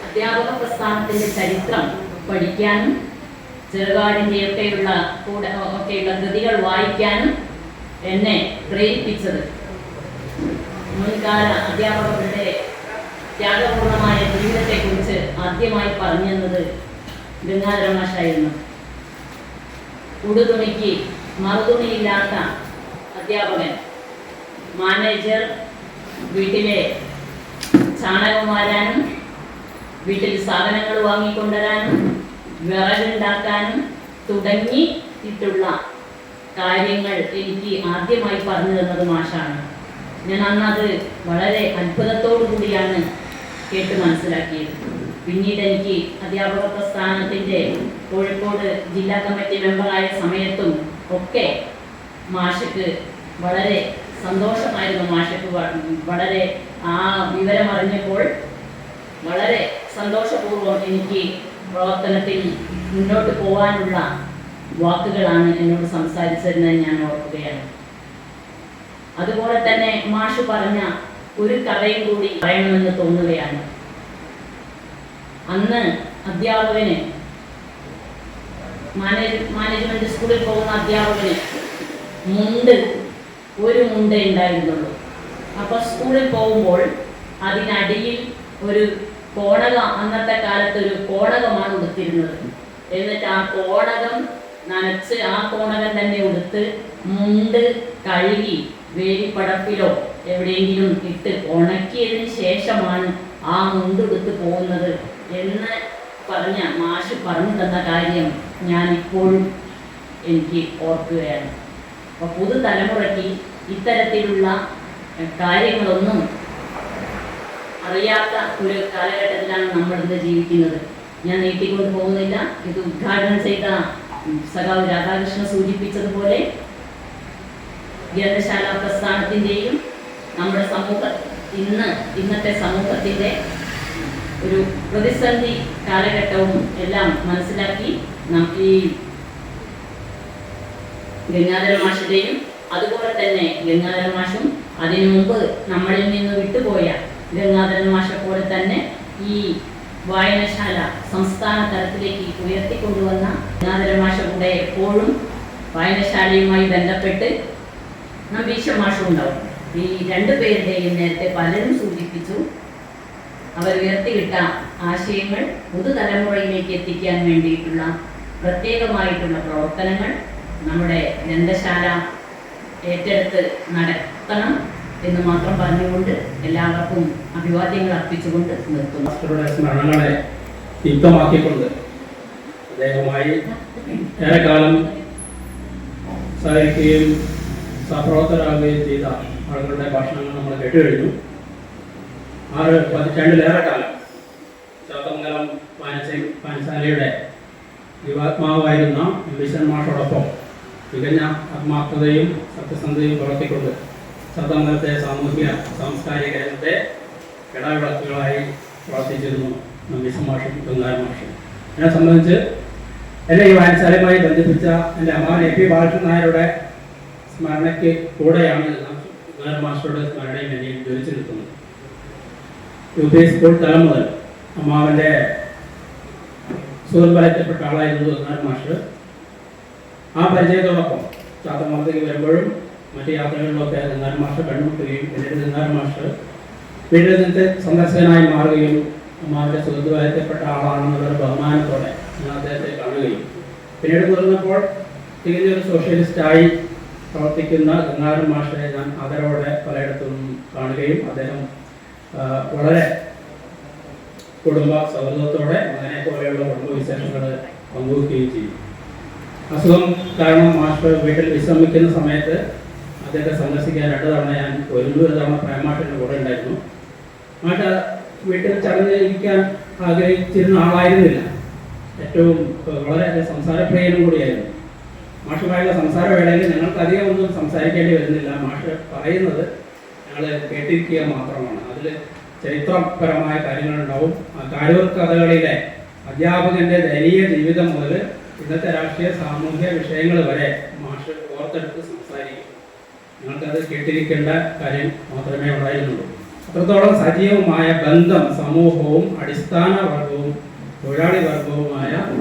അധ്യാപക പ്രസ്ഥാനത്തിൻ്റെ ചരിത്രം പഠിക്കാനും ചെറുകാടിൻ്റെയൊക്കെയുള്ള കൃതികൾ വായിക്കാനും എന്നെ പ്രേരിപ്പിച്ചത് മുൻകാല അധ്യാപകരുടെ ത്യാഗപൂർണമായ ജീവിതത്തെക്കുറിച്ച് ആദ്യമായി പറഞ്ഞത് ഗംഗാധര മാഷായിരുന്നു. ഉടുതുണിക്ക് മറുതുണിയില്ലാത്ത അധ്യാപകൻ, മാനേജർ, വീട്ടിലെ ചാണകം വാരാനും വീട്ടിൽ സാധനങ്ങൾ വാങ്ങിക്കൊണ്ടുവരാനും വിറകുണ്ടാക്കാനും തുടങ്ങിയിട്ടുള്ള കാര്യങ്ങൾ എനിക്ക് ആദ്യമായി പറഞ്ഞു തന്നത് മാഷാണ്. ഞാൻ അന്നത് വളരെ അത്ഭുതത്തോടു കൂടിയാണ് കേട്ട് മനസ്സിലാക്കിയത്. പിന്നീട് എനിക്ക് അധ്യാപക പ്രസ്ഥാനത്തിൻ്റെ കോഴിക്കോട് ജില്ലാ കമ്മിറ്റി മെമ്പറായ സമയത്തും ഒക്കെ മാഷക്ക് വളരെ സന്തോഷമായിരുന്നു. മാഷക്ക് വളരെ ആ വിവരം അറിഞ്ഞപ്പോൾ വളരെ സന്തോഷപൂർവ്വം എനിക്ക് പ്രവർത്തനത്തിൽ മുന്നോട്ട് പോകാനുള്ള വാക്കുകളാണ് എന്നോട് സംസാരിച്ചതെന്ന് ഞാൻ ഓർക്കുകയാണ്. അതുപോലെ തന്നെ മാഷ് പറഞ്ഞ ഒരു കഥയും കൂടി പറയണമെന്ന് തോന്നുകയാണ്. അന്ന് അധ്യാപകന് മാനേജ്മെന്റ് സ്കൂളിൽ പോകുന്ന അധ്യാപകന് ഒരു മുണ്ടേ ഉണ്ടായിരുന്നുള്ളൂ. അപ്പോൾ സ്കൂളിൽ പോകുമ്പോൾ അതിനടിയിൽ ഒരു കോണകം, അന്നത്തെ കാലത്ത് ഒരു കോണകമാണ് ഉടുത്തിരുന്നത്. എന്നിട്ട് ആ കോണകം നനച്ച് ആ കോണകം തന്നെ ഉടുത്ത് മുണ്ട് കഴുകി വേലിപ്പടപ്പിലോ എവിടെയെങ്കിലും ഇട്ട് ഉണക്കിയതിന് ശേഷമാണ് ആ മുണ്ടെടുത്ത് പോകുന്നത് എന്ന് പറഞ്ഞ മാഷ് പറഞ്ഞു തന്ന കാര്യം ഞാനിപ്പോഴും എനിക്ക് ഓർക്കുകയാണ്. അപ്പോൾ പുതുതലമുറയ്ക്ക് ഇത്തരത്തിലുള്ള കാര്യങ്ങളൊന്നും അറിയാത്ത ഒരു കാലഘട്ടത്തിലാണ് നമ്മളിന്ന് ജീവിക്കുന്നത്. ഞാൻ നീട്ടിക്കൊണ്ട് പോകുന്നില്ല. ഇത് ഉദ്ഘാടനം ചെയ്ത സഖാവ് രാധാകൃഷ്ണൻ സൂചിപ്പിച്ചതുപോലെ ഗ്രന്ഥശാല പ്രസ്ഥാനത്തിൻ്റെയും നമ്മുടെ ഇന്നത്തെ സമൂഹത്തിൻ്റെ ഒരു പ്രതിസന്ധി കാലഘട്ടവും എല്ലാം മനസ്സിലാക്കി ഈ ഗംഗാധര മാഷിൻ്റെയും അതുപോലെ തന്നെ ഗംഗാധര മാഷും അതിനു മുമ്പ് നമ്മളിൽ നിന്ന് വിട്ടുപോയ ഗംഗാധരൻ മാഷെ പോലെ തന്നെ ഈ വായനശാല സംസ്ഥാന തലത്തിലേക്ക് ഉയർത്തിക്കൊണ്ടുവന്ന ഗംഗാധര മാഷ കൂടെ എപ്പോഴും വായനശാലയുമായി ബന്ധപ്പെട്ട് നമ്പീശ മാഷും ഉണ്ടാവും. ഈ രണ്ടുപേരുടെയും നേരത്തെ പലരും സൂചിപ്പിച്ചു, അവർ ഉയർത്തിവിട്ട ആശയങ്ങൾ പുതുതലമുറയിലേക്ക് എത്തിക്കാൻ വേണ്ടിയിട്ടുള്ള പ്രത്യേകമായിട്ടുള്ള പ്രവർത്തനങ്ങൾ നമ്മുടെ ഗ്രന്ഥശാല ഏറ്റെടുത്ത് നടത്തണം എന്ന് മാത്രം പറഞ്ഞുകൊണ്ട് എല്ലാവർക്കും അഭിവാദ്യങ്ങൾ അർപ്പിച്ചുകൊണ്ട് നിർത്തുന്നു. മാസ്റ്ററുടെ സ്മരണകളെ യുക്തമാക്കിക്കൊണ്ട് അദ്ദേഹവുമായി ഏറെക്കാലം സഹകരിക്കുകയും സഹപ്രവർത്തകരാകുകയും ചെയ്ത ആളുകളുടെ ഭാഷണങ്ങൾ നമ്മൾ കേട്ടുകഴിഞ്ഞു. 6 പതിറ്റാണ്ടിലേറെ കാലം ചാത്തമംഗലം വായനശാലയുടെ യുവാത്മാവായിരുന്ന വിശ്വൻ മാഷോടൊപ്പം തികഞ്ഞ ആത്മാർത്ഥതയും സത്യസന്ധതയും പുലർത്തിക്കൊണ്ട് ചാത്തമംഗലത്തെ സാമൂഹിക സാംസ്കാരിക രംഗത്തെ ഇടവിളക്കുകളായി പ്രവർത്തിച്ചിരുന്നു വിശ്വൻ മാഷും ഗംഗാധര മാഷും. എന്നെ സംബന്ധിച്ച് എന്നെ ഈ വായനശാലയുമായി ബന്ധിപ്പിച്ച എൻ്റെ അമ്മാവൻ AP ബാലകൃഷ്ണൻ നായരുടെ സ്മരണയ്ക്ക് കൂടെയാണ് ഗംഗാധര മാസ്റ്ററുടെ സ്മരണയും എന്നെ ജ്വലിച്ചു നിൽക്കുന്നത്. UP സ്കൂൾ തലം മുതൽ അമ്മാവൻ്റെ സുഹൃത്തുക്കളെത്തപ്പെട്ട ആളായിരുന്നു ഗംഗാധര മാസ്റ്റർ. ആ പരിചയത്തോടൊപ്പം ചാത്തമംഗലത്തേക്ക് വരുമ്പോഴും മറ്റ് യാത്രകളിലൊക്കെ ഗംഗാധര മാസ്റ്റർ കണ്ടുമുട്ടുകയും പിന്നീട് ഗംഗാധര മാസ്റ്റർ വീട്ടിൽ നിന്ന് സന്ദർശകനായി മാറുകയും അമ്മാവൻ്റെ സുഹൃത്തുക്കളെത്തപ്പെട്ട ആളാണെന്നുള്ളൊരു ബഹുമാനത്തോടെ ഞാൻ അദ്ദേഹത്തെ കാണുകയും പിന്നീട് തുടർന്നപ്പോൾ തികഞ്ഞൊരു സോഷ്യലിസ്റ്റായി പ്രവർത്തിക്കുന്ന ഗംഗാധര മാസ്റ്ററെ ഞാൻ ആദരവോടെ പലയിടത്തും കാണുകയും അദ്ദേഹം വളരെ കുടുംബ സൗഹൃദത്തോടെ അങ്ങനെ പോലെയുള്ള കുടുംബ വിശേഷങ്ങൾ പങ്കുവെക്കുകയും ചെയ്യും. അസുഖം കാരണം മാസ്റ്റർ വീട്ടിൽ വിശ്രമിക്കുന്ന സമയത്ത് അദ്ദേഹത്തെ സന്ദർശിക്കാൻ 2 തവണ ഞാൻ ഒരു തവണ പ്രേമാഷിൻ്റെ കൂടെ ഉണ്ടായിരുന്നു. മാഷ വീട്ടിൽ ചടഞ്ഞിരിക്കാൻ ആഗ്രഹിച്ചിരുന്ന ആളായിരുന്നില്ല. ഏറ്റവും വളരെ സംസാരപ്രിയനും കൂടിയായിരുന്നു. മാഷുമായുള്ള സംസാരവേളയിൽ ഞങ്ങൾക്ക് അധികം ഒന്നും സംസാരിക്കേണ്ടി വരുന്നില്ല. മാഷ് പറയുന്നത് ഞങ്ങൾ കേട്ടിരിക്കുക മാത്രമാണ്. അതിൽ ചരിത്രപരമായ കാര്യങ്ങളുണ്ടാവും. കാരൂർ കഥകളിലെ അധ്യാപകന്റെ ദയനീയ ജീവിതം മുതൽ ഇന്നത്തെ രാഷ്ട്രീയ സാമൂഹ്യ വിഷയങ്ങൾ വരെ മാഷ് ഓർത്തെടുത്ത് സംസാരിക്കും. ഞങ്ങൾക്കത് കേട്ടിരിക്കേണ്ട കാര്യം മാത്രമേ ഉണ്ടായിരുന്നുള്ളൂ. അത്രത്തോളം സജീവമായ ബന്ധം സമൂഹവും അടിസ്ഥാന വർഗവും തൊഴിലാളി വർഗവുമായ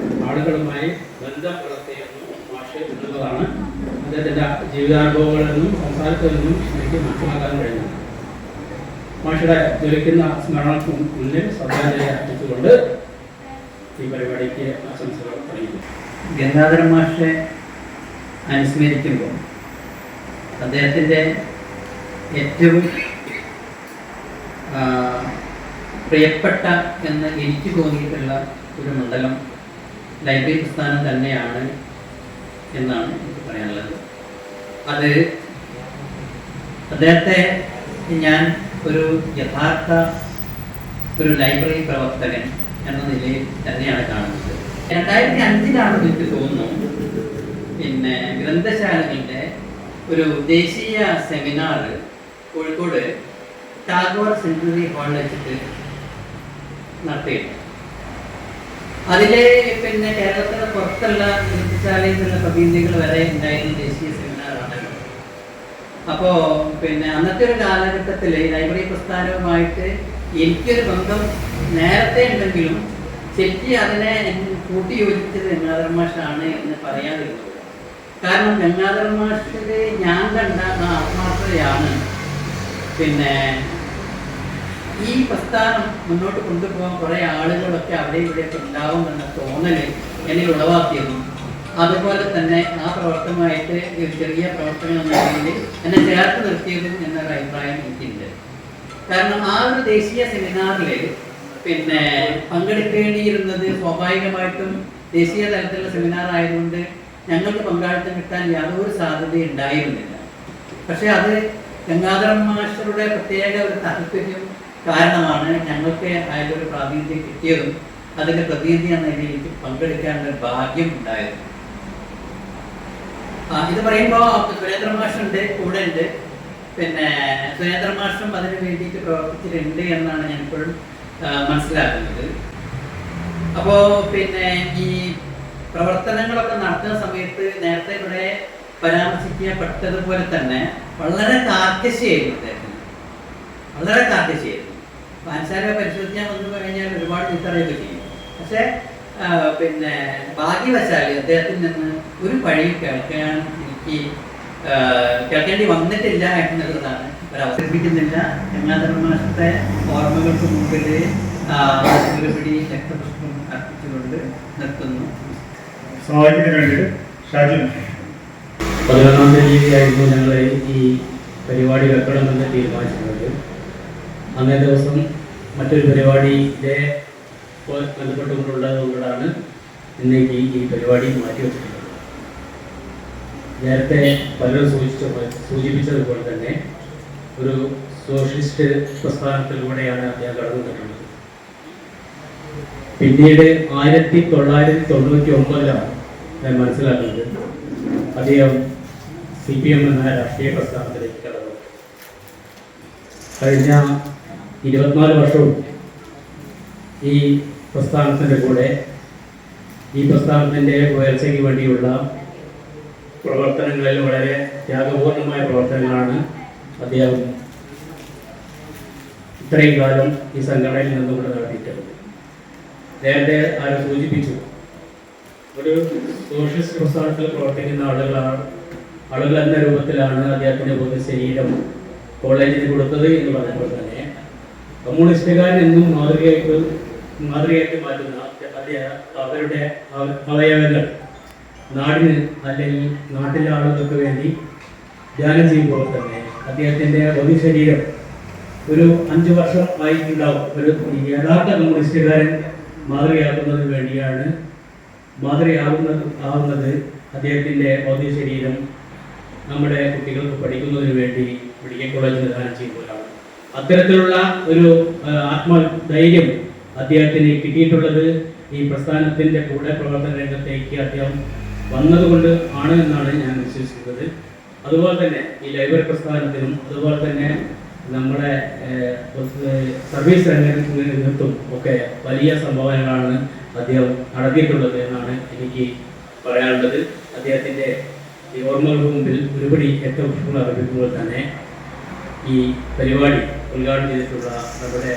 ആളുകളുമായി ബന്ധം പുലർത്തിയിരുന്നു മാഷ് എന്നുള്ളതാണ് അദ്ദേഹത്തിൻ്റെ ജീവിതാനുഭവങ്ങളിൽ നിന്നും സംസാരത്തിൽ നിന്നും എനിക്ക് മനസ്സിലാക്കാൻ കഴിഞ്ഞു. മാഷയുടെ ജ്വലിക്കുന്ന സ്മരണക്ക് മുന്നിൽ ശ്രദ്ധാഞ്ജലി അർപ്പിച്ചുകൊണ്ട് ഈ പരിപാടിക്ക് ആശംസകൾ അറിയിക്കുന്നു. ഗംഗാധരൻ മാഷെ അനുസ്മരിക്കുമ്പോൾ അദ്ദേഹത്തിൻ്റെ ഏറ്റവും പ്രിയപ്പെട്ട എന്ന് എനിക്ക് തോന്നിയിട്ടുള്ള ഒരു മണ്ഡലം ലൈബ്രറി പ്രസ്ഥാനം തന്നെയാണ് എന്നാണ് എനിക്ക് പറയാനുള്ളത്. അത് അദ്ദേഹത്തെ ഞാൻ ഒരു യഥാർത്ഥ ഒരു ലൈബ്രറി പ്രവർത്തകൻ എന്ന നിലയിൽ തന്നെയാണ് കാണുന്നത്. 2005 എനിക്ക് തോന്നുന്നു പിന്നെ ഗ്രന്ഥശാലകളുടെ ഒരു ദേശീയ സെമിനാർ കോഴിക്കോട് ടാഗോർ സെൻട്രറി ഹാളിൽ വെച്ചിട്ട് നടത്തിയിട്ടുണ്ട്. അതിലെ പിന്നെ കേരളത്തിന് പുറത്തുള്ള ഗ്രന്ഥശാലയിൽ നിന്നുള്ള പ്രതിനിധികൾ വരെ ഉണ്ടായിരുന്ന ദേശീയ സെമിനാറാണല്ലോ. അപ്പോൾ പിന്നെ അന്നത്തെ ഒരു കാലഘട്ടത്തിൽ ലൈബ്രറി പ്രസ്ഥാനവുമായിട്ട് എനിക്കൊരു ബന്ധം നേരത്തെ ഉണ്ടെങ്കിലും ശരിക്കും അതിനെ കൂട്ടി യോജിച്ചത് ഗംഗാധരൻ മാഷാണ് എന്ന് പറയാതിരുന്നത്. കാരണം ഗംഗാധരൻ മാഷിൽ ഞാൻ കണ്ട ആ ആത്മാർത്ഥതയാണ് പിന്നെ ഈ പ്രസ്ഥാനം മുന്നോട്ട് കൊണ്ടുപോകാൻ കുറേ ആളുകളൊക്കെ അവിടെ ഇവിടെയൊക്കെ ഉണ്ടാവുമെന്ന തോന്നൽ എന്നിൽ ഉളവാക്കിയതും അതുപോലെ തന്നെ ആ പ്രവർത്തനമായിട്ട് ഒരു ചെറിയ പ്രവർത്തനം എന്ന രീതിയിൽ എന്നെ ചേർത്ത് നിർത്തിയതും എന്നൊരു അഭിപ്രായം എനിക്കുണ്ട്. കാരണം ആ ഒരു ദേശീയ സെമിനാറിൽ പിന്നെ പങ്കെടുക്കേണ്ടിയിരുന്നത് സ്വാഭാവികമായിട്ടും ദേശീയ തലത്തിലുള്ള സെമിനാർ ആയതുകൊണ്ട് ഞങ്ങൾക്ക് പങ്കാളിത്തം കിട്ടാൻ യാതൊരു സാധ്യത ഉണ്ടായിരുന്നില്ല. പക്ഷെ അത് ഗംഗാധരൻ മാസ്റ്ററുടെ പ്രത്യേക ഒരു താല്പര്യം കാരണമാണ് ഞങ്ങൾക്ക് അതിലൊരു പ്രാതിനിധ്യം കിട്ടിയതും അതിൻ്റെ പ്രതിനിധി എന്ന രീതിയിൽ പങ്കെടുക്കാനുള്ള ഭാഗ്യം ഉണ്ടായത്. ഇത് പറയുമ്പോൾ സുരേന്ദ്ര മാഷുണ്ട്, കൂടെ ഉണ്ട്. പിന്നെ സുരേന്ദ്ര മാഷും അതിന് വേണ്ടിയിട്ട് പ്രവർത്തിച്ചിട്ടുണ്ട് എന്നാണ് ഞാൻ ഇപ്പോഴും മനസ്സിലാക്കുന്നത്. അപ്പോൾ പിന്നെ ഈ പ്രവർത്തനങ്ങളൊക്കെ നടത്തുന്ന സമയത്ത് നേരത്തെ ഇവിടെ പരാമർശിക്കപ്പെട്ടതുപോലെ തന്നെ വളരെ കാർക്കശ്യായിരുന്നു അദ്ദേഹത്തിന്, വളരെ കാർക്കശ്യായിരുന്നു. പാൻശാല പരിശോധിക്കാൻ വന്നു കഴിഞ്ഞാൽ ഒരുപാട് ചീത്തറിയൊക്കെ ചെയ്യും. പക്ഷേ പിന്നെ ഭാഗ്യവശാൽ അദ്ദേഹത്തിൽ നിന്ന് ഒരു പഴിയും കേൾക്കാൻ എനിക്ക് കേൾക്കേണ്ടി വന്നിട്ടില്ല എന്നുള്ളതാണ് അവതരിപ്പിക്കുന്നില്ല. ഗംഗാധരൻ മാഷത്തെ ഓർമ്മകൾക്ക് മുമ്പിൽ ഒരുപിടി രക്തപുഷ്പം അർപ്പിച്ചുകൊണ്ട് നിർത്തുന്നു. 11-ാം തീയതിയായിരുന്നു ഞങ്ങൾ ഈ പരിപാടി വെക്കണമെന്ന് തീരുമാനിച്ചിരുന്നത്. അന്നേ ദിവസം മറ്റൊരു പരിപാടിയിലെ ബന്ധപ്പെട്ടുകൊണ്ടുള്ളതുകൊണ്ടാണ് ഇന്നേക്ക് ഈ പരിപാടി മാറ്റിവെച്ചിട്ടുള്ളത്. നേരത്തെ പലരും സൂചിപ്പിച്ചതുപോലെ തന്നെ ഒരു സോഷ്യലിസ്റ്റ് പ്രസ്ഥാനത്തിലൂടെയാണ് അദ്ദേഹം കടന്നു വന്നിട്ടുള്ളത്. പിന്നീട് 1999 ഞാൻ മനസ്സിലാക്കുന്നത് അദ്ദേഹം CPM എന്ന രാഷ്ട്രീയ പ്രസ്ഥാനത്തിലേക്ക് കടന്നു. കഴിഞ്ഞ 24 വർഷവും ഈ പ്രസ്ഥാനത്തിൻ്റെ കൂടെ ഈ പ്രസ്ഥാനത്തിൻ്റെ ഉയർച്ചയ്ക്ക് വേണ്ടിയുള്ള പ്രവർത്തനങ്ങളിൽ വളരെ ത്യാഗപൂർണമായ പ്രവർത്തനങ്ങളാണ് അദ്ദേഹം ഇത്രയും കാലം ഈ സംഘടനയിൽ നിന്നുകൊണ്ട് നടത്തിയിട്ടുള്ളത്. നേരത്തെ ആരും സൂചിപ്പിച്ചു, ഒരു സോഷ്യലിസ്റ്റ് പ്രസ്ഥാനത്തിൽ പ്രവർത്തിക്കുന്ന ആളുകൾ എന്ന രൂപത്തിലാണ് അദ്ദേഹത്തിൻ്റെ പൊതുശരീരം കോളേജിന് കൊടുത്തത് എന്ന് പറഞ്ഞപ്പോൾ തന്നെ കമ്മ്യൂണിസ്റ്റുകാരൻ എന്നും മാതൃകയായിട്ട് മാറ്റുന്ന അവരുടെ അവയവങ്ങൾ നാടിന് അല്ലെങ്കിൽ നാട്ടിലെ ആളുകൾക്ക് വേണ്ടി ധ്യാനം ചെയ്യുമ്പോൾ തന്നെ അദ്ദേഹത്തിൻ്റെ പൊതുശരീരം ഒരു 5 വർഷം ആയിട്ടുണ്ടാവും ഒരു യഥാർത്ഥ കമ്മ്യൂണിസ്റ്റുകാരൻ മാതൃകയാക്കുന്നതിന് വേണ്ടിയാണ് ആവുന്നത് അദ്ദേഹത്തിൻ്റെ ഭൗതിക ശരീരം നമ്മുടെ കുട്ടികൾക്ക് പഠിക്കുന്നതിന് വേണ്ടി മെഡിക്കൽ കോളേജിൽ ദാനം ചെയ്യുമ്പോഴാണ്. അത്തരത്തിലുള്ള ഒരു ആത്മധൈര്യം അദ്ദേഹത്തിന് കിട്ടിയിട്ടുള്ളത് ഈ പ്രസ്ഥാനത്തിൻ്റെ കൂടെ പ്രവർത്തന രംഗത്തേക്ക് അദ്ദേഹം വന്നതുകൊണ്ട് ആണ് എന്നാണ് ഞാൻ വിശ്വസിക്കുന്നത്. അതുപോലെ തന്നെ ഈ ലൈബ്രറി പ്രസ്ഥാനത്തിനും അതുപോലെ തന്നെ നമ്മുടെ സർവീസ് രംഗത്തും ഒക്കെ വലിയ സംഭാവനകളാണ് അദ്ദേഹം നടത്തിയിട്ടുള്ളത് എന്നാണ് എനിക്ക് പറയാനുള്ളത്. അദ്ദേഹത്തിൻ്റെ ഈ ഓർമ്മകൾക്ക് മുമ്പിൽ ഒരുപടി രക്തപുഷ്പങ്ങൾ അർപ്പിക്കുമ്പോൾ തന്നെ ഈ പരിപാടി ഉദ്ഘാടനം ചെയ്തിട്ടുള്ള നമ്മുടെ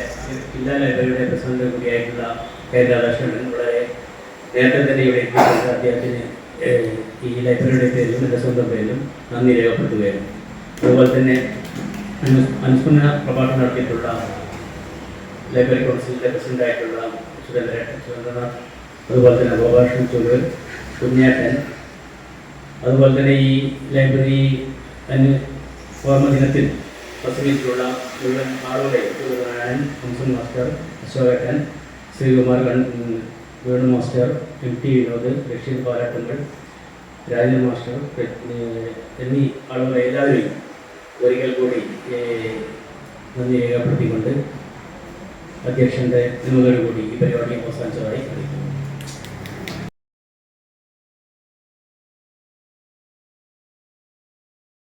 ജില്ലാ ലൈബ്രറിയുടെ പ്രസിഡന്റ് കൂടിയായിട്ടുള്ള കെ രാധാകൃഷ്ണൻ വളരെ നേരത്തെ തന്നെ ഇവിടെ എത്തിയിട്ടുണ്ട്. അദ്ദേഹത്തിന് ഈ ലൈബ്രറിയുടെ പേരിലും എൻ്റെ സ്വന്തം പേരിലും നന്ദി രേഖപ്പെടുത്തുകയായിരുന്നു. അതുപോലെ തന്നെ അനുസ്മരണ പ്രഭാഷണം നടത്തിയിട്ടുള്ള ലൈബ്രറി കൗൺസിലിൻ്റെ പ്രസിഡന്റായിട്ടുള്ള സുരേന്ദ്രനാഥ്, അതുപോലെ തന്നെ ഗോപാലകൃഷ്ണൻ ചുവർ, കുഞ്ഞേട്ടൻ, അതുപോലെ തന്നെ ഈ ലൈബ്രറി ഓർമ്മ ദിനത്തിൽ പ്രസംഗിച്ചിട്ടുള്ള മുഴുവൻ ആളുകളെ Narayanan, Hamsan master, Ashokan, Sreekumar, Venu master, MT Vinod, Rasheed Palattungal, Rajan master എന്നീ ആളുകളെ എല്ലാവരെയും ഒരിക്കൽ കൂടി നന്ദി രേഖപ്പെടുത്തിക്കൊണ്ട് അധ്യക്ഷൻ്റെ അനുമതിയോടുകൂടി ഈ പരിപാടി അവസാനിച്ചതായി അറിയിക്കുന്നു.